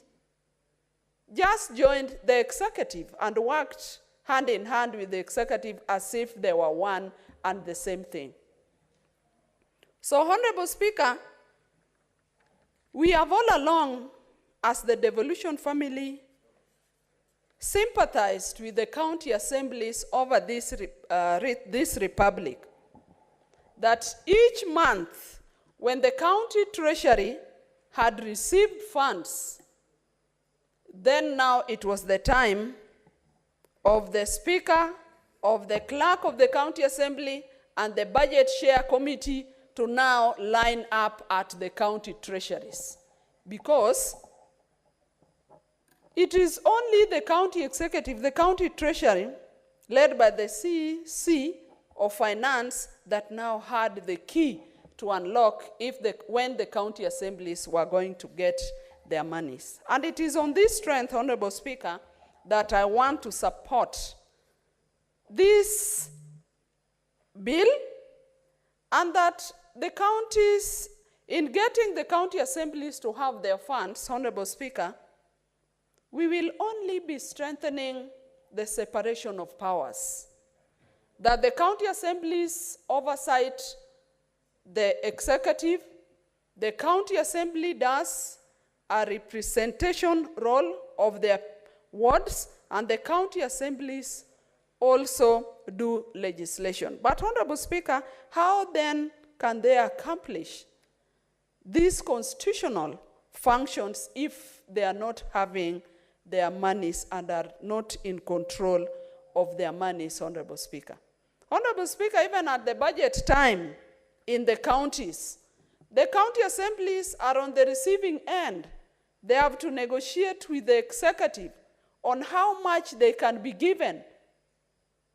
just joined the executive and worked hand in hand with the executive as if they were one and the same thing. So, Honorable Speaker, we have all along, as the devolution family, sympathized with the county assemblies over this republic, that each month when the county treasury had received funds, then now it was the time of the Speaker, of the Clerk of the County Assembly, and the Budget Share Committee to now line up at the county treasuries. Because it is only the county executive, the county treasury, led by the CC of Finance, that now had the key to unlock when the county assemblies were going to get their monies. And it is on this strength, Honorable Speaker, that I want to support this bill, and that the counties, in getting the county assemblies to have their funds, Honorable Speaker, we will only be strengthening the separation of powers. That the county assemblies oversight the executive, the county assembly does a representation role of their wards, and the county assemblies also do legislation. But, Honorable Speaker, how then can they accomplish these constitutional functions if they are not having their monies and are not in control of their monies, Honorable Speaker? Honorable Speaker, even at the budget time in the counties, the county assemblies are on the receiving end. They have to negotiate with the executive on how much they can be given.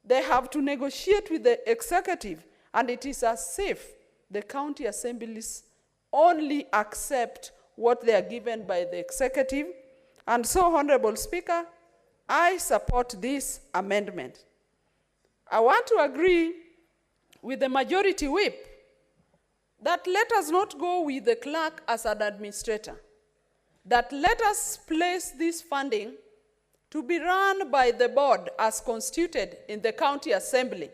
They have to negotiate with the executive, and it is as if the county assemblies only accept what they are given by the executive. And so, Honorable Speaker, I support this amendment. I want to agree with the majority whip that let us not go with the clerk as an administrator, that let us place this funding to be run by the board as constituted in the county assembly.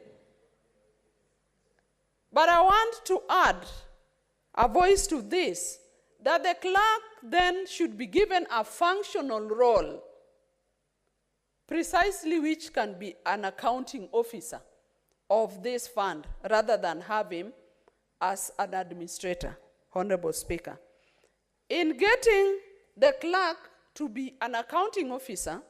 But I want to add a voice to this, that the clerk then should be given a functional role, precisely which can be an accounting officer of this fund, rather than have him as an administrator, Honorable Speaker. In getting the clerk to be an accounting officer,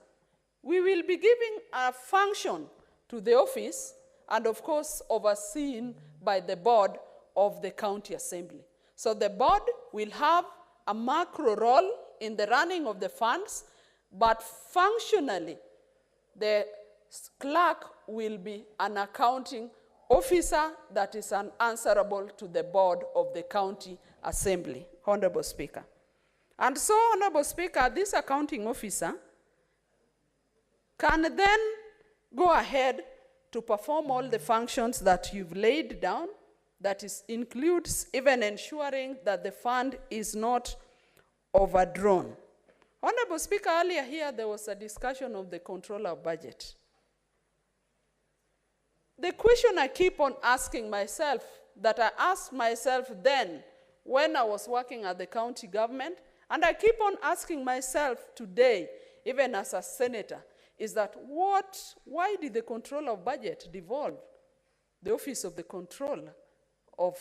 we will be giving a function to the office, and of course overseen by the board of the county assembly. So the board will have a macro role in the running of the funds, but functionally the clerk will be an accounting officer that is answerable to the board of the county assembly, Honorable Speaker. And so, Honorable Speaker, this accounting officer can then go ahead to perform all the functions that you've laid down, that includes even ensuring that the fund is not overdrawn. Honorable Speaker, earlier here there was a discussion of the controller of budget. The question I keep on asking myself, that I asked myself then when I was working at the county government, and I keep on asking myself today, even as a senator, is that why did the controller of budget devolve the office of the controller of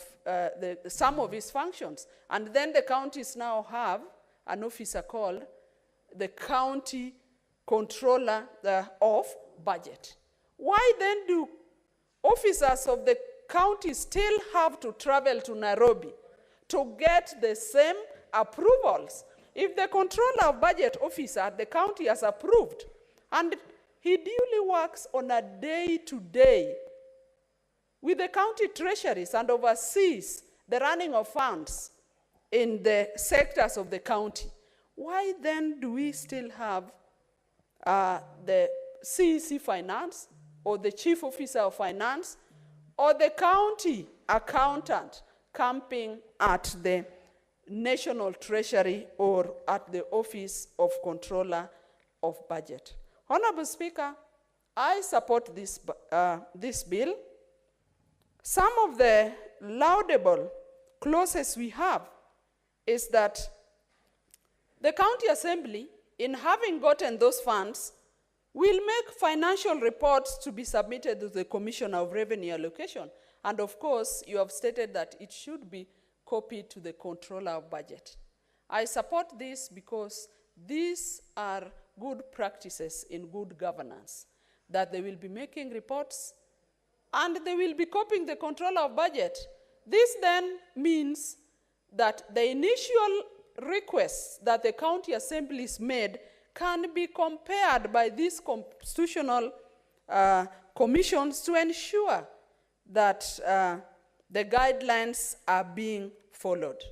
some of his functions? And then the counties now have an officer called the county controller of budget. Why then do officers of the county still have to travel to Nairobi to get the same approvals? If the controller of budget officer at the county has approved, and he duly works on a day-to-day with the county treasuries and oversees the running of funds in the sectors of the county, why then do we still have the CEC finance or the chief officer of finance or the county accountant camping at the National Treasury or at the Office of Controller of Budget? Honorable Speaker, I support this bill. Some of the laudable clauses we have is that the county assembly, in having gotten those funds, will make financial reports to be submitted to the Commissioner of Revenue Allocation. And of course, you have stated that it should be copied to the Controller of Budget. I support this because these are good practices in good governance, that they will be making reports and they will be copying the Controller of Budget. This then means that the initial requests that the county assemblies made can be compared by these constitutional commissions to ensure that the guidelines are being followed.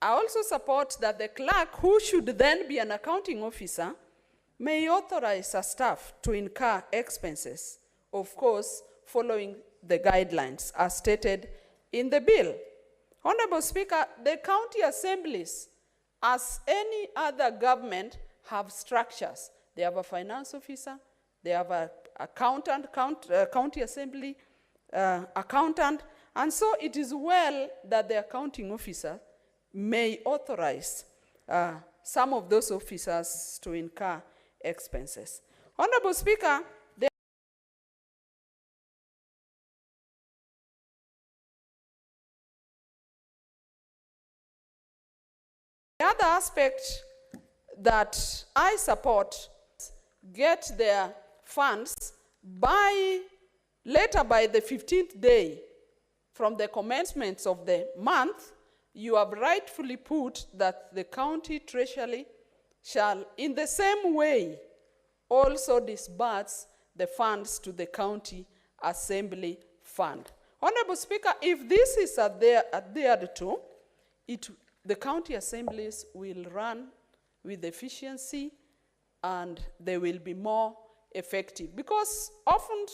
I also support that the clerk, who should then be an accounting officer, may authorize a staff to incur expenses, of course, following the guidelines as stated in the bill. Honorable Speaker, the county assemblies, as any other government, have structures. They have a finance officer, they have an accountant, county assembly accountant, and so it is well that the accounting officer may authorize some of those officers to incur expenses. Honorable Speaker, the other aspect that I support get their funds later by the 15th day from the commencement of the month. You have rightfully put that the county treasury shall in the same way also disburse the funds to the county assembly fund. Honorable Speaker, if this is adhered to, the county assemblies will run with efficiency and they will be more effective. Because often,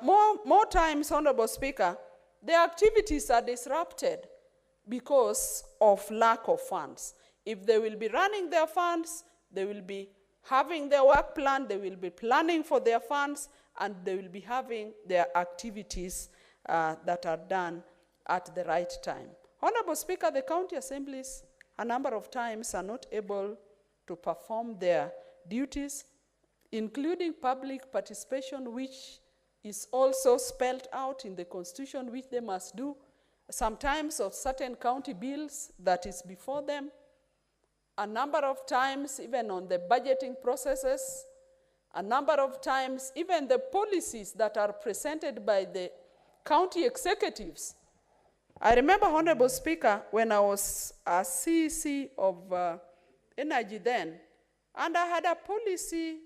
more times, Honorable Speaker, the activities are disrupted because of lack of funds. If they will be running their funds, they will be having their work plan, they will be planning for their funds, and they will be having their activities that are done at the right time. Honorable Speaker, the county assemblies a number of times are not able to perform their duties, including public participation, which is also spelled out in the Constitution, which they must do, sometimes of certain county bills that is before them, a number of times even on the budgeting processes, a number of times even the policies that are presented by the county executives. I remember, Honorable Speaker, when I was a CEC of energy then, and I had a policy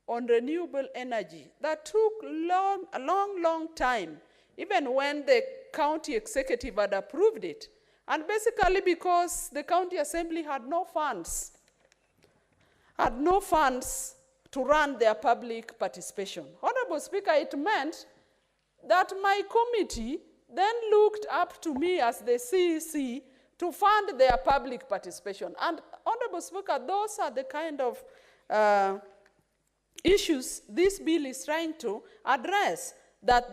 on renewable energy that took a long time, even when the county executive had approved it. And basically because the county assembly had no funds to run their public participation. Honorable Speaker, it meant that my committee then looked up to me as the CEC to fund their public participation. And Honorable Speaker, those are the kind of issues this bill is trying to address, that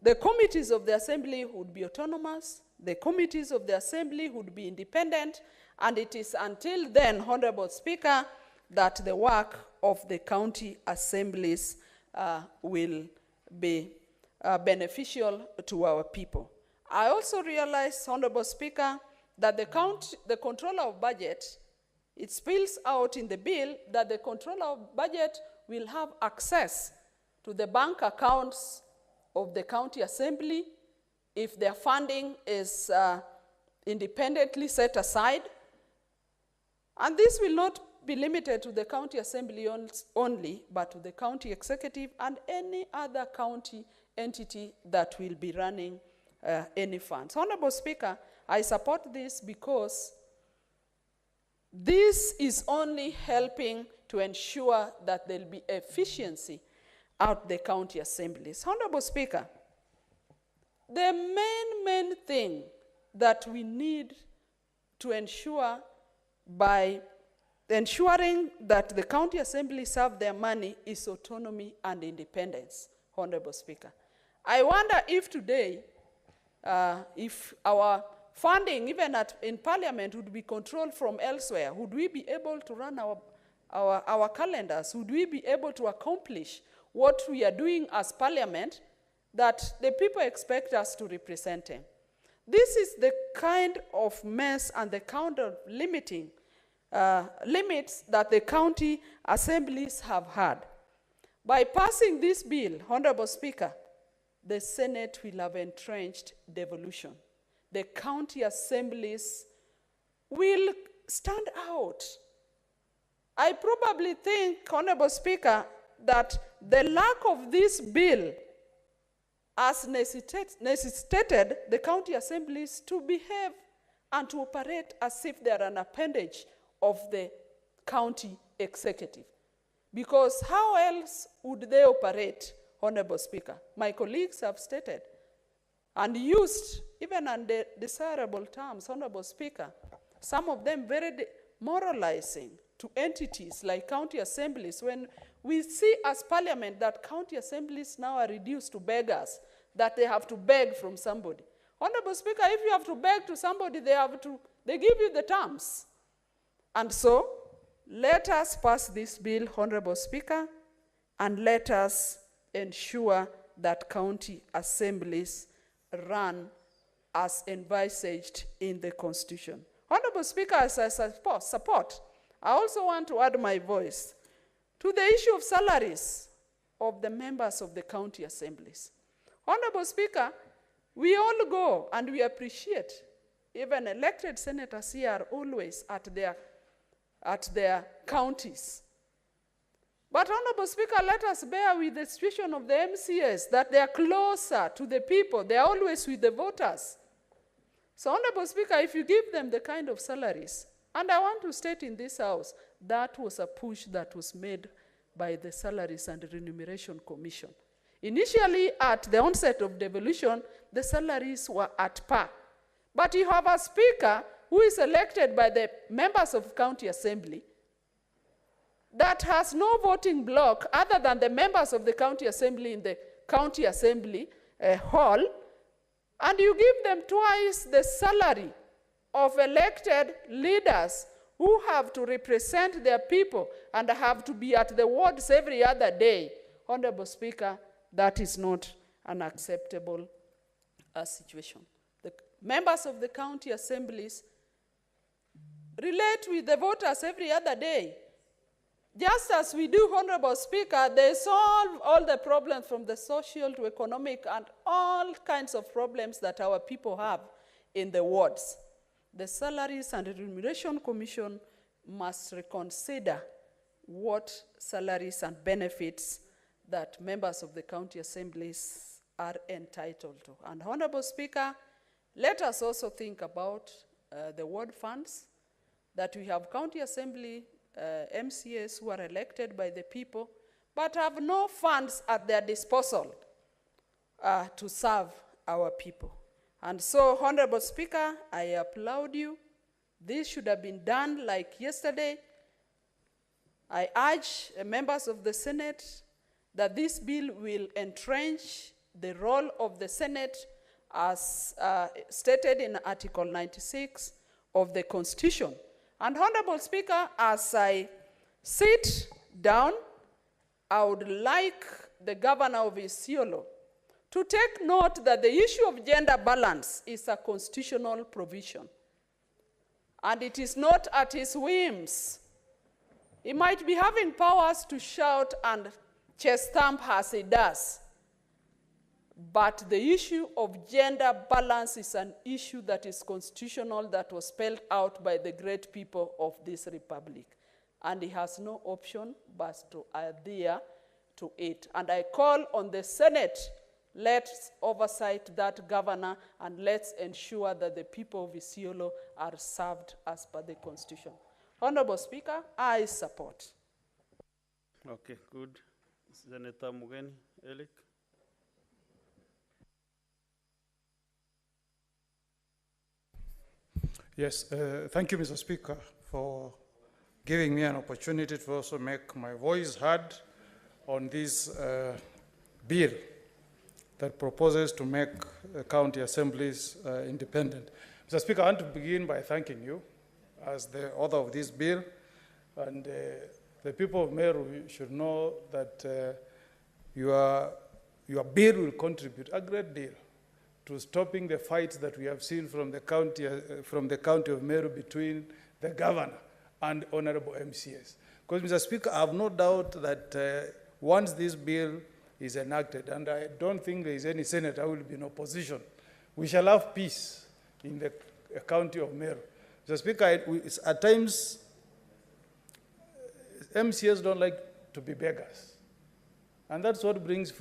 the committees of the assembly would be autonomous, the committees of the assembly would be independent, and it is until then, Honorable Speaker, that the work of the county assemblies will be beneficial to our people. I also realize, Honorable Speaker, that the Controller of Budget, it spills out in the bill that the Controller of Budget will have access to the bank accounts of the county assembly if their funding is independently set aside. And this will not be limited to the county assembly only, but to the county executive and any other county entity that will be running any funds. Honorable Speaker, I support this because this is only helping to ensure that there will be efficiency at the county assemblies. Honorable Speaker, the main thing that we need to ensure by ensuring that the county assemblies have their money is autonomy and independence, Honorable Speaker. I wonder if today, if our funding, even in Parliament, would be controlled from elsewhere, would we be able to run our calendars? Would we be able to accomplish what we are doing as Parliament that the people expect us to represent them? This is the kind of mess and the kind of limits that the county assemblies have had. By passing this bill, Honorable Speaker, the Senate will have entrenched devolution. The county assemblies will stand out. I probably think, Honorable Speaker, that the lack of this bill has necessitated the county assemblies to behave and to operate as if they are an appendage of the county executive. Because how else would they operate, Honorable Speaker? My colleagues have stated and used, even under desirable terms, Honorable Speaker, some of them very moralizing to entities like county assemblies, when we see as Parliament that county assemblies now are reduced to beggars, that they have to beg from somebody. Honorable Speaker, if you have to beg to somebody, they give you the terms. And so, let us pass this bill, Honorable Speaker, and let us ensure that county assemblies run as envisaged in the Constitution. Honorable Speaker, as I support, I also want to add my voice to the issue of salaries of the members of the county assemblies. Honorable Speaker, we all go and we appreciate, even elected senators here are always at their counties. But Honorable Speaker, let us bear with the situation of the MCAs, that they are closer to the people. They are always with the voters. So Honorable Speaker, if you give them the kind of salaries, and I want to state in this House, that was a push that was made by the Salaries and Remuneration Commission. Initially, at the onset of devolution, the salaries were at par. But you have a speaker who is elected by the members of county assembly that has no voting block other than the members of the county assembly in the county assembly hall, and you give them twice the salary of elected leaders who have to represent their people and have to be at the wards every other day. Honorable Speaker, that is not an acceptable situation. The members of the county assemblies relate with the voters every other day. Just as we do, Honorable Speaker, they solve all the problems from the social to economic and all kinds of problems that our people have in the wards. The Salaries and Remuneration Commission must reconsider what salaries and benefits that members of the county assemblies are entitled to. And Honorable Speaker, let us also think about the ward funds, that we have county assembly MCAs who are elected by the people, but have no funds at their disposal to serve our people. And so, Honorable Speaker, I applaud you. This should have been done like yesterday. I urge members of the Senate that this bill will entrench the role of the Senate as stated in Article 96 of the Constitution. And Honorable Speaker, as I sit down, I would like the governor of Isiolo to take note that the issue of gender balance is a constitutional provision. And it is not at his whims. He might be having powers to shout and chest thump as he does. But the issue of gender balance is an issue that is constitutional, that was spelled out by the great people of this republic. And he has no option but to adhere to it. And I call on the Senate let's oversight that governor and let's ensure that the people of Isiolo are served as per the Constitution. Honorable Speaker, I support. Okay, good. Senator Mugeni, Elik. Yes, thank you, Mr. Speaker, for giving me an opportunity to also make my voice heard on this bill that proposes to make county assemblies independent. Mr. Speaker, I want to begin by thanking you as the author of this bill, and the people of Meru should know that your bill will contribute a great deal to stopping the fights that we have seen from the county of Meru between the governor and honorable MCS. Because, Mr. Speaker, I have no doubt that once this bill is enacted, and I don't think there is any senator who will be in opposition, we shall have peace in the county of Meru. Mr. Speaker, at times, MCS don't like to be beggars. And that's what brings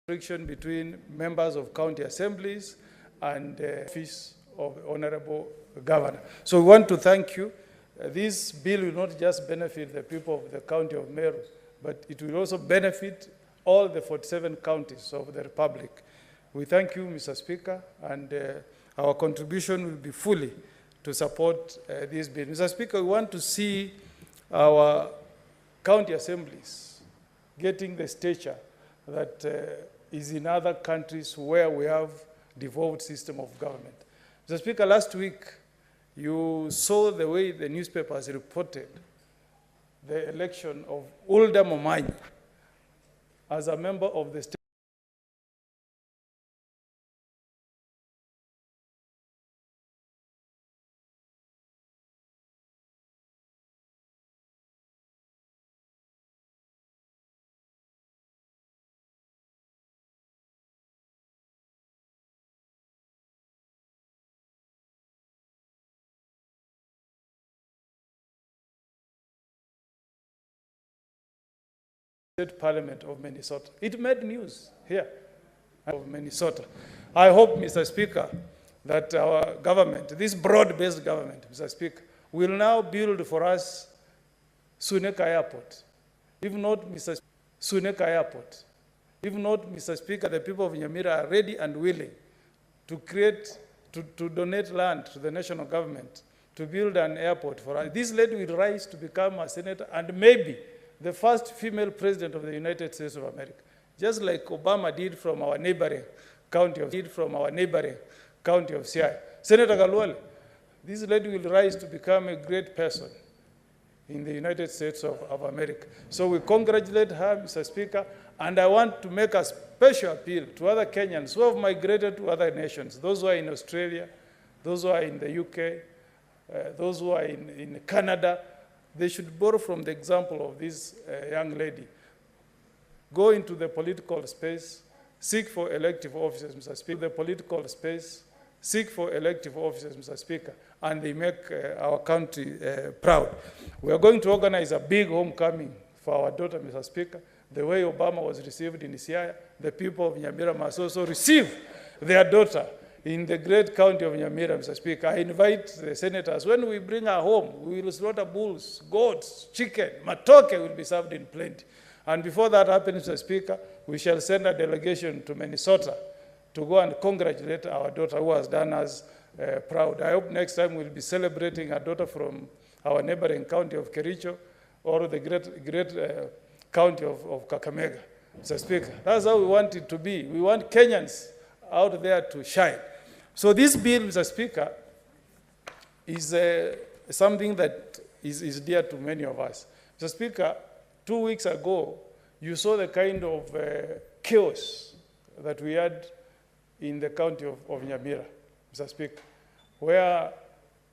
friction between members of county assemblies and the office of honorable governor. So we want to thank you. This bill will not just benefit the people of the county of Meru, but it will also benefit all the 47 counties of the Republic. We thank you, Mr. Speaker, and our contribution will be fully to support this bill. Mr. Speaker, we want to see our county assemblies getting the stature that is in other countries where we have devolved system of government. Mr. Speaker, last week, you saw the way the newspapers reported the election of Ulda Momanyi as a member of the state. Parliament of Minnesota. It made news here of Minnesota. I hope, Mr. Speaker, that our government, this broad-based government, Mr. Speaker, will now build for us Suneka Airport. If not, Mr. Suneka Airport. If not, Mr. Speaker, the people of Nyamira are ready and willing to donate land to the national government to build an airport for us. This lady will rise to become a senator and maybe the first female president of the United States of America, just like Obama did from our neighboring county of Siaya. Senator Galwale, this lady will rise to become a great person in the United States of America. So we congratulate her, Mr. Speaker, and I want to make a special appeal to other Kenyans who have migrated to other nations, those who are in Australia, those who are in the UK, those who are in Canada. They should borrow from the example of this young lady. Go into the political space, seek for elective offices, Mr. Speaker. The political space, seek for elective offices, Mr. Speaker, and they make our country proud. We are going to organize a big homecoming for our daughter, Mr. Speaker. The way Obama was received in Siaya, the people of Nyamira must also receive their daughter in the great county of Nyamira, Mr. Speaker. I invite the senators, when we bring her home, we will slaughter bulls, goats, chicken, matoke will be served in plenty. And before that happens, Mr. Speaker, we shall send a delegation to Minnesota to go and congratulate our daughter who has done us proud. I hope next time we'll be celebrating a daughter from our neighboring county of Kericho or the great county of Kakamega, Mr. Speaker. That's how we want it to be. We want Kenyans out there to shine. So this bill, Mr. Speaker, is something that is dear to many of us. Mr. Speaker, 2 weeks ago, you saw the kind of chaos that we had in the county of Nyamira, Mr. Speaker, where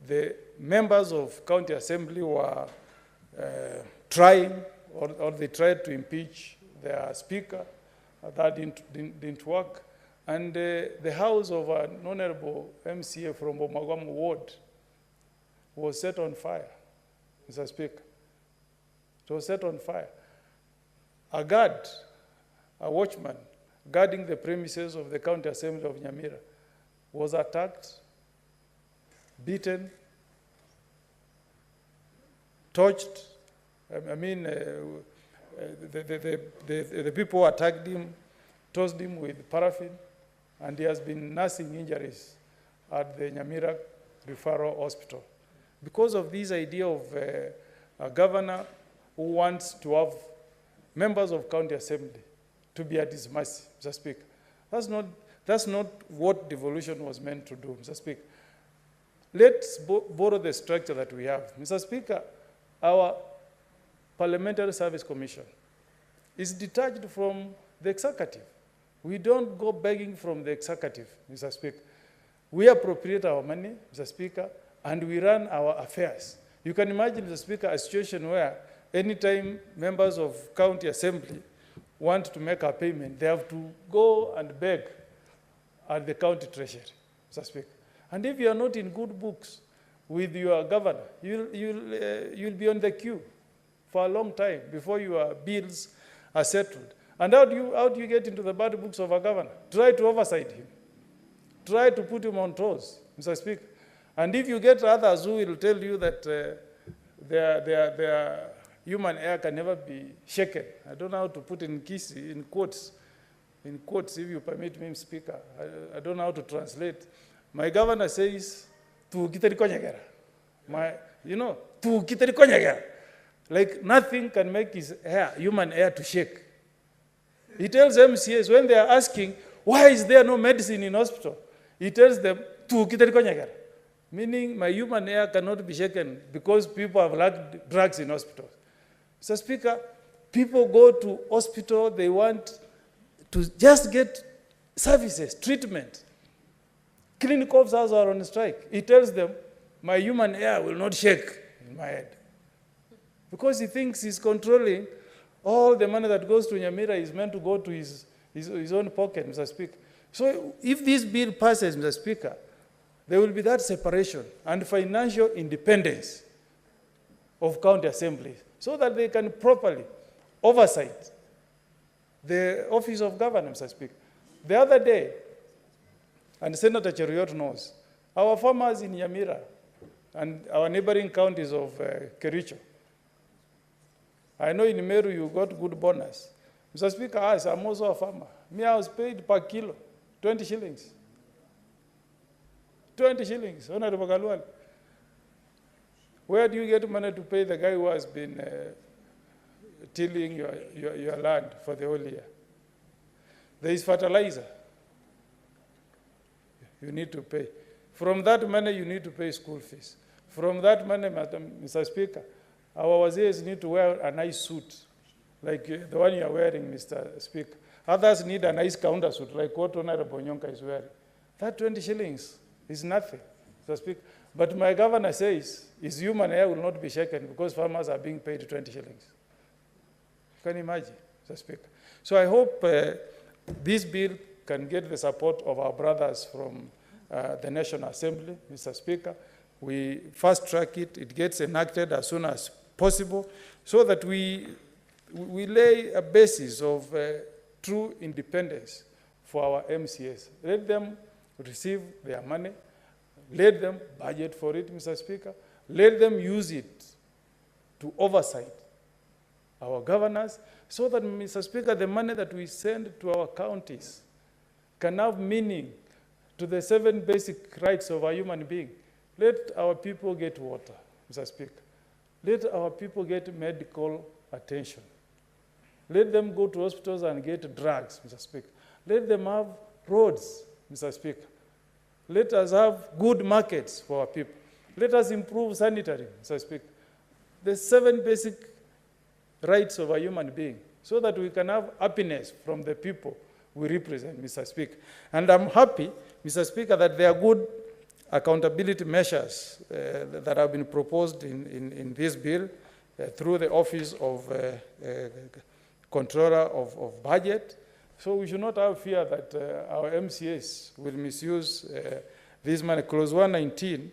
the members of county assembly were trying, or they tried to impeach their speaker. That didn't work. And the house of an honorable MCA from Omagwamu Ward was set on fire, Mr. Speaker. It was set on fire. A guard, a watchman, guarding the premises of the County Assembly of Nyamira, was attacked, beaten, torched. The people who attacked him tossed him with paraffin, and he has been nursing injuries at the Nyamira Referral Hospital. Because of this idea of a governor who wants to have members of county assembly to be at his mercy, Mr. Speaker. That's not what devolution was meant to do, Mr. Speaker. Let's borrow the structure that we have. Mr. Speaker, our Parliamentary Service Commission is detached from the executive. We don't go begging from the executive, Mr. Speaker. We appropriate our money, Mr. Speaker, and we run our affairs. You can imagine, Mr. Speaker, a situation where anytime members of county assembly want to make a payment, they have to go and beg at the county treasury, Mr. Speaker. And if you are not in good books with your governor, you'll be on the queue for a long time before your bills are settled. And how do you get into the bad books of a governor? Try to oversight him. Try to put him on toes, Mr. Speaker. And if you get others who will tell you that their human air can never be shaken, I don't know how to put in quotes, if you permit me, Speaker. I don't know how to translate. My governor says, tu kitarikonyagera. Tu kitarikonyagera. Like nothing can make his hair, human hair, to shake. He tells MCAs when they are asking, why is there no medicine in hospital? He tells them, tu kitarikonyagera. Meaning my human hair cannot be shaken because people have lacked drugs in hospitals. Mr. Speaker, people go to hospital, they want to just get services, treatment. Clinic officers are on strike. He tells them, my human hair will not shake in my head. Because he thinks he's controlling all the money that goes to Nyamira is meant to go to his own pocket, Mr. Speaker. So if this bill passes, Mr. Speaker, there will be that separation and financial independence of county assemblies so that they can properly oversight the office of governor, Mr. Speaker. The other day, and Senator Cheruiyot knows, our farmers in Nyamira and our neighboring counties of Kericho, I know in Meru you got good bonus. Mr. Speaker, I'm also a farmer. Me, I was paid per kilo, 20 shillings. 20 shillings, Honorable Galwal. Where do you get money to pay the guy who has been tilling your land for the whole year? There is fertilizer. You need to pay. From that money, you need to pay school fees. From that money, Mr. Speaker, our wazirs need to wear a nice suit, like the one you are wearing, Mr. Speaker. Others need a nice counter suit, like what Honorable Nyonka is wearing. That 20 shillings is nothing, Mr. Speaker. But my governor says his human hair will not be shaken because farmers are being paid 20 shillings. You can imagine, Mr. Speaker. So I hope this bill can get the support of our brothers from the National Assembly, Mr. Speaker. We fast track it, it gets enacted as soon as possible so that we lay a basis of true independence for our MCAs. Let them receive their money. Let them budget for it, Mr. Speaker. Let them use it to oversight our governors so that, Mr. Speaker, the money that we send to our counties can have meaning to the 7 basic rights of a human being. Let our people get water, Mr. Speaker. Let our people get medical attention. Let them go to hospitals and get drugs, Mr. Speaker. Let them have roads, Mr. Speaker. Let us have good markets for our people. Let us improve sanitary, Mr. Speaker. The 7 basic rights of a human being so that we can have happiness from the people we represent, Mr. Speaker. And I'm happy, Mr. Speaker, that there are good accountability measures that have been proposed in this bill through the Office of Controller of Budget. So we should not have fear that our MCAs will misuse this money. Clause 119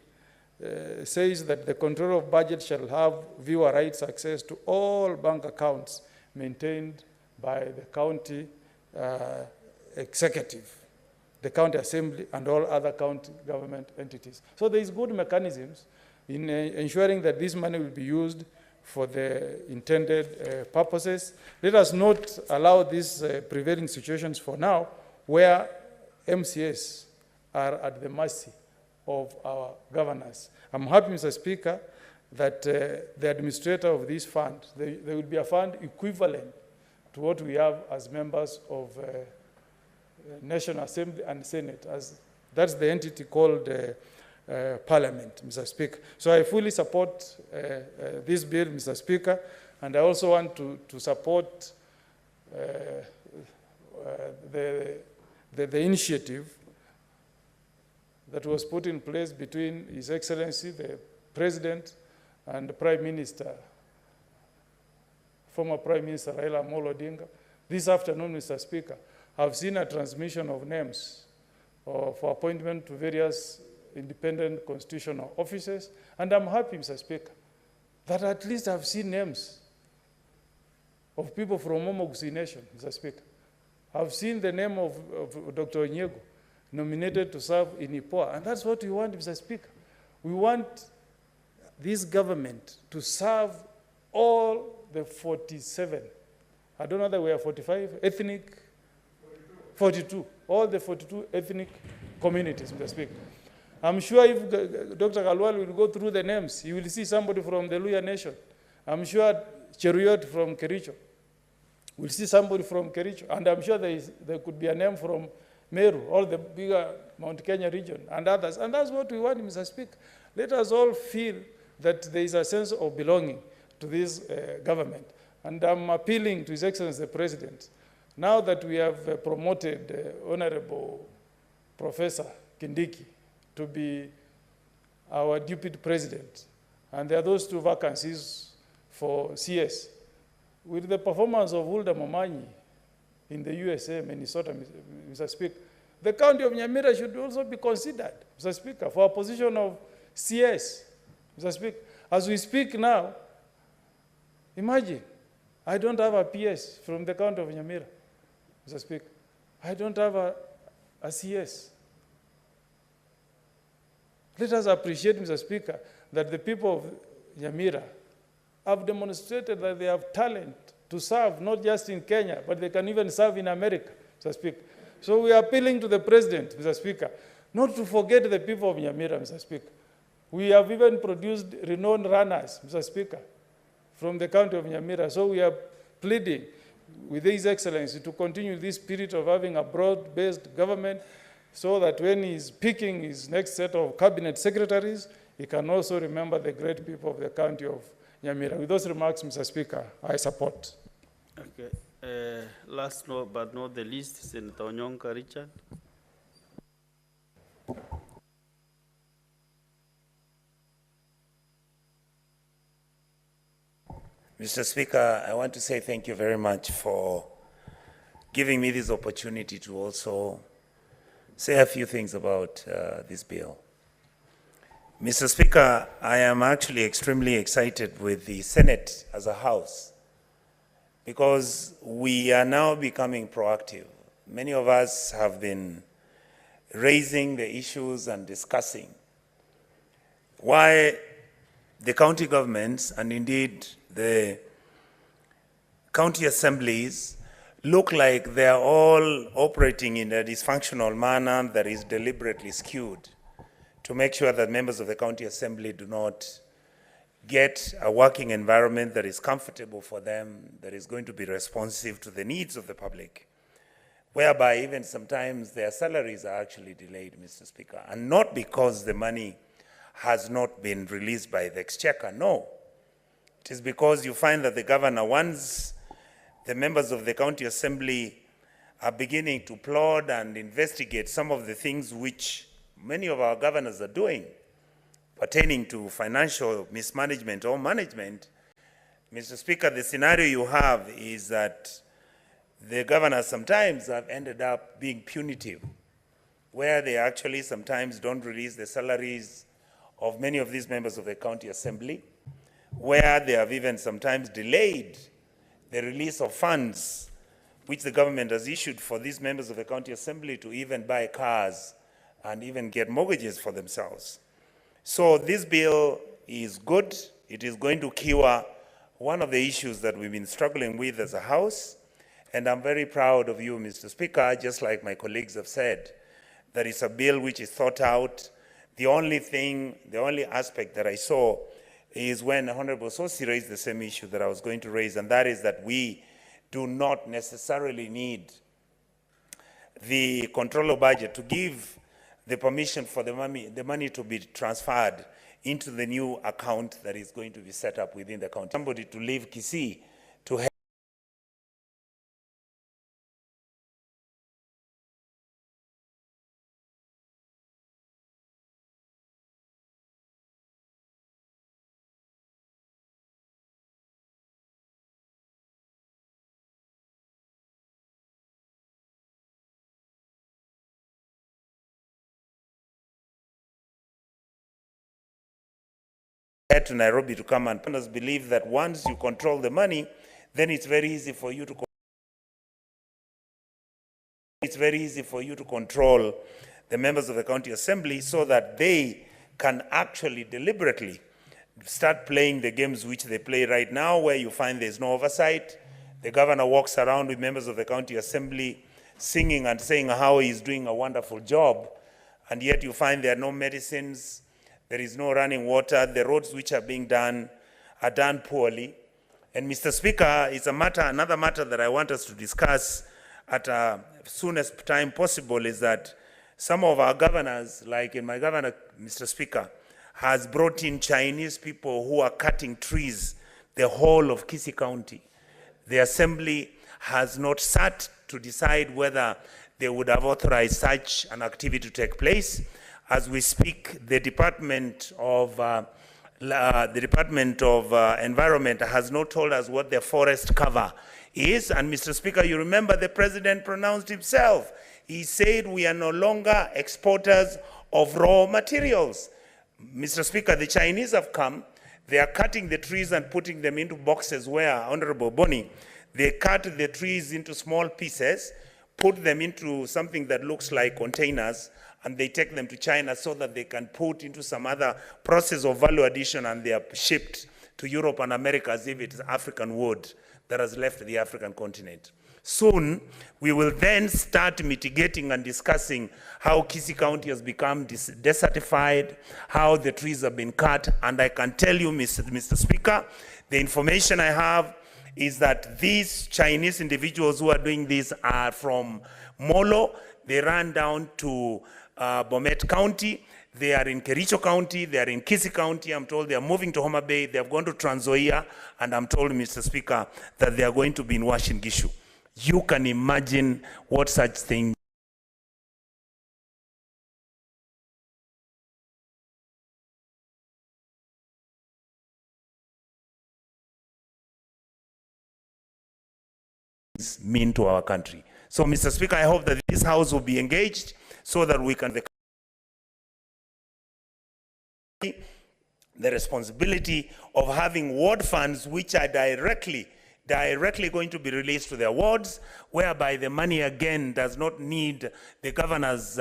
says that the controller of budget shall have viewer rights access to all bank accounts maintained by the county executive, the county assembly, and all other county government entities. So there is good mechanisms in ensuring that this money will be used for the intended purposes. Let us not allow these prevailing situations for now, where MCS are at the mercy of our governors. I'm happy, Mr. Speaker, that the administrator of this fund, there will be a fund equivalent to what we have as members of National Assembly and Senate, as that's the entity called Parliament, Mr. Speaker. So I fully support this bill, Mr. Speaker, and I also want to support the initiative that was put in place between His Excellency, the President, and the Prime Minister, former Prime Minister Raila Amolo Odinga. This afternoon, Mr. Speaker, I've seen a transmission of names for appointment to various independent constitutional offices, and I'm happy, Mr. Speaker, that at least I've seen names of people from Omogusi Nation, Mr. Speaker. I've seen the name of Dr. Onyego nominated to serve in IPOA, and that's what we want, Mr. Speaker. We want this government to serve all the 47, I don't know that we are 45, ethnic, 42, all the 42 ethnic communities, Mr. Speaker. I'm sure if Dr. Kalwal will go through the names, he will see somebody from the Luya Nation. I'm sure Cheruyot from Kericho will see somebody from Kericho, and I'm sure there could be a name from Meru, all the bigger Mount Kenya region, and others. And that's what we want, Mr. Speaker. Let us all feel that there is a sense of belonging to this government. And I'm appealing to His Excellency the President, now that we have promoted Honorable Professor Kindiki to be our Deputy President, and there are those 2 vacancies for CS, with the performance of Hulda Momanyi in the USA, Minnesota, Mr. Speaker, the county of Nyamira should also be considered, Mr. Speaker, for a position of CS, Mr. Speaker. As we speak now, imagine, I don't have a PS from the county of Nyamira, Mr. Speaker. I don't have a CS. Let us appreciate, Mr. Speaker, that the people of Nyamira have demonstrated that they have talent to serve, not just in Kenya, but they can even serve in America, Mr. Speaker. So we are appealing to the President, Mr. Speaker, not to forget the people of Nyamira, Mr. Speaker. We have even produced renowned runners, Mr. Speaker, from the county of Nyamira. So we are pleading with His Excellency to continue this spirit of having a broad-based government, so that when he's picking his next set of cabinet secretaries, he can also remember the great people of the county of Nyamira. With those remarks, Mr. Speaker, I support. Okay. Last but not the least, Senator Onyonka Richard. Mr. Speaker, I want to say thank you very much for giving me this opportunity to also say a few things about this bill. Mr. Speaker, I am actually extremely excited with the Senate as a House, because we are now becoming proactive. Many of us have been raising the issues and discussing why the county governments and indeed the county assemblies look like they are all operating in a dysfunctional manner that is deliberately skewed to make sure that members of the county assembly do not get a working environment that is comfortable for them, that is going to be responsive to the needs of the public, whereby even sometimes their salaries are actually delayed, Mr. Speaker, and not because the money has not been released by the exchequer, no. It is because you find that the governor, once the members of the county assembly are beginning to plod and investigate some of the things which many of our governors are doing pertaining to financial mismanagement or management, Mr. Speaker, the scenario you have is that the governors sometimes have ended up being punitive, where they actually sometimes don't release the salaries of many of these members of the county assembly, where they have even sometimes delayed the release of funds which the government has issued for these members of the county assembly to even buy cars and even get mortgages for themselves. So this bill is good. It is going to cure one of the issues that we've been struggling with as a House. And I'm very proud of you, Mr. Speaker, just like my colleagues have said, that it's a bill which is thought out. The only aspect that I saw is when Honorable Sosi raised the same issue that I was going to raise, and that is that we do not necessarily need the controller budget to give the permission for the money to be transferred into the new account that is going to be set up within the county. Somebody to leave Kisii to help to Nairobi to come and partners believe that once you control the money, then it's very easy for you to control the members of the county assembly so that they can actually deliberately start playing the games which they play right now, where you find there's no oversight. The governor walks around with members of the county assembly singing and saying how he's doing a wonderful job, and yet you find there are no medicines, there is no running water, the roads which are being done are done poorly. And Mr. Speaker, it's another matter that I want us to discuss at the soonest time possible, is that some of our governors, like in my governor, Mr. Speaker, has brought in Chinese people who are cutting trees the whole of Kisii County. The assembly has not sat to decide whether they would have authorized such an activity to take place. As we speak, the Department of Environment has not told us what their forest cover is. And Mr. Speaker, you remember the president pronounced himself. He said we are no longer exporters of raw materials. Mr. Speaker, the Chinese have come. They are cutting the trees and putting them into boxes where, Honorable Boni, they cut the trees into small pieces, put them into something that looks like containers, and they take them to China so that they can put into some other process of value addition, and they are shipped to Europe and America as if it is African wood that has left the African continent. Soon, we will then start mitigating and discussing how Kisii County has become desertified, how the trees have been cut, and I can tell you, Mr. Speaker, the information I have is that these Chinese individuals who are doing this are from Molo. They ran down to Bomet County, they are in Kericho County, they are in Kisii County. I'm told they are moving to Homa Bay, they have gone to Trans Nzoia, and I'm told, Mr. Speaker, that they are going to be in Uasin Gishu. You can imagine what such thing mean to our country. So, Mr. Speaker, I hope that this House will be engaged so that we can the responsibility of having ward funds which are directly going to be released to their wards, whereby the money again does not need the governor's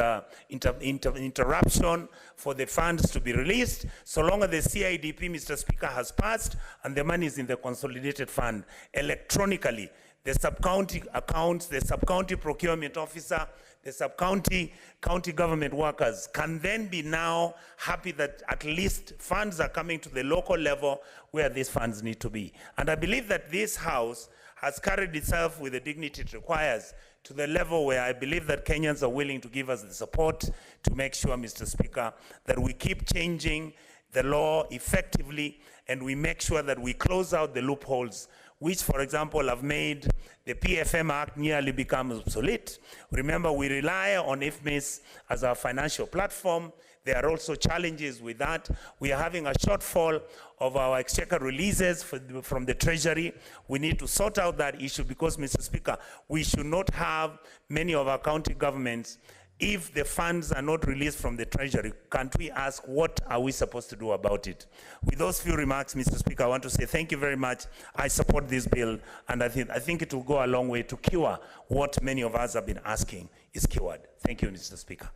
interruption for the funds to be released, so long as the CIDP, Mr. Speaker, has passed and the money is in the consolidated fund electronically. The sub-county accounts, the sub-county procurement officer, the sub-county county government workers can then be now happy that at least funds are coming to the local level where these funds need to be. And I believe that this House has carried itself with the dignity it requires to the level where I believe that Kenyans are willing to give us the support to make sure, Mr. Speaker, that we keep changing the law effectively and we make sure that we close out the loopholes which, for example, have made the PFM Act nearly become obsolete. Remember, we rely on IFMIS as our financial platform. There are also challenges with that. We are having a shortfall of our exchequer releases from the Treasury. We need to sort out that issue because, Mr. Speaker, we should not have many of our county governments if the funds are not released from the treasury, can't we ask what are we supposed to do about it? With those few remarks, Mr. Speaker, I want to say thank you very much. I support this bill, and I think it will go a long way to cure what many of us have been asking is cured. Thank you, Mr. Speaker.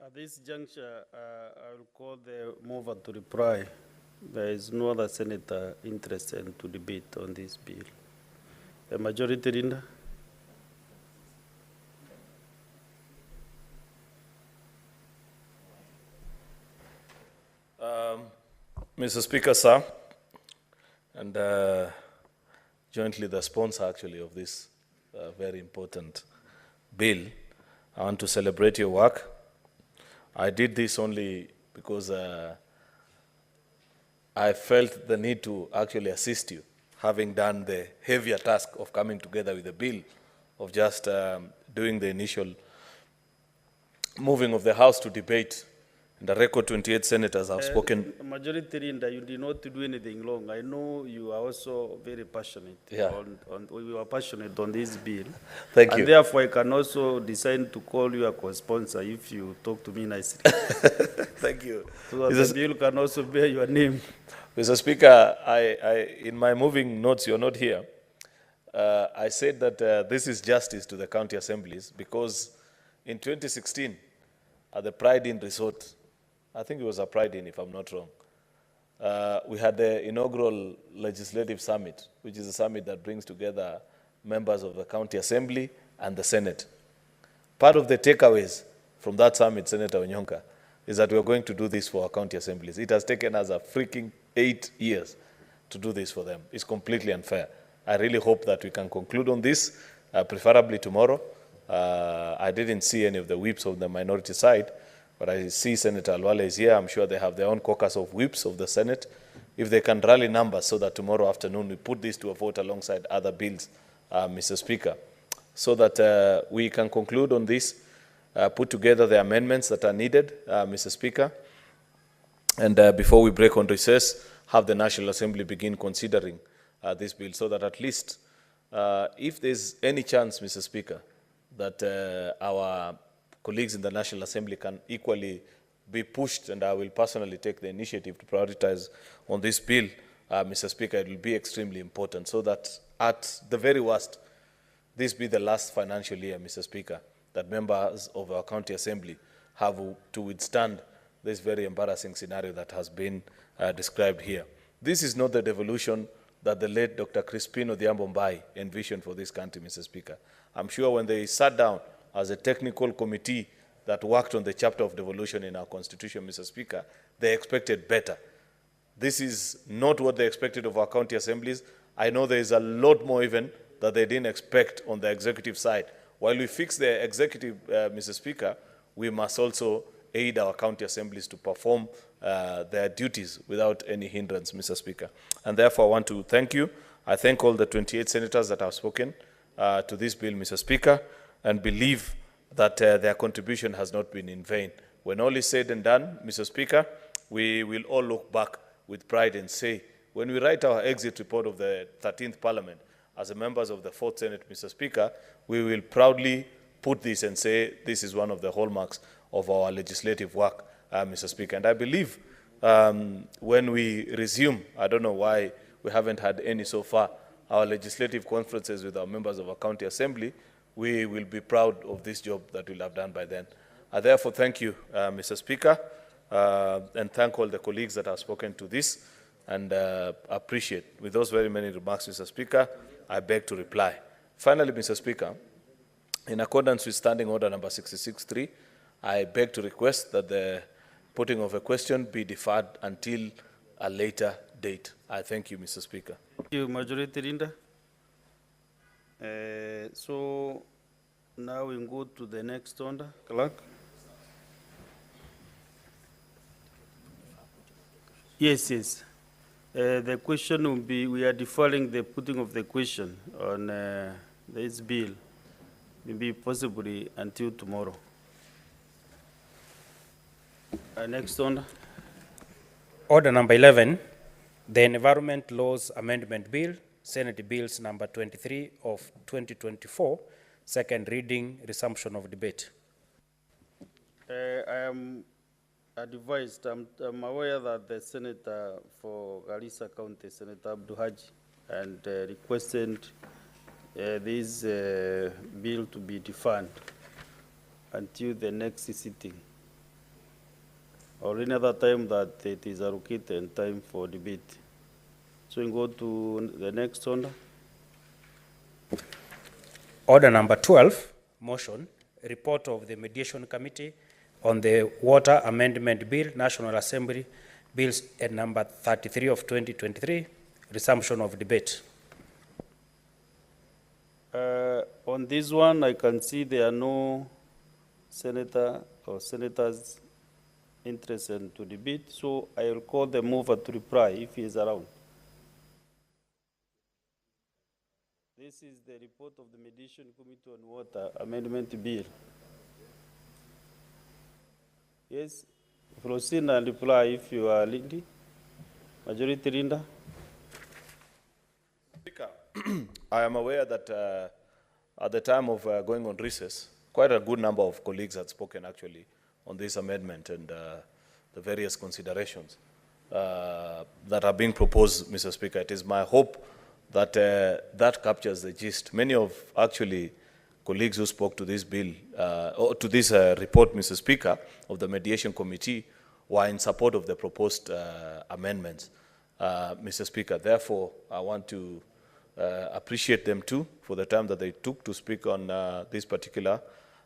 At this juncture, I will call the mover to reply. There is no other senator interested to debate on this bill. The majority leader. Mr. Speaker, sir, and jointly the sponsor actually of this very important bill, I want to celebrate your work. I did this only because I felt the need to actually assist you, having done the heavier task of coming together with the bill, of just doing the initial moving of the House to debate. And the record 28 senators have spoken. Majority leader, you did not do anything wrong. I know you are also very passionate. Yeah. You are passionate on this bill. Thank you. And therefore, I can also decide to call you a co-sponsor if you talk to me nicely. Thank you. So that the bill can also bear your name. Mr. Speaker, in my moving notes, you're not here. I said that this is justice to the county assemblies because in 2016, at the Pride Inn Resort, I think it was a Pride Inn, if I'm not wrong, we had the inaugural legislative summit, which is a summit that brings together members of the county assembly and the Senate. Part of the takeaways from that summit, Senator Onyonka, is that we're going to do this for our county assemblies. It has taken us a freaking 8 years to do this for them. It's completely unfair. I really hope that we can conclude on this, preferably tomorrow. I didn't see any of the whips of the minority side, but I see Senator Alwale is here. I'm sure they have their own caucus of whips of the Senate. If they can rally numbers so that tomorrow afternoon we put this to a vote alongside other bills, Mr. Speaker, so that we can conclude on this, put together the amendments that are needed, Mr. Speaker, and before we break on recess, have the National Assembly begin considering this bill so that at least if there's any chance, Mr. Speaker, that our colleagues in the National Assembly can equally be pushed, and I will personally take the initiative to prioritize on this bill, Mr. Speaker, it will be extremely important so that at the very worst, this be the last financial year, Mr. Speaker, that members of our county assembly have to withstand this very embarrassing scenario that has been described here. This is not the devolution that the late Dr. Crispino Odhiambo Mbai envisioned for this country, Mr. Speaker. I'm sure when they sat down as a technical committee that worked on the chapter of devolution in our constitution, Mr. Speaker, they expected better. This is not what they expected of our county assemblies. I know there is a lot more even that they didn't expect on the executive side. While we fix the executive, Mr. Speaker, we must also aid our county assemblies to perform their duties without any hindrance, Mr. Speaker. And therefore, I want to thank you. I thank all the 28 senators that have spoken to this bill, Mr. Speaker, and believe that their contribution has not been in vain. When all is said and done, Mr. Speaker, we will all look back with pride and say, when we write our exit report of the 13th Parliament, as members of the 4th Senate, Mr. Speaker, we will proudly put this and say this is one of the hallmarks of our legislative work, Mr. Speaker. And I believe when we resume, I don't know why we haven't had any so far, our legislative conferences with our members of our county assembly, we will be proud of this job that we'll have done by then. I therefore thank you, Mr. Speaker, and thank all the colleagues that have spoken to this, and appreciate. With those very many remarks, Mr. Speaker, I beg to reply. Finally, Mr. Speaker, in accordance with Standing Order number 66.3, I beg to request that the putting of a question be deferred until a later date. I thank you, Mr. Speaker. Thank you, Majority Leader. So now we go to the next order. Clerk. Yes. The question will be, we are deferring the putting of the question on this bill, maybe possibly until tomorrow. Next order. Order number 11, the Environment Laws Amendment Bill, Senate Bills number 23 of 2024, second reading, resumption of debate. I am advised, I'm aware that the Senator for Garissa County, Senator Abdul Haji, and requested this bill to be deferred until the next sitting, or any other time that it is allocated time for debate. So we go to the next order. Order number 12, motion, report of the Mediation Committee on the Water Amendment Bill, National Assembly, Bills number 33 of 2023, resumption of debate. On this one, I can see there are no senator or senators interested to debate, so I will call the mover to reply if he is around. This is the report of the Mediation Committee on Water Amendment Bill. Yes, proceed and reply if you are leading. Majority Leader. Speaker, I am aware that at the time of going on recess, quite a good number of colleagues had spoken actually on this amendment and the various considerations that are being proposed, Mr. Speaker. It is my hope that that captures the gist. Many of actually colleagues who spoke to this bill, or to this report, Mr. Speaker, of the Mediation Committee were in support of the proposed amendments, Mr. Speaker. Therefore, I want to appreciate them too for the time that they took to speak on this particular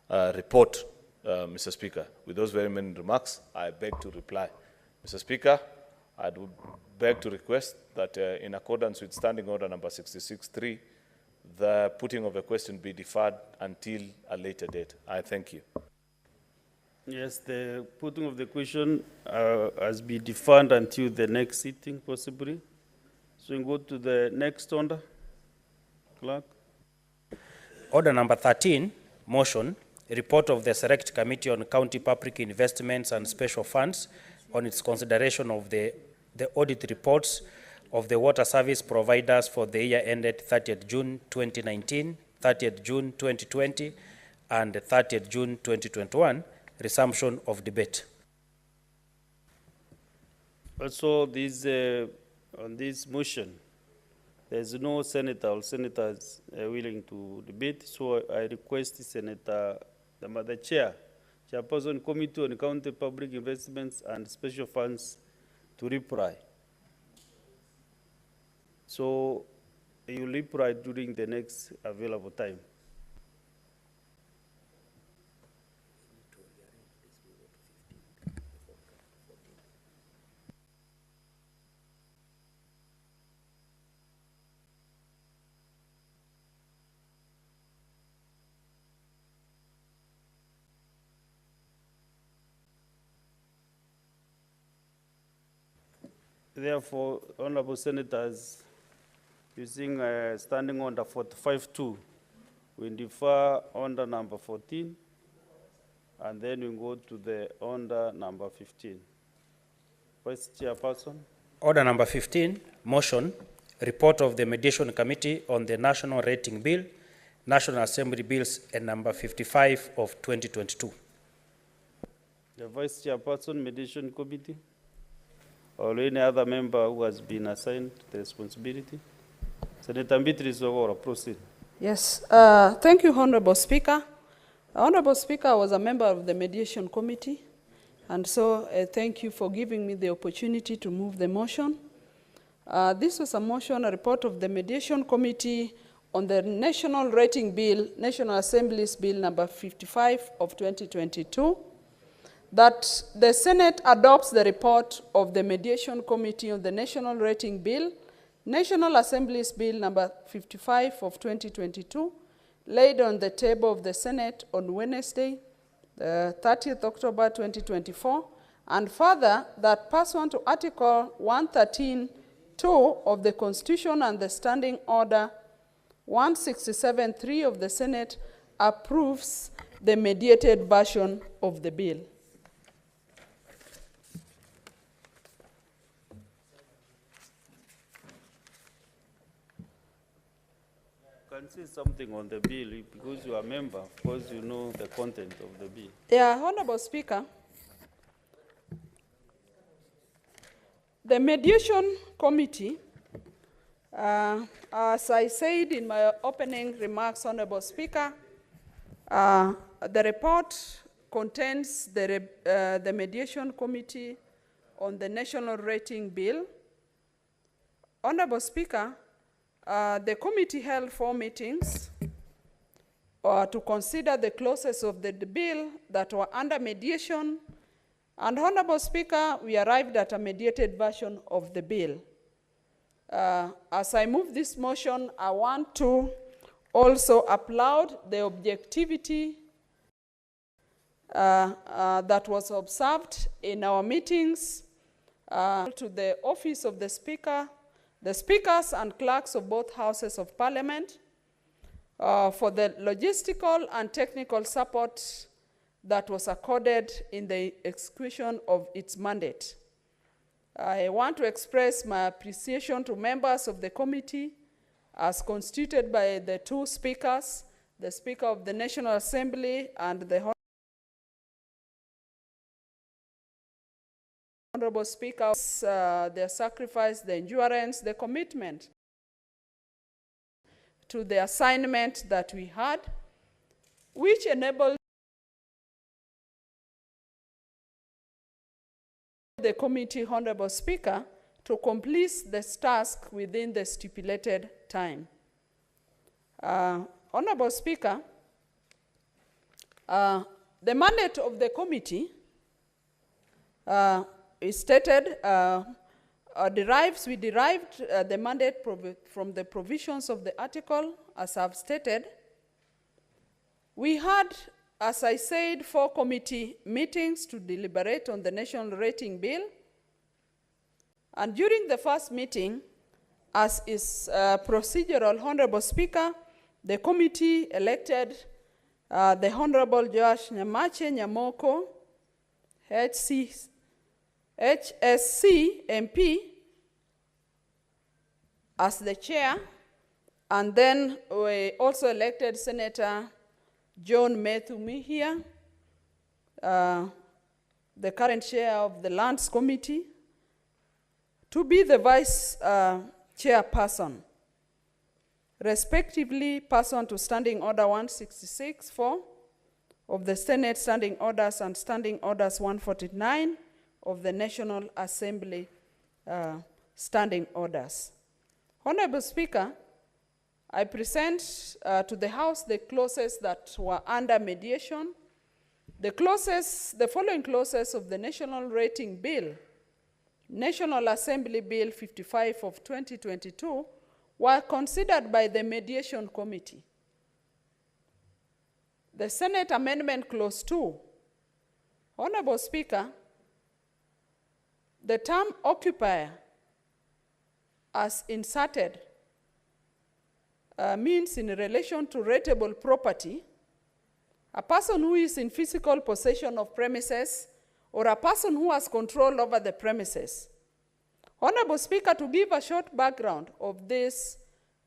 report, Mr. Speaker. With those very many remarks, I beg to reply. Mr. Speaker, I would beg to request that in accordance with Standing Order number 66.3, the putting of a question be deferred until a later date. I thank you. Yes, the putting of the question has been deferred until the next sitting, possibly. So we go to the next order. Clerk. Order number 13, motion, report of the Select Committee on County Public Investments and Special Funds on its consideration of the audit reports of the water service providers for the year ended 30th June 2019, 30th June 2020, and 30th June 2021, resumption of debate. Also, this, on this motion, there is no senator or senators willing to debate, so I request Senator, the Chairperson Committee on County Public Investments and Special Funds to reply. So you will reply during the next available time. Therefore, honorable senators, using Standing Order 45.2, we defer order number 14, and then we go to the order number 15. Vice Chairperson. Order number 15, motion, report of the Mediation Committee on the National Rating Bill, National Assembly Bills, and number 55 of 2022. The Vice Chairperson, Mediation Committee, or any other member who has been assigned the responsibility. Senator Mbitri Zogora, proceed. Yes, thank you, Honorable Speaker. Honorable Speaker, I was a member of the Mediation Committee, and so thank you for giving me the opportunity to move the motion. This was a motion, a report of the Mediation Committee on the National Rating Bill, National Assembly's Bill number 55 of 2022, that the Senate adopts the report of the Mediation Committee on the National Rating Bill, National Assembly's Bill number 55 of 2022, laid on the table of the Senate on Wednesday, 30th October 2024, and further that pursuant to Article 113(2) of the Constitution and the Standing Order 167(3) of the Senate approves the mediated version of the bill. can say something on the bill because you are a member. Of course, you know the content of the bill. Yeah, Honorable Speaker. The Mediation Committee, as I said in my opening remarks, Honorable Speaker, the report contains the Mediation Committee on the National Rating Bill. Honorable Speaker, the committee held 4 meetings to consider the clauses of the bill that were under mediation. And Honorable Speaker, we arrived at a mediated version of the bill. As I move this motion, I want to also applaud the objectivity that was observed in our meetings to the office of the Speaker, the Speakers and clerks of both houses of Parliament for the logistical and technical support that was accorded in the execution of its mandate. I want to express my appreciation to members of the committee as constituted by the 2 speakers, the Speaker of the National Assembly and the Honorable Speaker, their sacrifice, the endurance, the commitment to the assignment that we had, which enabled the committee, Honorable Speaker, to complete this task within the stipulated time. Honorable Speaker, the mandate of the committee is stated, we derived the mandate from the provisions of the article, as I've stated. We had, as I said, 4 committee meetings to deliberate on the National Rating Bill. And during the first meeting, as is procedural, Honorable Speaker, the committee elected the Honorable Josh Nyamache Nyamoko, HSC MP, as the chair, and then we also elected Senator John Methu Mihia, the current chair of the Lands Committee, to be the vice chairperson, respectively pursuant to Standing Order 166-4 of the Senate Standing Orders and Standing Orders 149 of the National Assembly Standing Orders. Honorable Speaker, I present to the House the clauses that were under mediation. The following clauses of the National Rating Bill, National Assembly Bill 55 of 2022, were considered by the Mediation Committee. The Senate Amendment Clause 2. Honorable Speaker, the term occupier as inserted means in relation to rateable property, a person who is in physical possession of premises or a person who has control over the premises. Honorable Speaker, to give a short background of this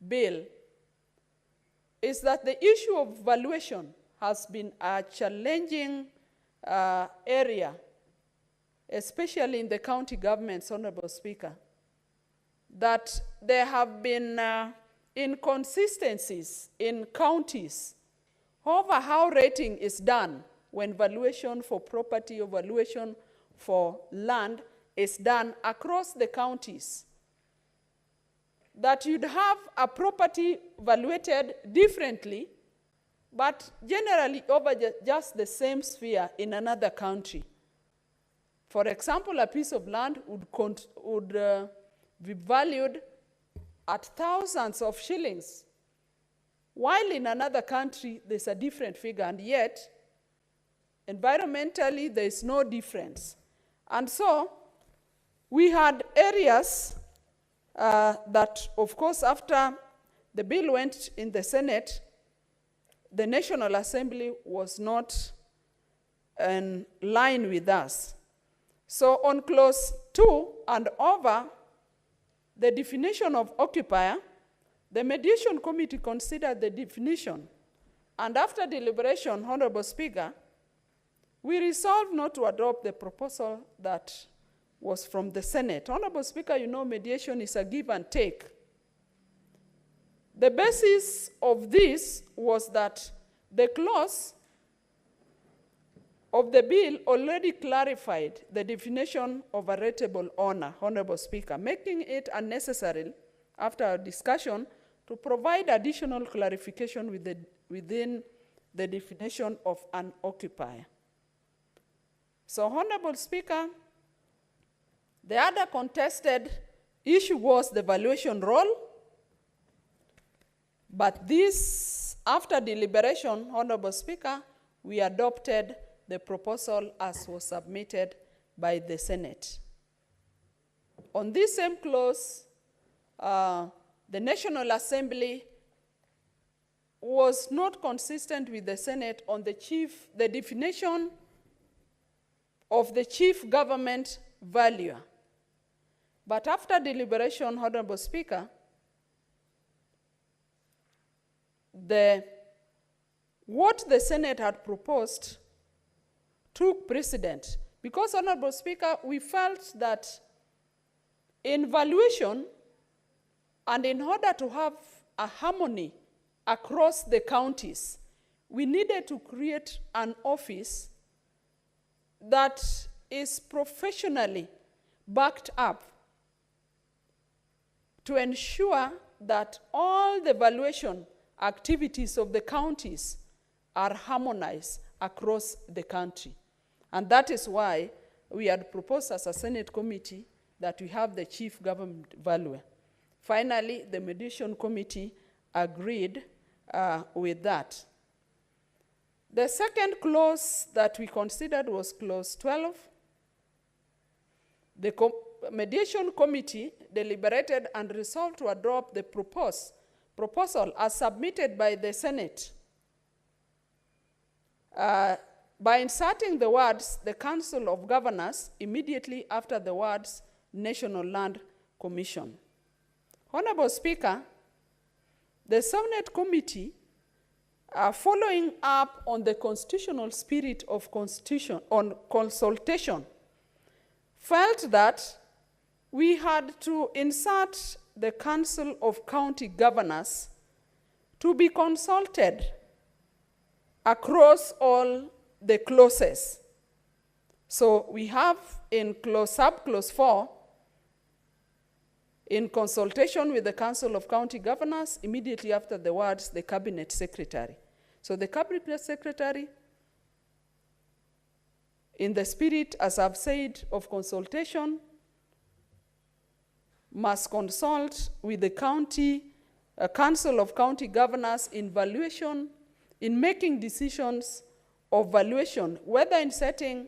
bill is that the issue of valuation has been a challenging area, especially in the county governments, Honorable Speaker, that there have been inconsistencies in counties over how rating is done when valuation for property or valuation for land is done across the counties. That you'd have a property valuated differently, but generally over just the same sphere in another country. For example, a piece of land would be valued at thousands of shillings, while in another country there's a different figure, and yet environmentally there is no difference. And so we had areas that, of course, after the bill went in the Senate, the National Assembly was not in line with us. So on clause 2 and over, the definition of occupier The Mediation Committee considered the definition, and after deliberation, Honorable Speaker, we resolved not to adopt the proposal that was from the Senate. Honorable Speaker, you know mediation is a give and take. The basis of this was that the clause of the bill already clarified the definition of a rateable honor, Honorable Speaker, making it unnecessary, after our discussion, to provide additional clarification within the definition of an occupier. So, Honorable Speaker, the other contested issue was the valuation role, but this, after deliberation, Honorable Speaker, we adopted the proposal as was submitted by the Senate. On this same clause, the National Assembly was not consistent with the Senate on the definition of the chief government valuer. But after deliberation, Honorable Speaker, what the Senate had proposed took precedent. Because, Honorable Speaker, we felt that in valuation, and in order to have a harmony across the counties, we needed to create an office that is professionally backed up to ensure that all the valuation activities of the counties are harmonized across the country. And that is why we had proposed as a Senate committee that we have the chief government valuer. Finally, the Mediation Committee agreed with that. The second clause that we considered was clause 12. The Mediation Committee deliberated and resolved to adopt the proposal as submitted by the Senate by inserting the words, the Council of Governors, immediately after the words, National Land Commission. Honorable Speaker, the Senate Committee, following up on the constitutional spirit of consultation, felt that we had to insert the Council of County Governors to be consulted across all the clauses. So we have in subclause 4, in consultation with the Council of County Governors, immediately after the words, the Cabinet Secretary. So the Cabinet Secretary, in the spirit, as I've said, of consultation, must consult with the Council of County Governors in valuation, in making decisions of valuation, whether in setting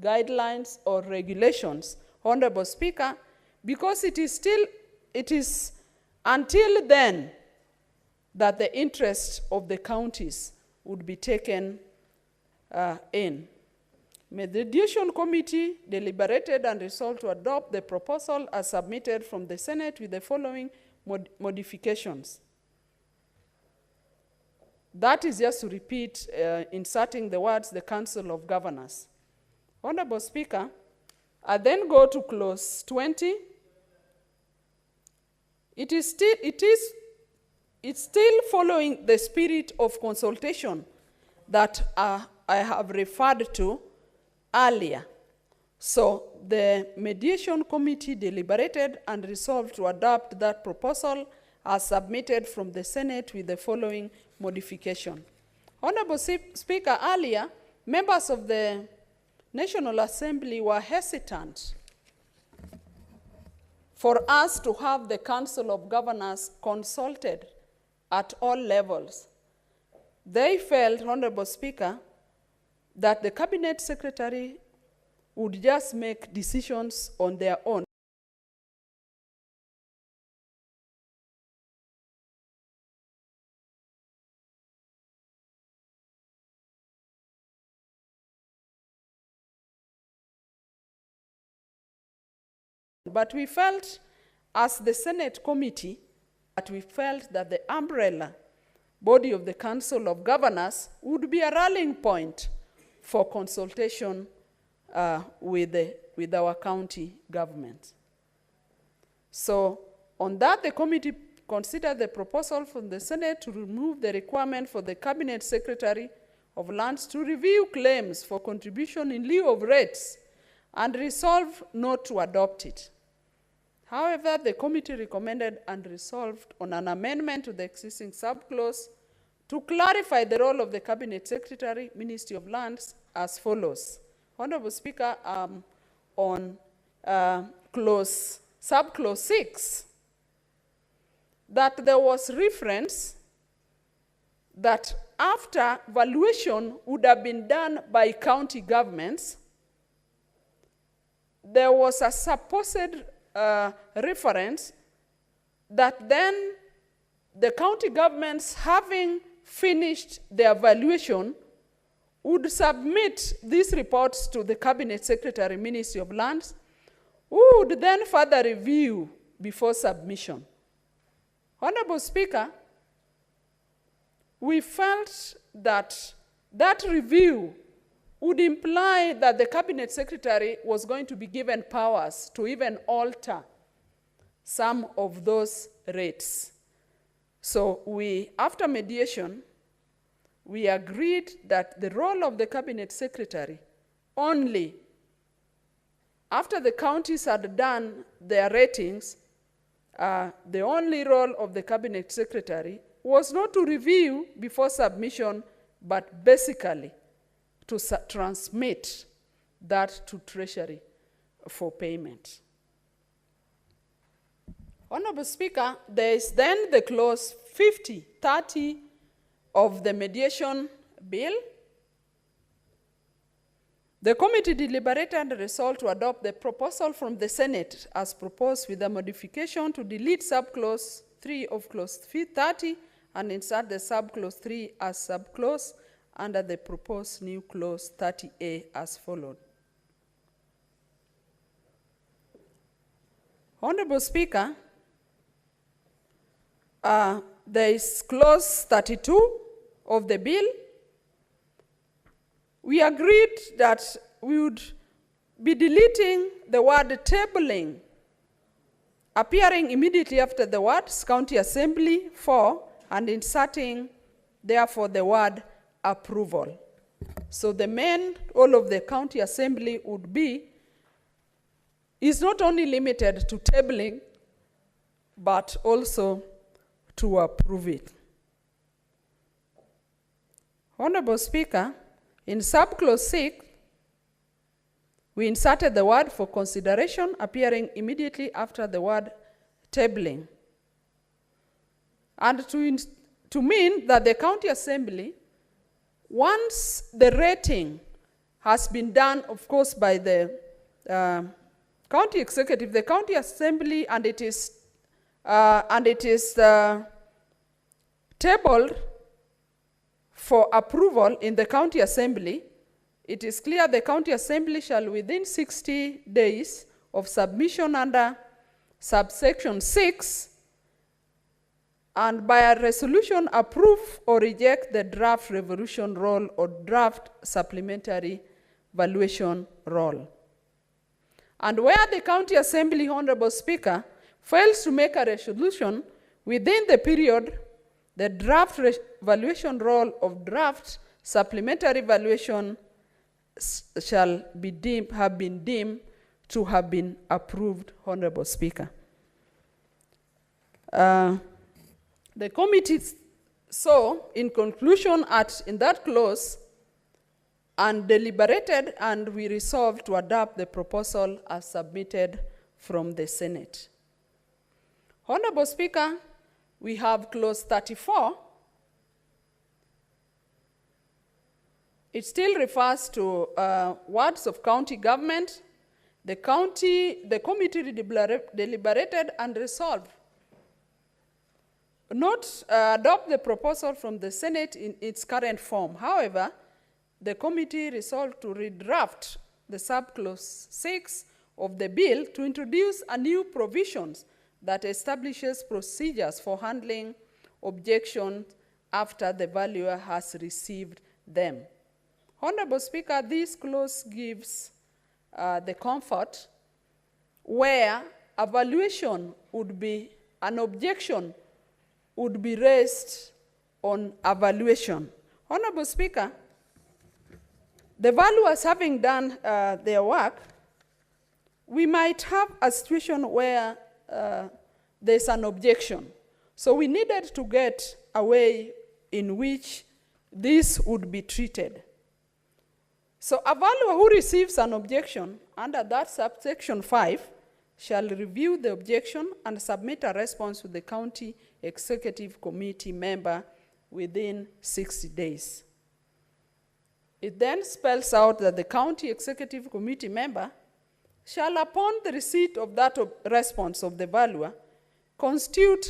guidelines or regulations, Honorable Speaker, because it is until then that the interest of the counties would be taken in. Mediation Committee deliberated and resolved to adopt the proposal as submitted from the Senate with the following modifications. That is just to repeat, inserting the words, the Council of Governors. Honorable Speaker, I then go to clause 20. It's still following the spirit of consultation that I have referred to earlier. So the Mediation Committee deliberated and resolved to adopt that proposal as submitted from the Senate with the following modification. Honorable Speaker, earlier, members of the National Assembly were hesitant for us to have the Council of Governors consulted at all levels. They felt, Honorable Speaker, that the Cabinet Secretary would just make decisions on their own. But we felt, as the Senate committee, But we felt that the umbrella body of the Council of Governors would be a rallying point for consultation with our county government. So on that, the committee considered the proposal from the Senate to remove the requirement for the Cabinet Secretary of Lands to review claims for contribution in lieu of rates and resolved not to adopt it. However, the committee recommended and resolved on an amendment to the existing subclause to clarify the role of the Cabinet Secretary, Ministry of Lands, as follows. Honorable Speaker, on subclause 6, that there was reference that after valuation would have been done by county governments, there was a supposed reference that then the county governments, having finished their valuation, would submit these reports to the Cabinet Secretary, Ministry of Lands, who would then further review before submission. Honorable Speaker, we felt that that review would imply that the Cabinet Secretary was going to be given powers to even alter some of those rates. So after mediation, we agreed that the role of the Cabinet Secretary only after the counties had done their ratings, the only role of the Cabinet Secretary was not to review before submission, but basically to transmit that to Treasury for payment. Honorable Speaker, there is then the clause 50-30 of the mediation bill. The committee deliberated and resolved to adopt the proposal from the Senate as proposed with a modification to delete subclause 3 of clause 30 and insert the subclause 3 as subclause under the proposed new clause 30A as followed. Honorable Speaker, there is clause 32 of the bill. We agreed that we would be deleting the word tabling, appearing immediately after the words County Assembly for, and inserting, therefore, the word approval. So the main role of the County Assembly would be, is not only limited to tabling, but also to approve it. Honorable Speaker, in subclause 6, we inserted the word for consideration appearing immediately after the word tabling. And to mean that the County Assembly, once the rating has been done, of course, by the County Executive, the County Assembly, and it is tabled for approval in the County Assembly, it is clear the County Assembly shall within 60 days of submission under subsection 6 and by a resolution approve or reject the draft revolution roll or draft supplementary valuation roll. And where the County Assembly, Honorable Speaker, fails to make a resolution within the period, the draft valuation roll of draft supplementary valuation shall be have been deemed to have been approved, Honorable Speaker. The committee saw, in conclusion, in that clause, and deliberated, and we resolved to adopt the proposal as submitted from the Senate. Honorable Speaker, we have clause 34. It still refers to words of county government. The committee deliberated and resolved not adopt the proposal from the Senate in its current form. However, the committee resolved to redraft the subclause 6 of the bill to introduce a new provisions that establishes procedures for handling objections after the valuer has received them. Honorable Speaker, this clause gives the comfort where a valuation would be, an objection would be raised on evaluation. Honorable Speaker, the valuers having done their work, we might have a situation where there's an objection. So we needed to get a way in which this would be treated. So a valuer who receives an objection under that subsection 5 shall review the objection and submit a response to the county executive committee member within 60 days. It then spells out that the county executive committee member shall, upon the receipt of that response of the valuer, constitute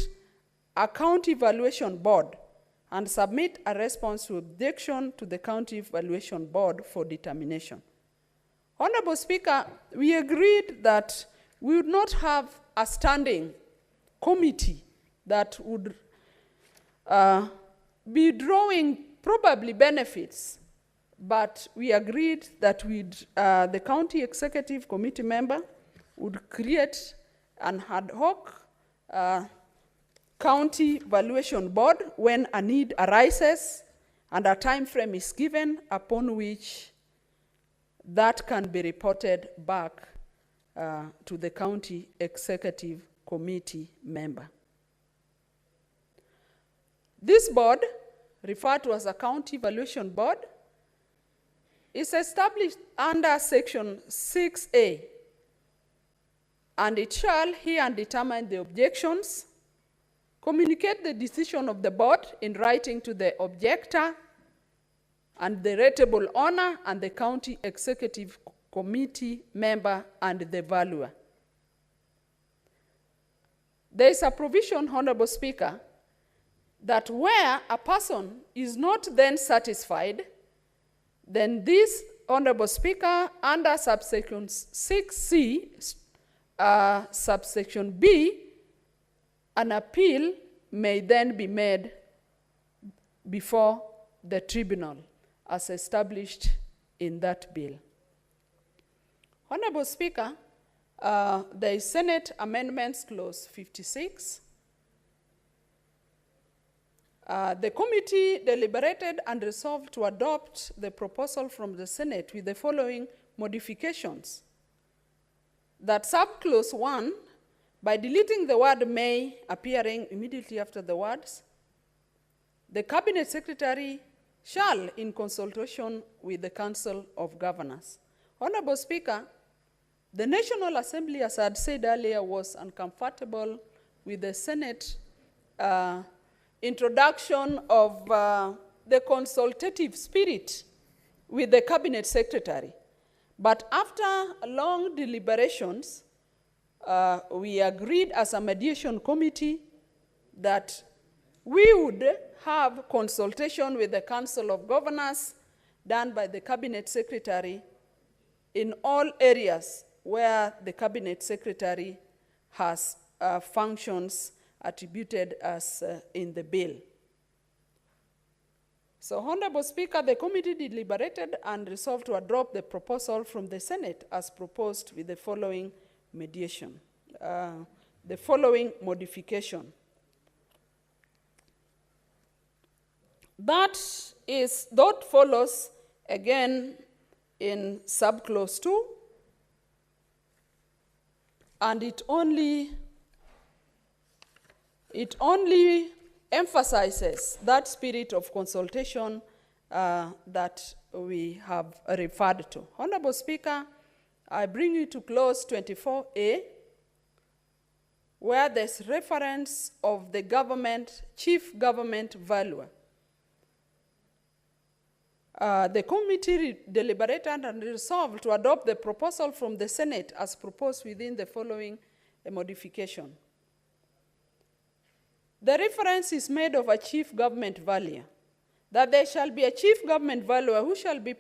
a county valuation board and submit a response to objection to the county valuation board for determination. Honorable Speaker, we agreed that we would not have a standing committee that would be drawing probably benefits, but we agreed that the county executive committee member would create an ad hoc county valuation board when a need arises and a time frame is given upon which that can be reported back to the county executive committee member. This board, referred to as a county valuation board, is established under section 6A, and it shall hear and determine the objections, communicate the decision of the board in writing to the objector and the rateable owner and the county executive committee member and the valuer. There is a provision, Honorable Speaker, that where a person is not then satisfied, then this, Honorable Speaker, under subsection 6C, subsection B, an appeal may then be made before the tribunal as established in that bill. Honorable Speaker, there is Senate Amendments Clause 56. The committee deliberated and resolved to adopt the proposal from the Senate with the following modifications. That subclause 1, by deleting the word may appearing immediately after the words, the Cabinet Secretary shall, in consultation with the Council of Governors. Honorable Speaker, the National Assembly, as I had said earlier, was uncomfortable with the Senate introduction of the consultative spirit with the Cabinet Secretary. But after long deliberations, we agreed as a mediation committee that we would have consultation with the Council of Governors done by the Cabinet Secretary in all areas where the Cabinet Secretary has functions attributed as in the bill. So, Honorable Speaker, the committee deliberated and resolved to adopt the proposal from the Senate as proposed with the following mediation, the following modification. That follows again in subclause 2, and it only emphasizes that spirit of consultation that we have referred to. Honorable Speaker, I bring you to clause 24A, where there's reference of the chief government valuer. The committee deliberated and resolved to adopt the proposal from the Senate as proposed within the following modification. The reference is made of a chief government valuer, that there shall be a chief government valuer who shall be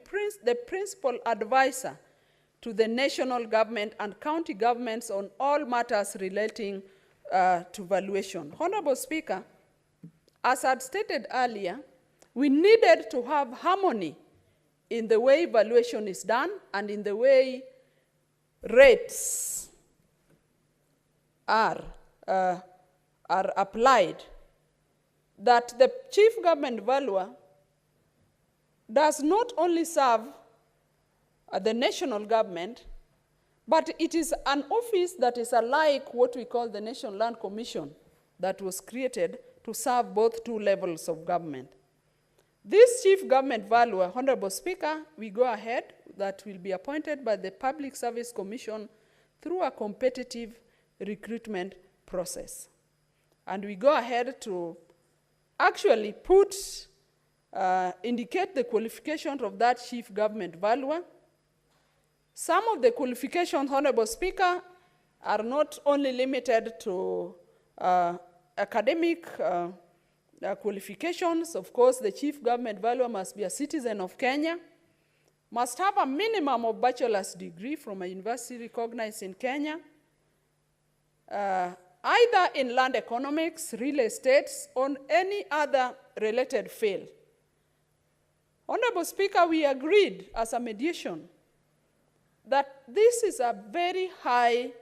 the principal advisor to the national government and county governments on all matters relating to valuation. Honorable Speaker, as I had stated earlier, we needed to have harmony in the way valuation is done and in the way rates are applied, that the chief government valuer does not only serve the national government, but it is an office that is alike what we call the National Land Commission that was created to serve both two levels of government. This chief government valuer, Honorable Speaker, we go ahead, that will be appointed by the Public Service Commission through a competitive recruitment process. And we go ahead to actually indicate the qualifications of that chief government valuer. Some of the qualifications, Honorable Speaker, are not only limited to academic qualifications. Of course, the chief government valuer must be a citizen of Kenya, must have a minimum of bachelor's degree from a university recognized in Kenya, either in land economics, real estate, or any other related field. Honorable Speaker, we agreed as a mediation that this is a very high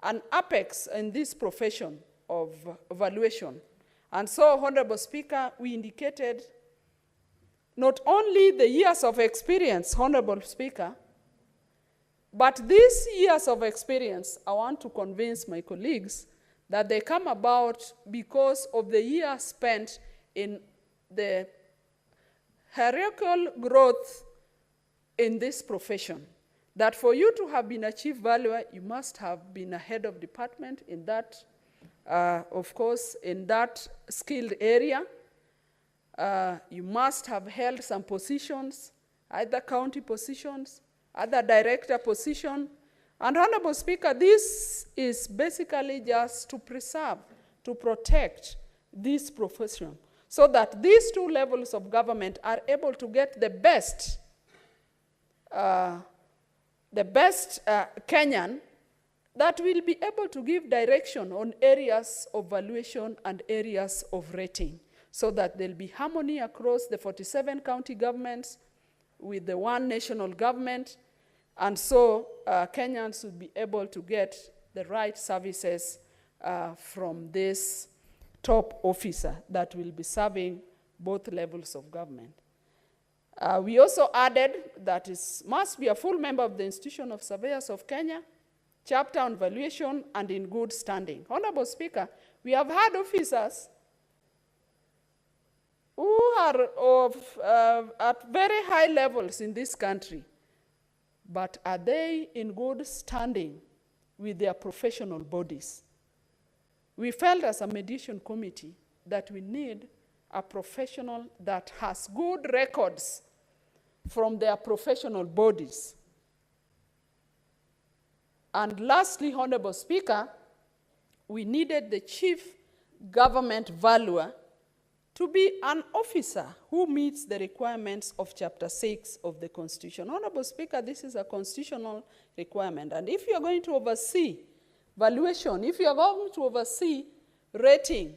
and apex in this profession of valuation. And so, Honorable Speaker, we indicated not only the years of experience, Honorable Speaker, but these years of experience, I want to convince my colleagues that they come about because of the years spent in the hierarchical growth in this profession. That for you to have been a chief valuer, you must have been a head of department in that, of course, in that skilled area. You must have held some positions, either county positions, other director position. And Honorable Speaker, this is basically just to preserve, to protect this profession, so that these two levels of government are able to get the best Kenyan that will be able to give direction on areas of valuation and areas of rating, so that there'll be harmony across the 47 county governments with the one national government, and so Kenyans will be able to get the right services from this top officer that will be serving both levels of government. We also added that it must be a full member of the Institution of Surveyors of Kenya, chapter on valuation, and in good standing. Honorable Speaker, we have had officers who are at very high levels in this country, but are they in good standing with their professional bodies? We felt as a mediation committee that we need a professional that has good records from their professional bodies. And lastly, Honorable Speaker, we needed the chief government valuer to be an officer who meets the requirements of Chapter 6 of the Constitution. Honorable Speaker, this is a constitutional requirement. And if you're going to oversee valuation, if you're going to oversee rating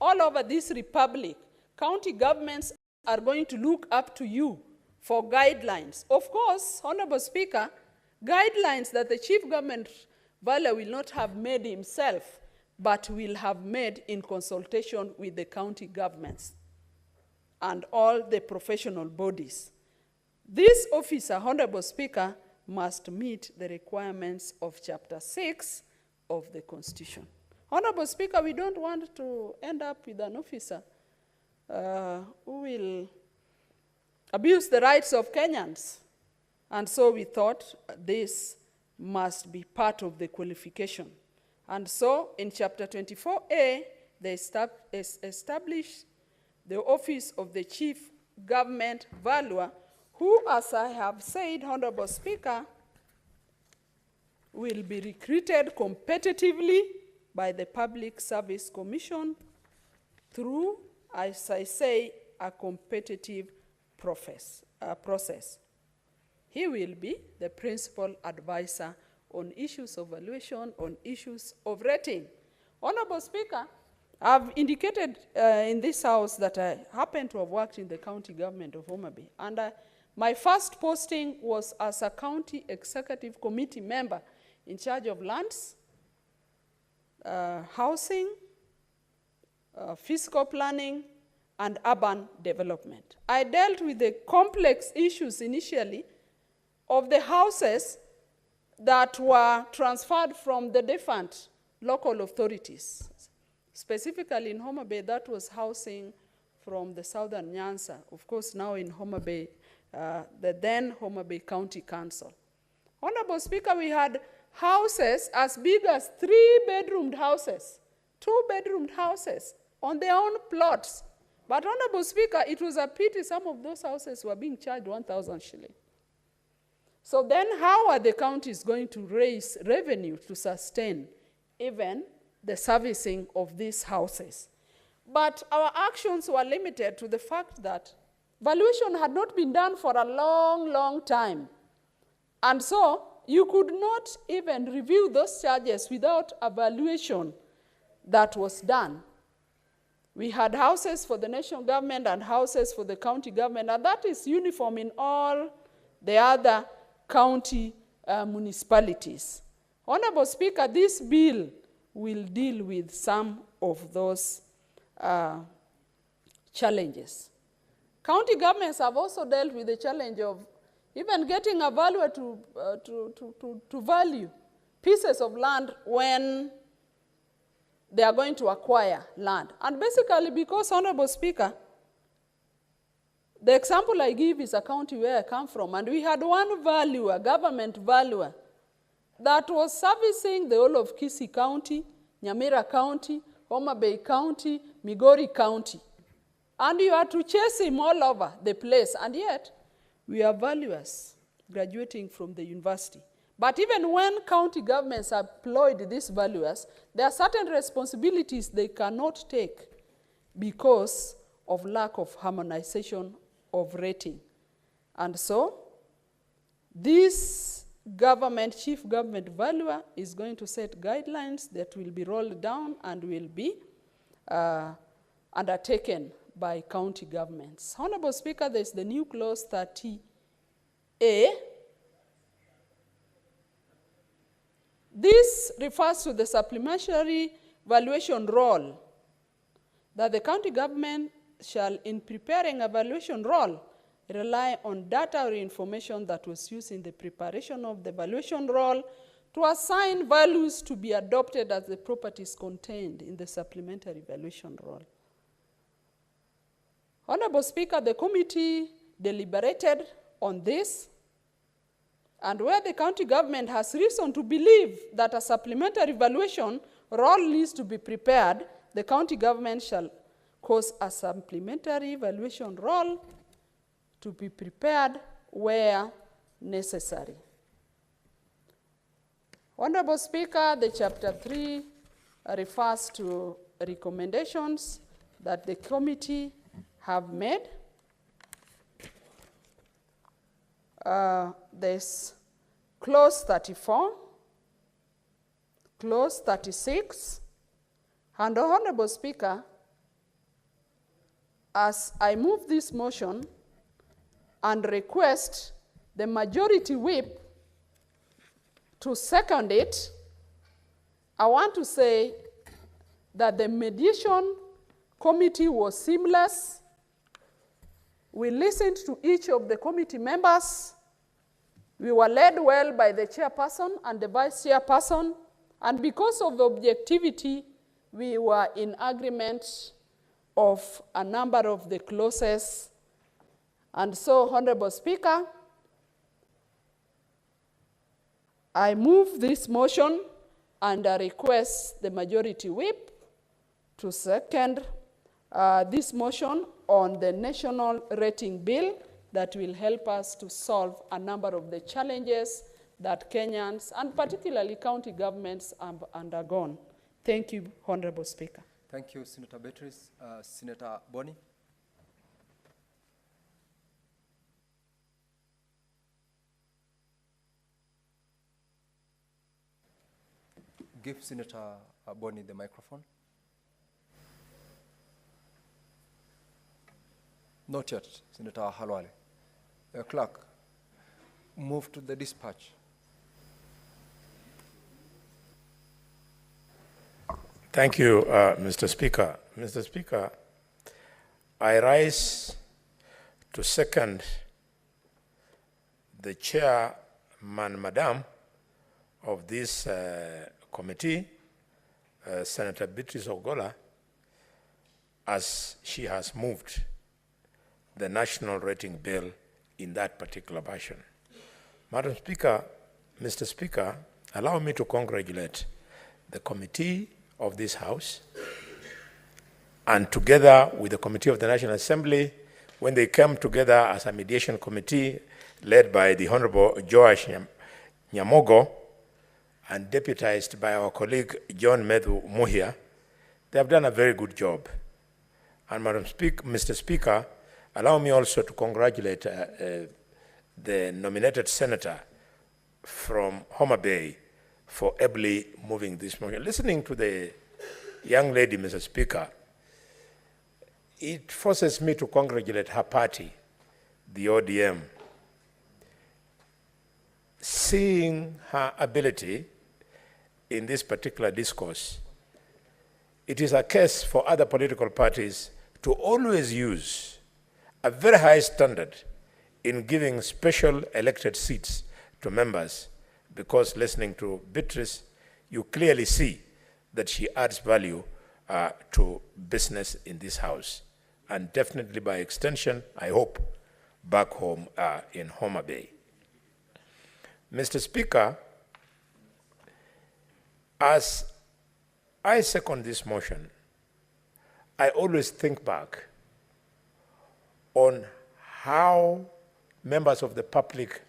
all over this republic, county governments are going to look up to you for guidelines. Of course, Honorable Speaker, guidelines that the chief government valuer will not have made himself, but will have made in consultation with the county governments and all the professional bodies. This officer, Honorable Speaker, must meet the requirements of Chapter 6 of the Constitution. Honorable Speaker, we don't want to end up with an officer who will abuse the rights of Kenyans. And so we thought this must be part of the qualification. And so in Chapter 24A, they established the office of the chief government valuer, who, as I have said, Honorable Speaker, will be recruited competitively by the Public Service Commission through, as I say, a competitive process. He will be the principal advisor on issues of valuation, on issues of rating. Honorable Speaker, I've indicated in this House that I happen to have worked in the county government of Homa Bay, and my first posting was as a county executive committee member in charge of lands, housing, fiscal planning, and urban development. I dealt with the complex issues initially of the houses that were transferred from the different local authorities. Specifically in Homa Bay, that was housing from the Southern Nyanza, of course now in Homa Bay, the then Homa Bay County Council. Honorable Speaker, we had houses as big as 3-bedroomed houses, 2-bedroomed houses on their own plots. But Honorable Speaker, it was a pity some of those houses were being charged 1,000 shillings. So then how are the counties going to raise revenue to sustain even the servicing of these houses? But our actions were limited to the fact that valuation had not been done for a long, long time. And so you could not even review those charges without a valuation that was done. We had houses for the national government and houses for the county government, and that is uniform in all the other county municipalities. Honorable Speaker, this bill will deal with some of those challenges. County governments have also dealt with the challenge of even getting a valuer to value pieces of land when they are going to acquire land. And basically because, Honorable Speaker, the example I give is a county where I come from, and we had one valuer, government valuer, that was servicing the whole of Kisii County, Nyamira County, Homa Bay County, Migori County. And you had to chase him all over the place, and yet we are valuers graduating from the university. But even when county governments employed these valuers, there are certain responsibilities they cannot take because of lack of harmonization of rating. And so this government, chief government valuer is going to set guidelines that will be rolled down and will be undertaken by county governments. Honorable Speaker, there's the new clause 30A. This refers to the supplementary valuation role that the county government shall, in preparing a valuation roll, rely on data or information that was used in the preparation of the valuation roll to assign values to be adopted as the properties contained in the supplementary valuation roll. Honorable Speaker, the committee deliberated on this, and where the county government has reason to believe that a supplementary valuation roll needs to be prepared, the county government shall cause a supplementary valuation roll to be prepared where necessary. Honorable Speaker, the Chapter 3 refers to recommendations that the committee have made. There's clause 34, clause 36, and Honorable Speaker, as I move this motion and request the majority whip to second it, I want to say that the mediation committee was seamless. We listened to each of the committee members. We were led well by the chairperson and the vice chairperson, and because of the objectivity, we were in agreement of a number of the clauses. And so, Honorable Speaker, I move this motion and I request the majority whip to second this motion on the national rating bill that will help us to solve a number of the challenges that Kenyans and particularly county governments have undergone. Thank you, Honorable Speaker. Thank you, Senator Beatrice. Senator Boni. give Senator Boni the microphone. Not yet, Senator Halwale. Clerk, move to the dispatch. Thank you, Mr. Speaker. Mr. Speaker, I rise to second the chairman, madam, of this committee, Senator Beatrice Ogola, as she has moved the national rating bill in that particular version. Madam Speaker, Mr. Speaker, allow me to congratulate the committee of this House and together with the Committee of the National Assembly, when they came together as a mediation committee led by the Honorable Joash Nyamogo and deputized by our colleague John Medhu Muhia, they have done a very good job. And Mr. Speaker, allow me also to congratulate the nominated senator from Homa Bay for ably moving this motion. Listening to the young lady, Mr. Speaker, it forces me to congratulate her party, the ODM, seeing her ability in this particular discourse. It is a case for other political parties to always use a very high standard in giving special elected seats to members, because listening to Beatrice, you clearly see that she adds value to business in this House, and definitely by extension, I hope, back home in Homa Bay. Mr. Speaker, as I second this motion, I always think back on how members of the public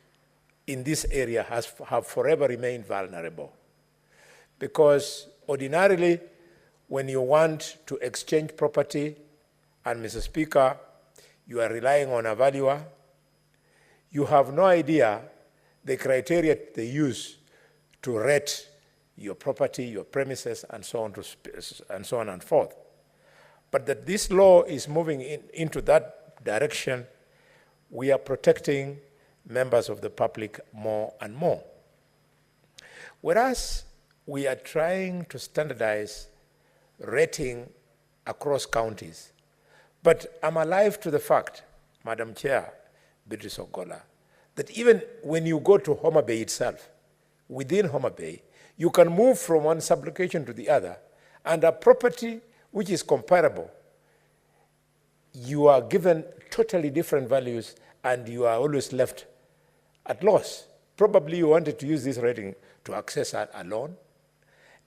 in this area have forever remained vulnerable. Because ordinarily, when you want to exchange property, and Mr. Speaker, you are relying on a valuer, you have no idea the criteria they use to rate your property, your premises, and so on and forth. But that this law is moving into that direction, we are protecting members of the public more and more. Whereas we are trying to standardize rating across counties. But I'm alive to the fact, Madam Chair, Beatrice Ogola, that even when you go to Homa Bay itself, within Homa Bay, you can move from one sublocation to the other, and a property which is comparable, you are given totally different values, and you are always left at loss. Probably you wanted to use this rating to access a loan,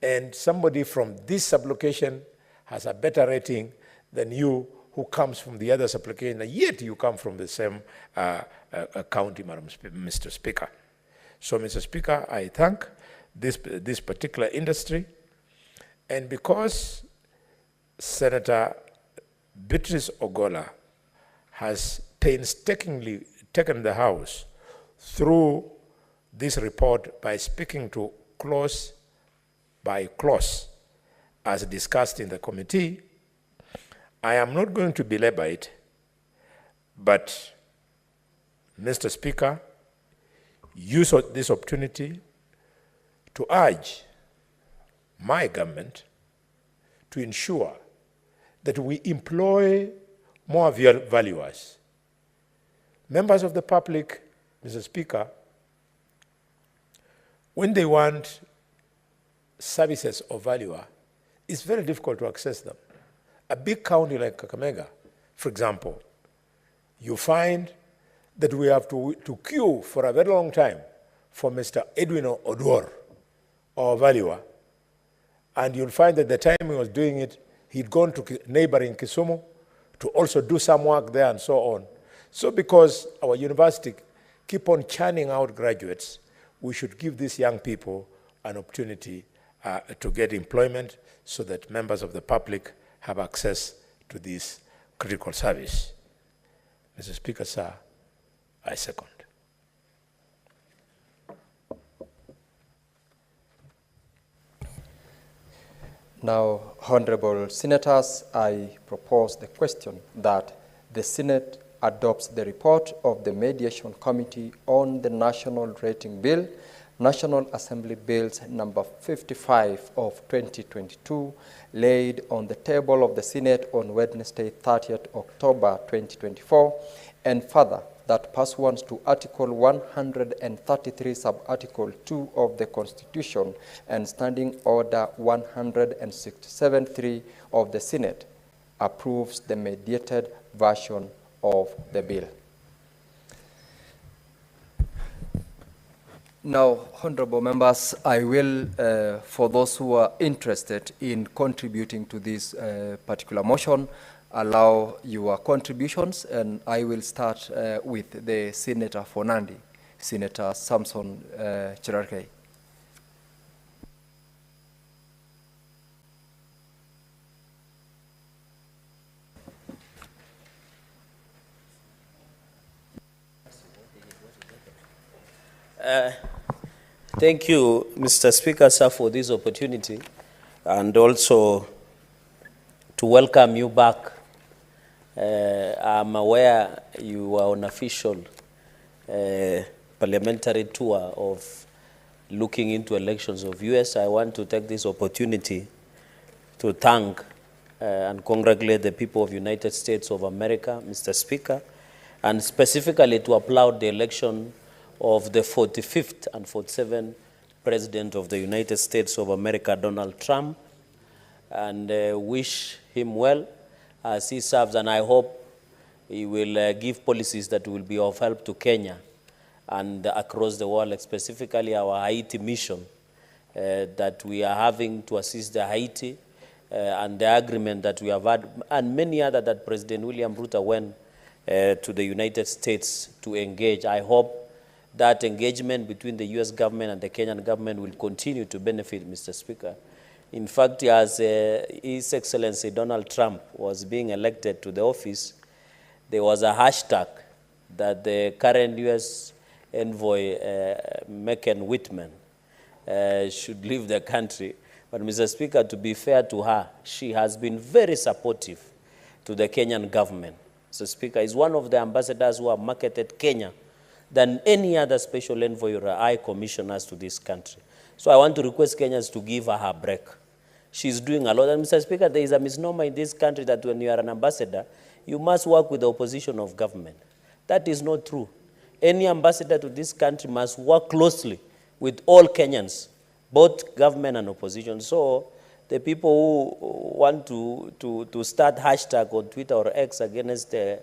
and somebody from this sublocation has a better rating than you who comes from the other sublocation, and yet you come from the same county, Mr. Speaker. So, Mr. Speaker, I thank this particular industry, and because Senator Beatrice Ogola has painstakingly taken the House through this report by speaking to clause by clause, as discussed in the committee, I am not going to belabor it, but, Mr. Speaker, use this opportunity to urge my government to ensure that we employ more valuers. Members of the public, Mr. Speaker, when they want services of valuer, it's very difficult to access them. A big county like Kakamega, for example, you find that we have to queue for a very long time for Mr. Edwin Odwor, our valuer, and you'll find that the time he was doing it, he'd gone to neighboring Kisumu to also do some work there and so on. So because our university keep on churning out graduates, we should give these young people an opportunity to get employment so that members of the public have access to this critical service. Mr. Speaker, sir, I second. Now, Honorable Senators, I propose the question that the Senate adopts the report of the Mediation Committee on the National Rating Bill, National Assembly Bills number 55 of 2022, laid on the table of the Senate on Wednesday, 30th October 2024, and further that pursuant to Article 133, Sub-Article 2 of the Constitution and Standing Order 167.3 of the Senate, approves the mediated version of the bill. Now, honorable members, I will, for those who are interested in contributing to this particular motion, allow your contributions, and I will start with the Senator for Nandi, Senator Samson Cherargei. Thank you, Mr. Speaker, sir, for this opportunity, and also to welcome you back. I'm aware you were on official parliamentary tour of looking into elections of US. I want to take this opportunity to thank and congratulate the people of United States of America, Mr. Speaker, and specifically to applaud the election of the 45th and 47th President of the United States of America, Donald Trump, and wish him well as he serves, and I hope he will give policies that will be of help to Kenya and across the world, specifically our Haiti mission that we are having to assist the Haiti and the agreement that we have had, and many other that President William Ruto went to the United States to engage. I hope that engagement between the U.S. government and the Kenyan government will continue to benefit, Mr. Speaker. In fact, as His Excellency Donald Trump was being elected to the office, there was a hashtag that the current U.S. envoy, Megan Whitman, should leave the country. But, Mr. Speaker, to be fair to her, she has been very supportive to the Kenyan government. Mr. Speaker, is one of the ambassadors who have marketed Kenya than any other special envoy or high commissioners to this country. So I want to request Kenyans to give her a break. She's doing a lot. And Mr. Speaker, there is a misnomer in this country that when you are an ambassador, you must work with the opposition of government. That is not true. Any ambassador to this country must work closely with all Kenyans, both government and opposition. So the people who want to start hashtag on Twitter or X against the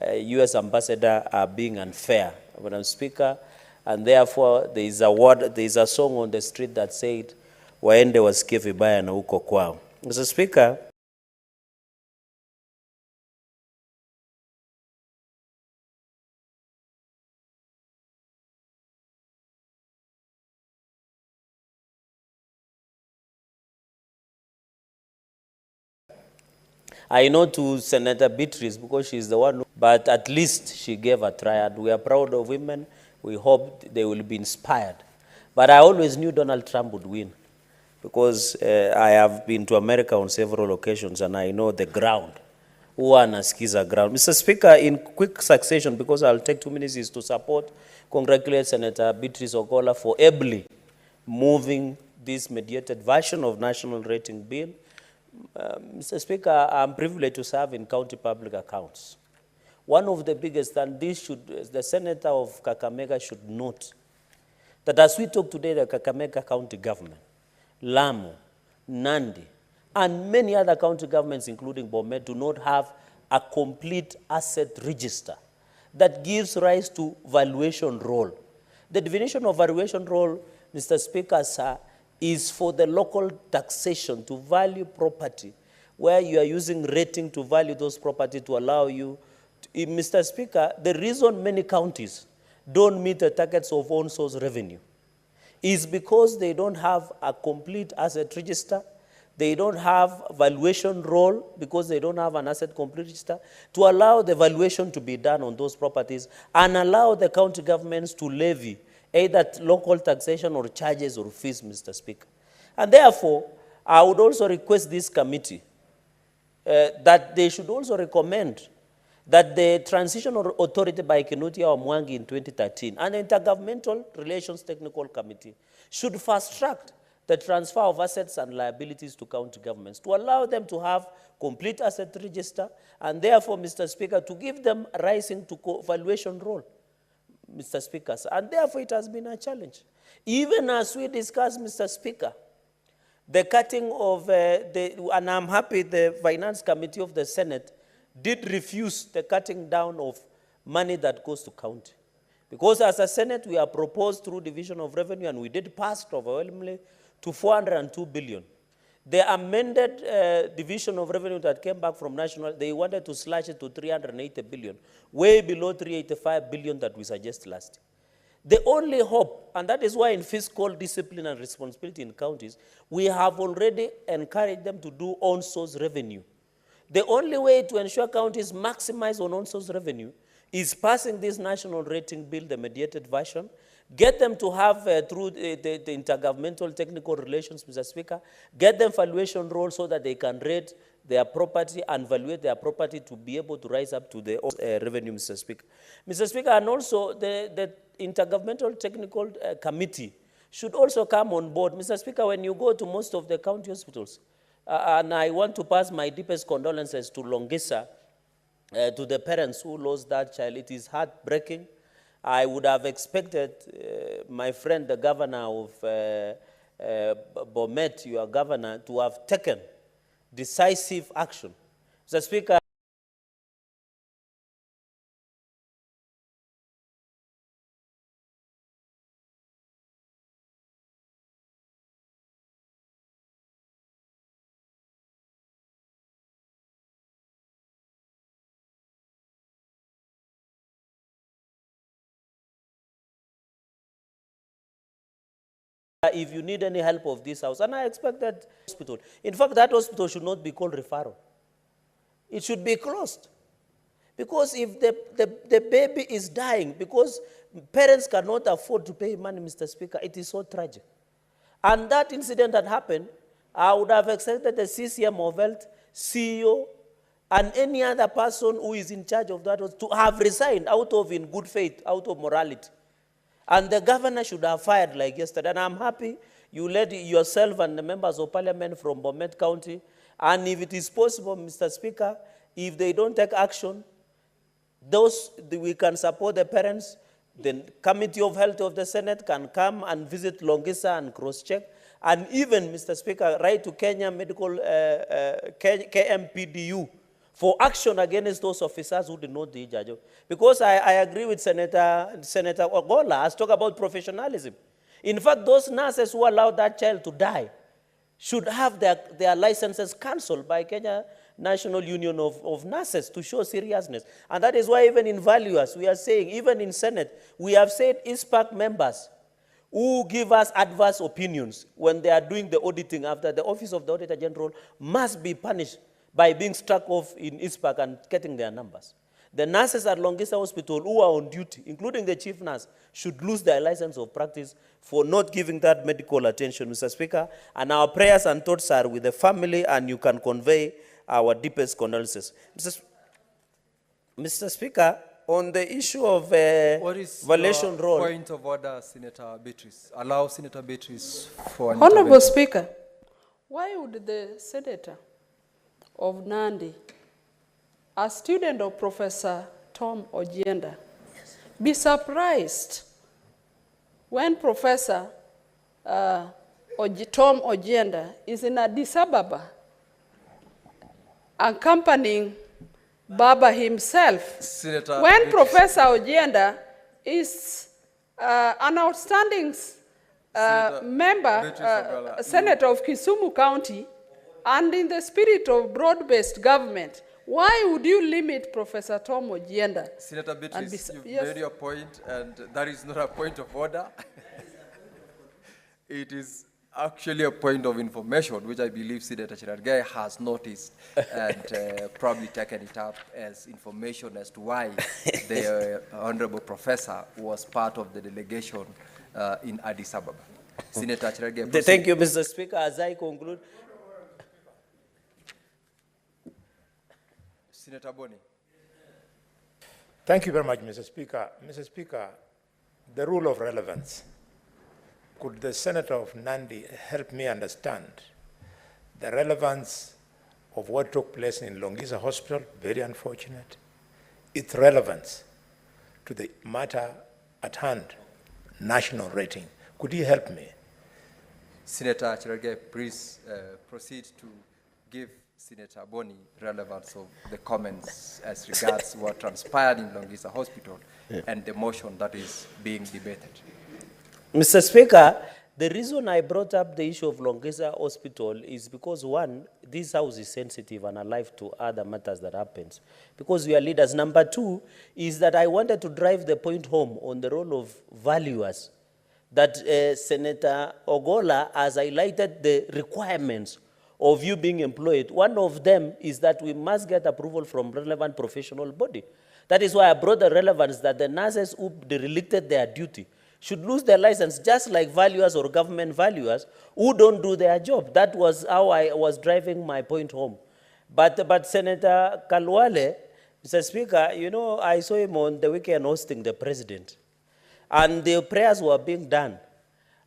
U.S. ambassador are being unfair, Madam Speaker, and therefore there is a song on the street that said, waende wasikie vibaya na huko kwao. Mr. Speaker, I know to Senator Beatrice because she's the one, but at least she gave a try. And we are proud of women. We hope they will be inspired. But I always knew Donald Trump would win because I have been to America on several occasions and I know the ground. Skiza ground. Mr. Speaker, in quick succession, because I'll take 2 minutes, is to support, congratulate Senator Beatrice Ogola for ably moving this mediated version of National Rating Bill. Mr. Speaker, I'm privileged to serve in county public accounts. One of the biggest, and this should, the Senator of Kakamega should note, that as we talk today, the Kakamega County government, Lamu, Nandi, and many other county governments, including Bomet, do not have a complete asset register that gives rise to valuation roll. The definition of valuation roll, Mr. Speaker, sir, is for the local taxation to value property, where you are using rating to value those property to allow you to, Mr. Speaker, the reason many counties don't meet the targets of own source revenue is because they don't have a complete asset register, they don't have valuation roll because they don't have an asset complete register to allow the valuation to be done on those properties and allow the county governments to levy either local taxation or charges or fees, Mr. Speaker. And therefore, I would also request this committee that they should also recommend that the Transitional Authority by Kinuthia Omwangi in 2013 and the Intergovernmental Relations Technical Committee should fast-track the transfer of assets and liabilities to county governments to allow them to have complete asset register and therefore, Mr. Speaker, to give them a rising to valuation role, Mr. Speaker. And therefore, it has been a challenge. Even as we discuss, Mr. Speaker, the cutting of and I'm happy the Finance Committee of the Senate did refuse the cutting down of money that goes to county. Because as a Senate, we have proposed through division of revenue, and we did pass it overwhelmingly to 402 billion. The amended division of revenue that came back from national, they wanted to slash it to 380 billion, way below 385 billion that we suggested last year. The only hope, and that is why in fiscal discipline and responsibility in counties, we have already encouraged them to do on-source revenue. The only way to ensure counties maximize on on-source revenue is passing this national rating bill, the mediated version, get them to have, through the intergovernmental technical relations, Mr. Speaker, get them valuation role so that they can rate their property and valuate their property to be able to rise up to the revenue, Mr. Speaker. Mr. Speaker, and also the Intergovernmental Technical Committee should also come on board. Mr. Speaker, when you go to most of the county hospitals, and I want to pass my deepest condolences to Longisa, to the parents who lost that child. It is heartbreaking. I would have expected my friend, the governor of Bomet, your governor, to have taken decisive action. Mr. Speaker, if you need any help of this house, and I expect that hospital, in fact, that hospital should not be called referral. It should be closed. Because if the baby is dying, because parents cannot afford to pay money, Mr. Speaker, it is so tragic. And that incident that happened, I would have expected the CCM of Health, CEO, and any other person who is in charge of that to have resigned out of in good faith, out of morality. And the governor should have fired like yesterday. And I'm happy you led yourself and the members of parliament from Bomet County. And if it is possible, Mr. Speaker, if they don't take action, we can support the parents. The Committee of Health of the Senate can come and visit Longisa and cross-check. And even, Mr. Speaker, write to Kenya Medical, KMPDU, for action against those officers who did not do their job. Because I agree with Senator Ogola has talked about professionalism. In fact, those nurses who allowed that child to die should have their licenses cancelled by Kenya National Union of Nurses to show seriousness. And that is why even in valuers, we are saying, even in Senate, we have said ISPAC members who give us adverse opinions when they are doing the auditing after the Office of the Auditor General must be punished by being struck off in ISPAC and getting their numbers. The nurses at Longisa Hospital who are on duty, including the chief nurse, should lose their license of practice for not giving that medical attention, Mr. Speaker. And our prayers and thoughts are with the family, and you can convey our deepest condolences. Mr. Speaker, on the issue of valuation role. Point of order, Senator Beatrice. Allow Senator Beatrice for an Honorable Speaker, why would the senator of Nandi, a student of Professor Tom Ojienda, be surprised when Professor Tom Ojienda is in Addis Ababa accompanying Baba himself, Senator when Beatrice. Professor Ojienda is an outstanding member, senator of Kisumu County, and in the spirit of broad-based government, why would you limit Professor Tom Ojienda? Senator Beatrice, you've yes. made your point, and that is not a point of order. It is actually a point of information, which I believe Senator Cherargei has noticed and probably taken it up as information as to why the Honorable Professor was part of the delegation in Addis Ababa. Senator Cherargei, Thank you, Mr. Speaker. As I conclude, Senator Boni. Thank you very much, Mr. Speaker. Mr. Speaker, the rule of relevance. Could the Senator of Nandi help me understand the relevance of what took place in Longisa Hospital? Very unfortunate. Its relevance to the matter at hand, national rating. Could you help me? Senator Cherargei, please proceed to give Senator Boni relevance of the comments as regards what transpired in Longisa Hospital and the motion that is being debated. Mr. Speaker, the reason I brought up the issue of Longisa Hospital is because, one, this house is sensitive and alive to other matters that happens, because we are leaders. Number two is that I wanted to drive the point home on the role of valuers, that Senator Ogola has highlighted the requirements of you being employed. One of them is that we must get approval from relevant professional body. That is why I brought the relevance that the nurses who derelicted their duty should lose their license, just like valuers or government valuers who don't do their job. That was how I was driving my point home. But Senator Kalwale, Mr. Speaker, you know, I saw him on the weekend hosting the president. And the prayers were being done.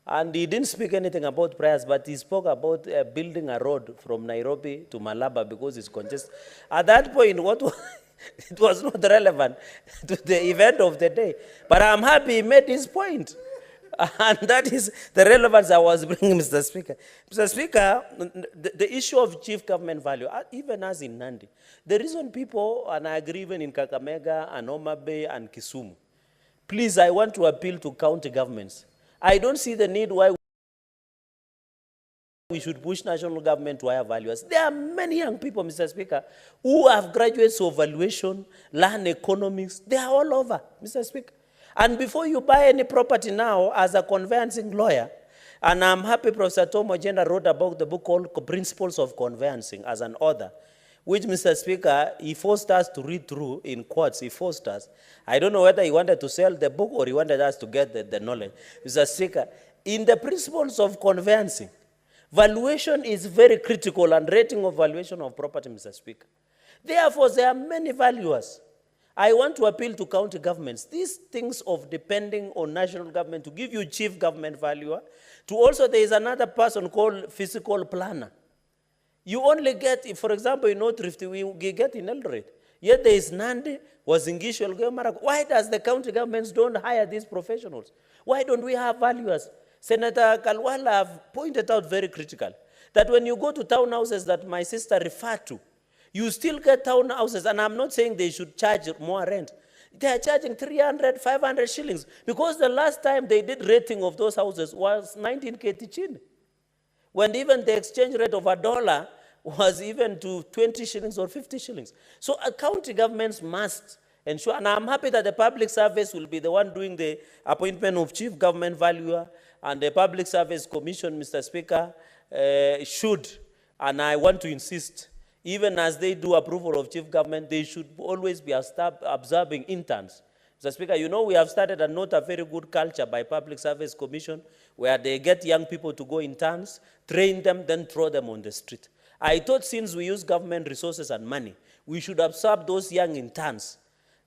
And he didn't speak anything about prayers, but he spoke about building a road from Nairobi to Malaba because it's congested. At that point, it was not relevant to the event of the day. But I'm happy he made his point. And that is the relevance I was bringing, Mr. Speaker. Mr. Speaker, the issue of chief government value, even as in Nandi, the reason people, and I agree even in Kakamega and Homa Bay and Kisumu, please, I want to appeal to county governments. I don't see the need why we should push national government to higher values. There are many young people, Mr. Speaker, who have graduates of valuation, learn economics. They are all over, Mr. Speaker. And before you buy any property now, as a conveyancing lawyer, and I'm happy Professor Tom Ojenda wrote about the book called Principles of Conveyancing as an author, which, Mr. Speaker, he forced us to read through in quotes. He forced us. I don't know whether he wanted to sell the book or he wanted us to get the knowledge. Mr. Speaker, in the Principles of Conveyancing, valuation is very critical, and rating of valuation of property, Mr. Speaker. Therefore, there are many valuers. I want to appeal to county governments. These things of depending on national government to give you chief government valuer, to also there is another person called physical planner. You only get, for example, in North Rift, we get in Eldoret. Yet there is Nandi, Wazingishu, Elgeyo Marakwet. Why does the county governments don't hire these professionals? Why don't we have valuers? Senator Kalwala have pointed out very critical that when you go to townhouses that my sister referred to, you still get townhouses, and I'm not saying they should charge more rent. They are charging 300, 500 shillings, because the last time they did rating of those houses was 1980, when even the exchange rate of $1 was even to 20 shillings or 50 shillings. So county governments must ensure, and I'm happy that the public service will be the one doing the appointment of chief government valuer, and the Public Service Commission, Mr. Speaker, should, and I want to insist, even as they do approval of chief government, they should always be observing interns. Mr. Speaker, you know we have started a not a very good culture by Public Service Commission where they get young people to go interns, train them, then throw them on the street. I thought since we use government resources and money, we should absorb those young interns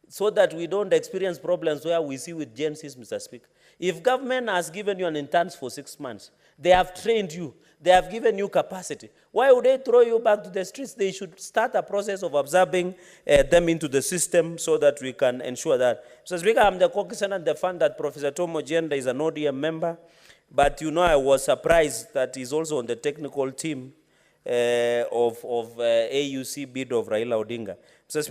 so that we don't experience problems where we see with Gen Zs, Mr. Speaker. If government has given you an intern for 6 months, they have trained you, they have given you capacity, why would they throw you back to the streets? They should start a process of absorbing them into the system so that we can ensure that. Mr. Speaker, I'm the cognizant and the fund that Professor Tom Ojenda is an ODM member, but you know I was surprised that he's also on the technical team of AUC bid of Raila Odinga.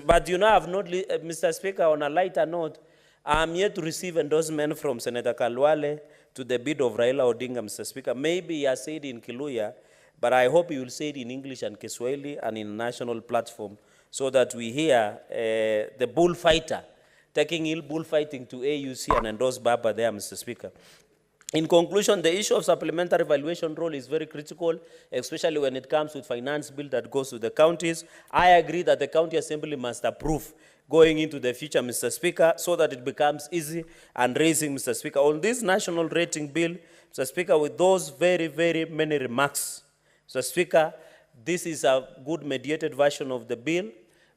But you know, I've not, Mr. Speaker, on a lighter note, I'm yet to receive endorsement from Senator Kalwale to the bid of Raila Odinga, Mr. Speaker. Maybe he has said in Kiluya, but I hope he will say it in English and Kiswahili and in a national platform so that we hear the bullfighter taking ill bullfighting to AUC and endorse Baba there, Mr. Speaker. In conclusion, the issue of supplementary valuation role is very critical, especially when it comes with finance bill that goes to the counties. I agree that the county assembly must approve going into the future, Mr. Speaker, so that it becomes easy and raising, Mr. Speaker. On this national rating bill, Mr. Speaker, with those very, very many remarks, Mr. Speaker, this is a good mediated version of the bill.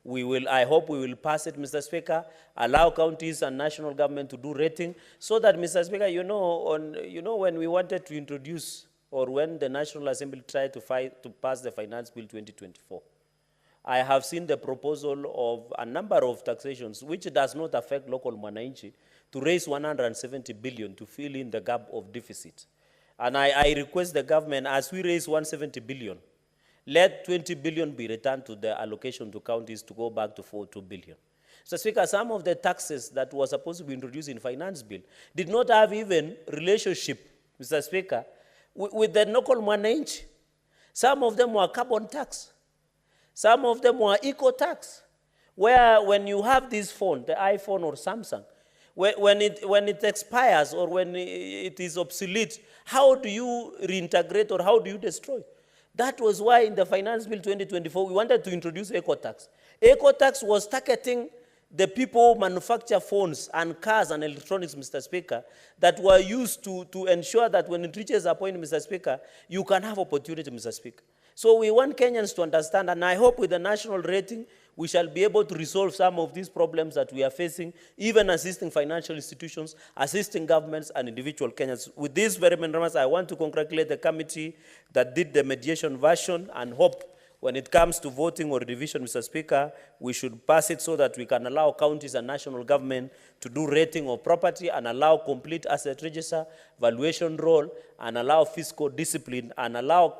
I hope we will pass it, Mr. Speaker, allow counties and national government to do rating, so that, Mr. Speaker, when we wanted to introduce, or when the National Assembly tried to pass the Finance Bill 2024, I have seen the proposal of a number of taxations, which does not affect local mwananchi, to raise 170 billion to fill in the gap of deficit. And I request the government, as we raise 170 billion, let 20 billion be returned to the allocation to counties to go back to 42 billion. Mr. Speaker, some of the taxes that were supposed to be introduced in Finance Bill did not have even relationship, Mr. Speaker, with the local mwananchi. Some of them were carbon tax. Some of them were eco-tax, where when you have this phone, the iPhone or Samsung, when it expires or when it is obsolete, how do you reintegrate or how do you destroy? That was why in the Finance Bill 2024, we wanted to introduce eco-tax. Eco-tax was targeting the people who manufacture phones and cars and electronics, Mr. Speaker, that were used to ensure that when it reaches a point, Mr. Speaker, you can have opportunity, Mr. Speaker. So we want Kenyans to understand, and I hope with the national rating, we shall be able to resolve some of these problems that we are facing, even assisting financial institutions, assisting governments and individual Kenyans. With these very many remarks, I want to congratulate the committee that did the mediation version, and hope when it comes to voting or revision, Mr. Speaker, we should pass it so that we can allow counties and national government to do rating of property and allow complete asset register, valuation role, and allow fiscal discipline, and allow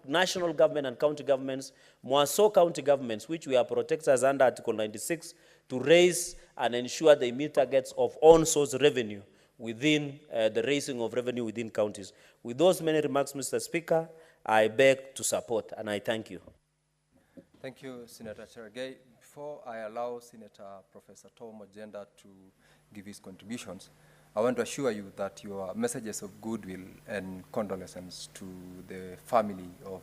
national government and county governments, more so county governments, which we are protected as under Article 96, to raise and ensure they meet targets of on-source revenue within the raising of revenue within counties. With those many remarks, Mr. Speaker, I beg to support, and I thank you. Thank you, Senator Cherargei. Before I allow Senator Professor Tom Ojenda to give his contributions, I want to assure you that your messages of goodwill and condolences to the family of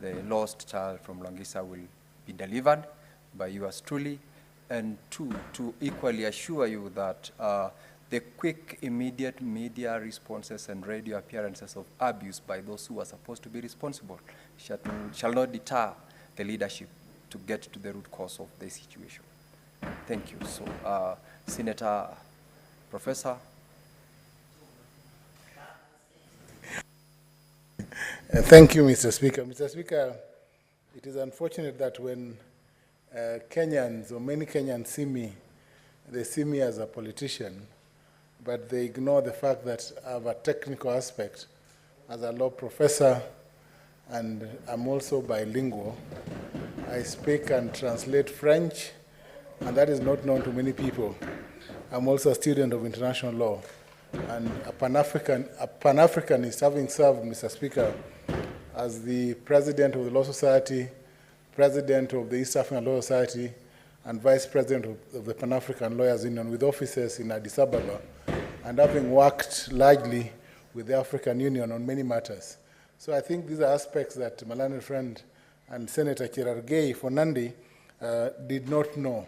the lost child from Langisa will be delivered by yours truly, and two, to equally assure you that the quick, immediate media responses and radio appearances of abuse by those who are supposed to be responsible shall not deter the leadership to get to the root cause of the situation. Thank you. So, Senator, Professor. Thank you, Mr. Speaker. Mr. Speaker, it is unfortunate that when Kenyans, or many Kenyans see me, they see me as a politician, but they ignore the fact that I have a technical aspect as a law professor, and I'm also bilingual. I speak and translate French, and that is not known to many people. I'm also a student of international law, and a Pan-Africanist, having served, Mr. Speaker, as the president of the Law Society, president of the East African Law Society, and vice president of the Pan-African Lawyers Union, with offices in Addis Ababa, and having worked largely with the African Union on many matters. So I think these are aspects that my learned friend and Senator Cherargei for Nandi did not know.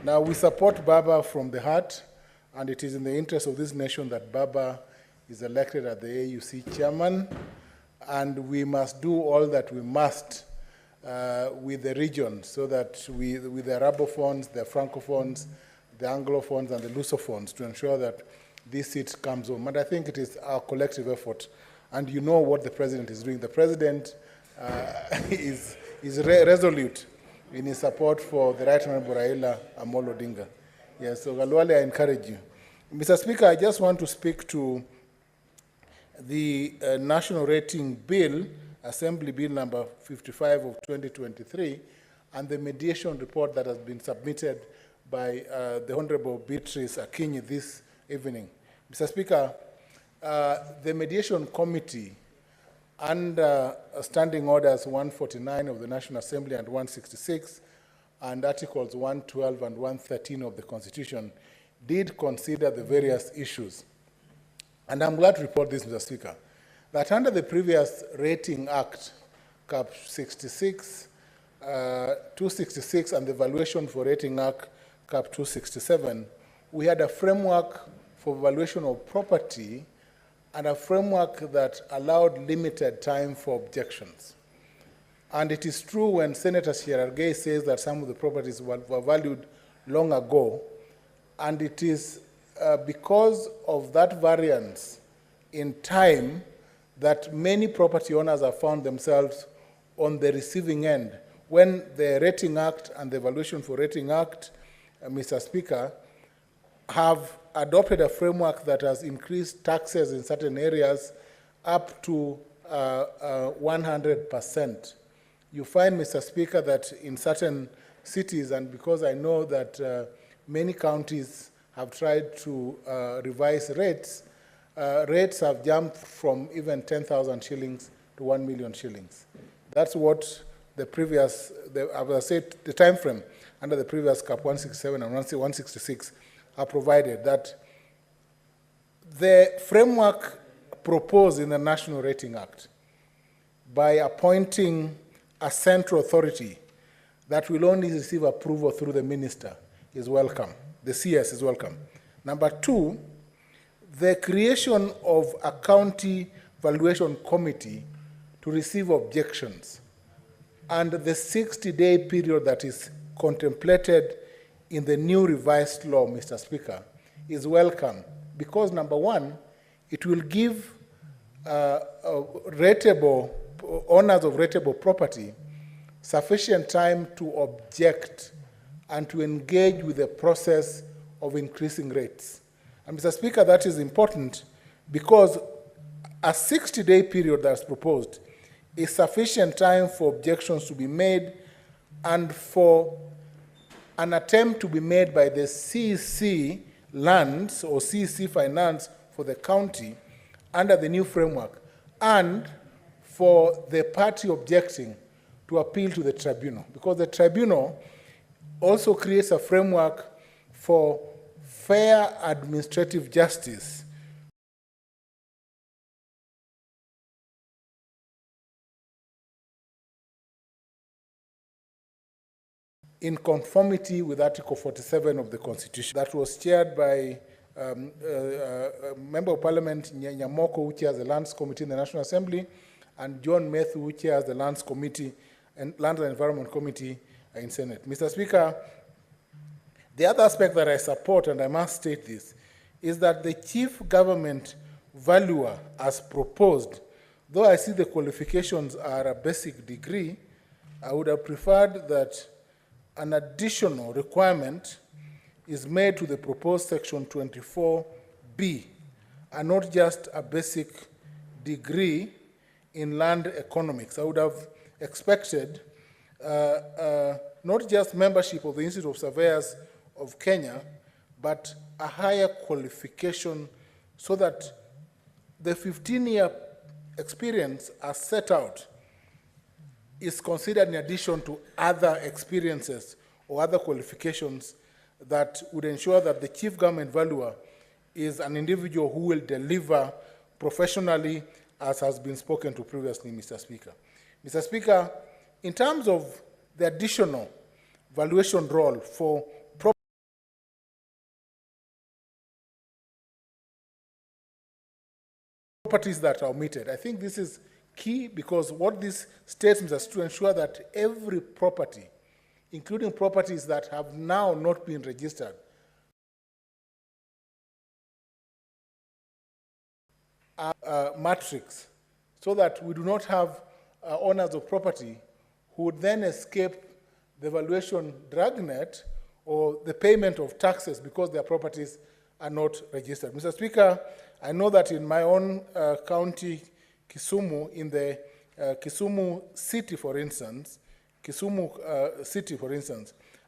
Now, we support Baba from the heart, and it is in the interest of this nation that Baba is elected as the AUC chairman, and we must do all that we must with the region, so that with the Arabophones, the Francophones, the Anglophones, and the Lusophones, to ensure that this seat comes home. And I think it is our collective effort. And you know what the president is doing. The president is resolute in his support for the Right Honorable Raila Amolo Odinga. Yes, so Galwale, I encourage you. Mr. Speaker, I just want to speak to the National Rating Bill, Assembly Bill number 55 of 2023, and the mediation report that has been submitted by the Honorable Beatrice Akinyi this evening. Mr. Speaker, the mediation committee, under standing orders 149 of the National Assembly and 166, and articles 112 and 113 of the Constitution, did consider the various issues. And I'm glad to report this, Mr. Speaker, that under the previous Rating Act, Cap 66, 266, and the Valuation for Rating Act, Cap 267, we had a framework for valuation of property and a framework that allowed limited time for objections. And it is true when Senator Sierra says that some of the properties were valued long ago, and it is because of that variance in time that many property owners have found themselves on the receiving end. When the Rating Act and the Evaluation for Rating Act, Mr. Speaker, have adopted a framework that has increased taxes in certain areas up to 100%. You find, Mr. Speaker, that in certain cities, and because I know that many counties have tried to revise rates, rates have jumped from even 10,000 shillings to 1 million shillings. That's what the previous, as I said, the time frame under the previous CAP 167 and 166 are provided, that the framework proposed in the National Rating Act by appointing a central authority that will only receive approval through the minister is welcome. The CS is welcome. Number two, the creation of a county valuation committee to receive objections and the 60-day period that is contemplated in the new revised law, Mr. Speaker, is welcome because, number one, it will give owners of rateable property sufficient time to object and to engage with the process of increasing rates. And Mr. Speaker, that is important because a 60-day period that's proposed is sufficient time for objections to be made and for an attempt to be made by the CC lands or CC finance for the county under the new framework, and for the party objecting to appeal to the tribunal, because the tribunal also creates a framework for fair administrative justice in conformity with Article 47 of the Constitution. That was chaired by Member of Parliament Nyamoko, who chairs the Lands Committee in the National Assembly, and John Methu, who chairs the Lands Committee and Land and Environment Committee in Senate. Mr. Speaker, the other aspect that I support, and I must state this, is that the chief government valuer, as proposed, though I see the qualifications are a basic degree, I would have preferred that an additional requirement is made to the proposed section 24B, and not just a basic degree in land economics. I would have expected not just membership of the Institute of Surveyors of Kenya, but a higher qualification so that the 15-year experience as set out is considered in addition to other experiences or other qualifications that would ensure that the chief government valuer is an individual who will deliver professionally, as has been spoken to previously, Mr. Speaker. Mr. Speaker, in terms of the additional valuation role for properties that are omitted, I think this is key because what this states is to ensure that every property, including properties that have now not been registered, matrix, so that we do not have owners of property who would then escape the valuation dragnet or the payment of taxes because their properties are not registered. Mr. Speaker, I know that in my own county, Kisumu, in the Kisumu City, for instance,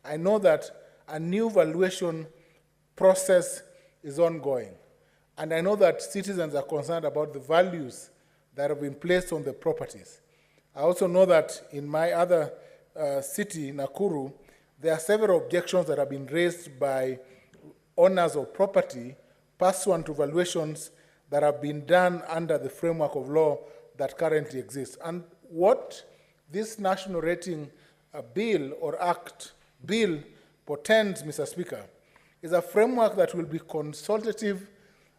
I know that a new valuation process is ongoing. And I know that citizens are concerned about the values that have been placed on the properties. I also know that in my other city, Nakuru, there are several objections that have been raised by owners of property pursuant to valuations that have been done under the framework of law that currently exists. And what this national rating bill or act bill portends, Mr. Speaker, is a framework that will be consultative,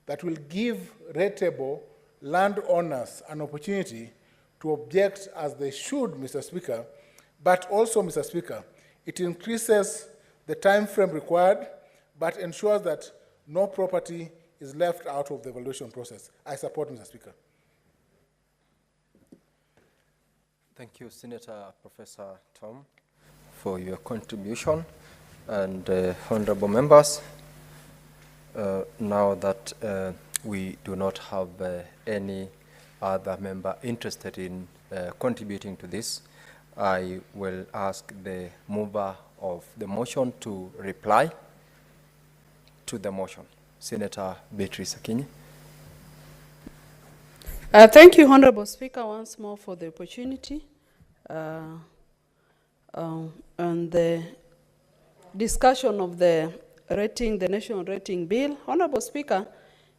that will give rateable landowners an opportunity to object as they should, Mr. Speaker, but also, Mr. Speaker, it increases the time frame required, but ensures that no property is left out of the evaluation process. I support, Mr. Speaker. Thank you, Senator Professor Tom, for your contribution. And honorable members, now that we do not have any other member interested in contributing to this, I will ask the mover of the motion to reply to the motion. Senator Beatrice Akinyi. Thank you, Honorable Speaker, once more for the opportunity and the discussion of the rating, the National Rating Bill. Honorable Speaker,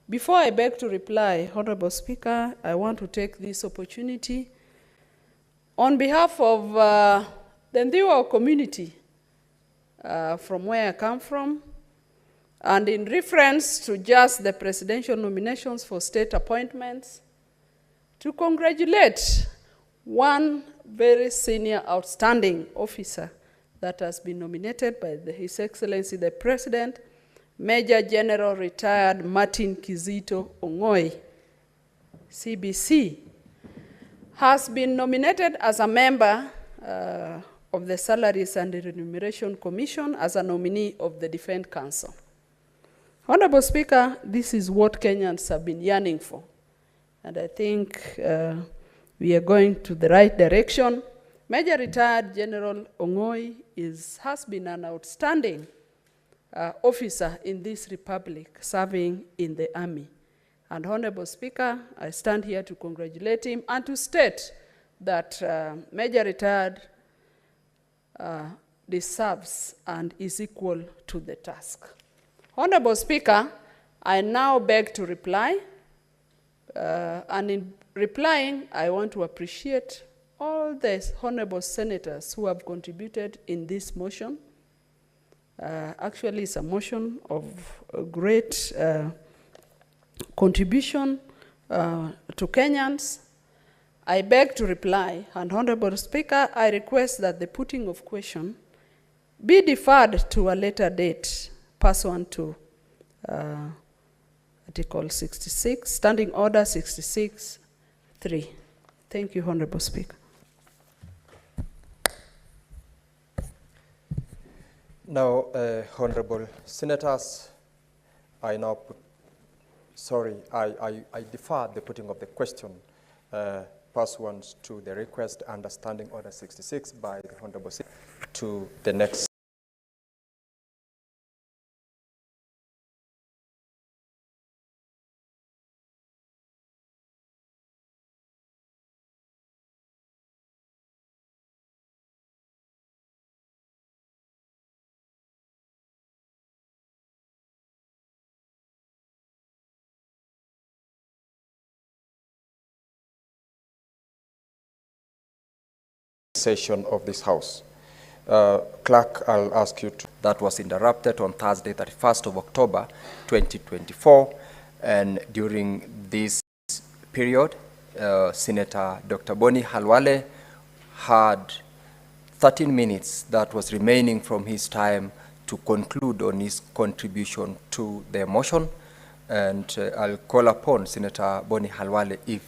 before I beg to reply, Honorable Speaker, I want to take this opportunity on behalf of the Ndiwa community from where I come from, and in reference to just the presidential nominations for state appointments, to congratulate one very senior outstanding officer that has been nominated by His Excellency the President, Major General Retired Martin Kizito Ongoi, CBC, has been nominated as a member of the Salaries and Remuneration Commission as a nominee of the Defense Council. Honorable Speaker, this is what Kenyans have been yearning for. And I think we are going to the right direction. Major Retired General Ongoi has been an outstanding officer in this republic, serving in the army. And Honorable Speaker, I stand here to congratulate him and to state that Major Retired deserves and is equal to the task. Honorable Speaker, I now beg to reply. And in replying, I want to appreciate all the honorable senators who have contributed in this motion. Actually, it's a motion of a great contribution to Kenyans. I beg to reply, and Honorable Speaker, I request that the putting of question be deferred to a later date pursuant to Article 66, Standing Order 66(3). Thank you, Honorable Speaker. Now, honorable senators, I now I defer the putting of the question pursuant to the request under Standing Order 66 by the honorable to the next. Session of this House. Clerk, I'll ask you to, that was interrupted on Thursday, 31st of October, 2024, and during this period, Senator Dr. Boni Halwale had 13 minutes that was remaining from his time to conclude on his contribution to the motion, and I'll call upon Senator Boni Halwale if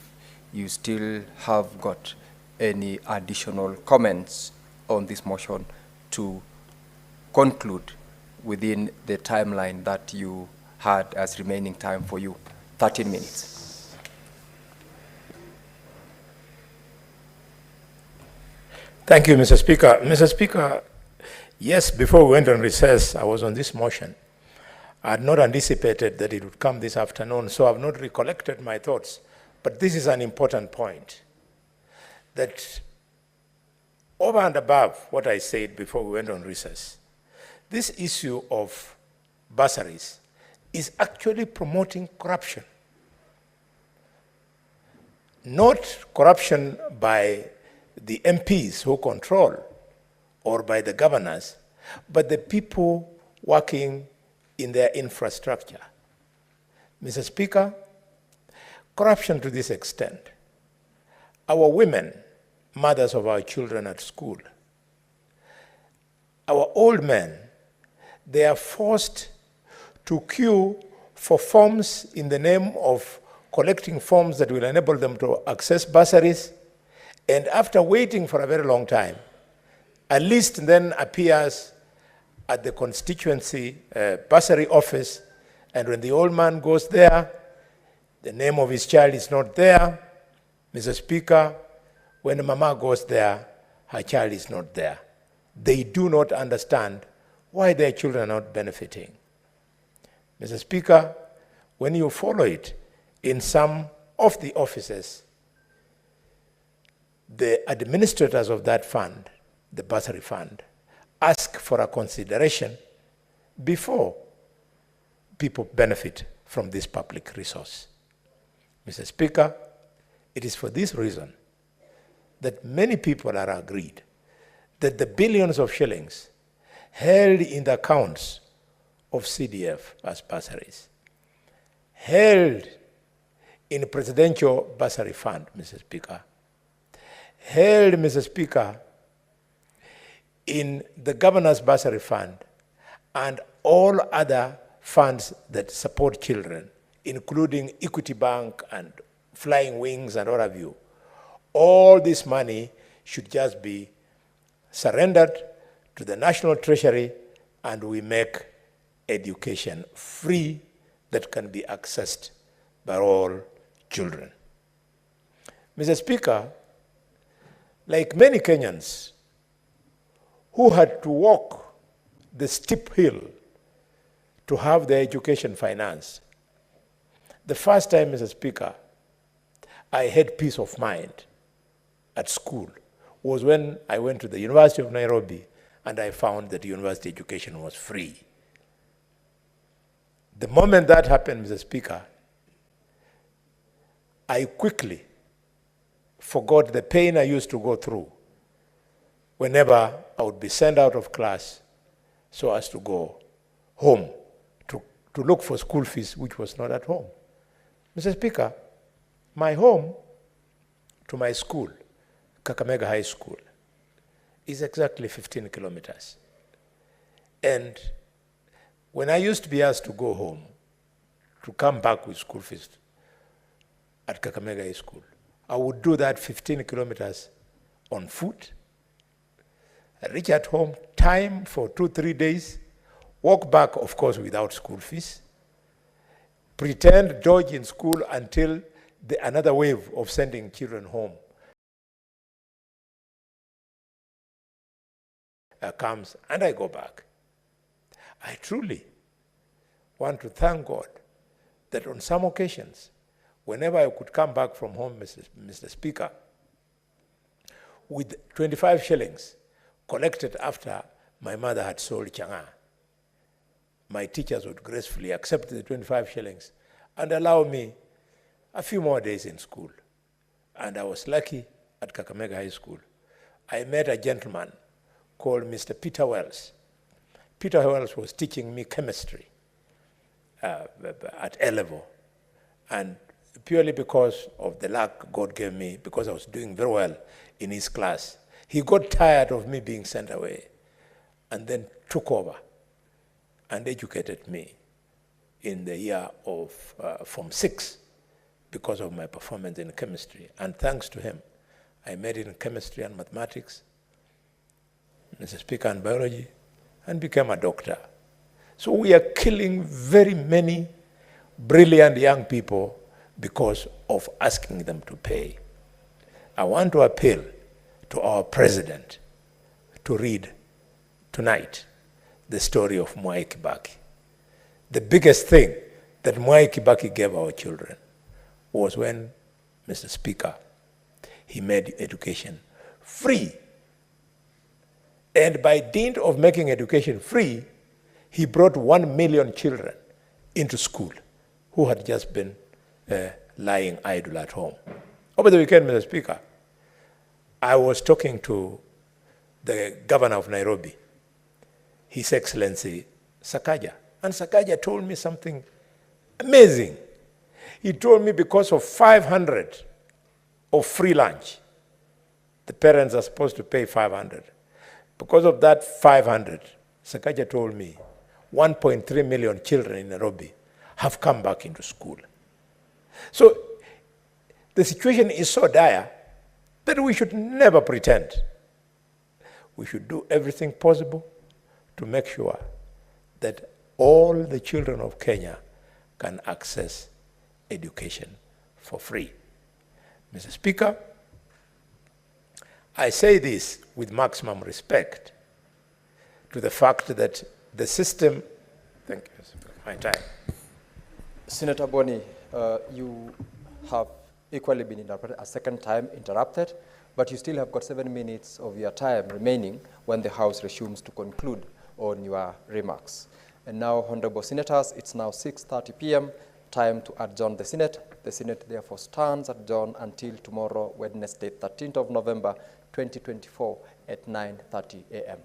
you still have got any additional comments on this motion to conclude within the timeline that you had as remaining time for you, 13 minutes. Thank you, Mr. Speaker. Mr. Speaker, yes, before we went on recess, I was on this motion. I had not anticipated that it would come this afternoon, so I've not recollected my thoughts. But this is an important point, that over and above what I said before we went on recess, this issue of bursaries is actually promoting corruption. Not corruption by the MPs who control or by the governors, but the people working in their infrastructure. Mr. Speaker, corruption to this extent. our women, mothers of our children at school, our old men, they are forced to queue for forms in the name of collecting forms that will enable them to access bursaries. And after waiting for a very long time, a list then appears at the constituency bursary office. And when the old man goes there, the name of his child is not there. Mr. Speaker, when Mama goes there, her child is not there. They do not understand why their children are not benefiting. Mr. Speaker, when you follow it in some of the offices, the administrators of that fund, the bursary fund, ask for a consideration before people benefit from this public resource. Mr. Speaker, it is for this reason that many people are agreed that the billions of shillings held in the accounts of CDF as bursaries, held in presidential bursary fund, Mr. Speaker, held, Mr. Speaker, in the governor's bursary fund and all other funds that support children, including Equity Bank and Flying Wings and all of you. All this money should just be surrendered to the National Treasury, and we make education free that can be accessed by all children. Mr. Speaker, like many Kenyans who had to walk the steep hill to have their education financed, the first time, Mr. Speaker, I had peace of mind at school was when I went to the University of Nairobi and I found that university education was free. The moment that happened, Mr. Speaker, I quickly forgot the pain I used to go through whenever I would be sent out of class so as to go home to look for school fees, which was not at home. Mr. Speaker, my home to my school, Kakamega High School, is exactly 15 kilometers. And when I used to be asked to go home, to come back with school fees at Kakamega High School, I would do that 15 kilometers on foot. I reach at home, time for 2-3 days, walk back, of course, without school fees, pretend dodge in school until another wave of sending children home comes, and I go back. I truly want to thank God that on some occasions, whenever I could come back from home, Mr. Speaker, with 25 shillings collected after my mother had sold changa, my teachers would gracefully accept the 25 shillings and allow me a few more days in school. And I was lucky at Kakamega High School. I met a gentleman called Mr. Peter Wells. Peter Wells was teaching me chemistry at A level. And purely because of the luck God gave me, because I was doing very well in his class, he got tired of me being sent away and then took over and educated me in the year of Form 6 because of my performance in chemistry. And thanks to him, I made it in chemistry and mathematics, Mr. Speaker, and biology, and became a doctor. So we are killing very many brilliant young people because of asking them to pay. I want to appeal to our president to read tonight the story of Mwai Kibaki. The biggest thing that Mwai Kibaki gave our children was when, Mr. Speaker, he made education free. And by dint of making education free, he brought 1 million children into school who had just been lying idle at home. Over the weekend, Mr. Speaker, I was talking to the governor of Nairobi, His Excellency Sakaja. And Sakaja told me something amazing. He told me because of 500 of free lunch. The parents are supposed to pay 500. Because of that 500, Sakaja told me 1.3 million children in Nairobi have come back into school. So the situation is so dire that we should never pretend. We should do everything possible to make sure that all the children of Kenya can access education for free. Mr. Speaker, I say this with maximum respect to the fact that the system, thank you, my time. Senator Boni, you have equally been interrupted, a second time interrupted, but you still have got 7 minutes of your time remaining when the House resumes to conclude on your remarks. And now, Honorable Senators, it's now 6:30 p.m., time to adjourn the Senate. The Senate therefore stands adjourned until tomorrow, Wednesday, 13th of November, 2024 at 9:30 a.m.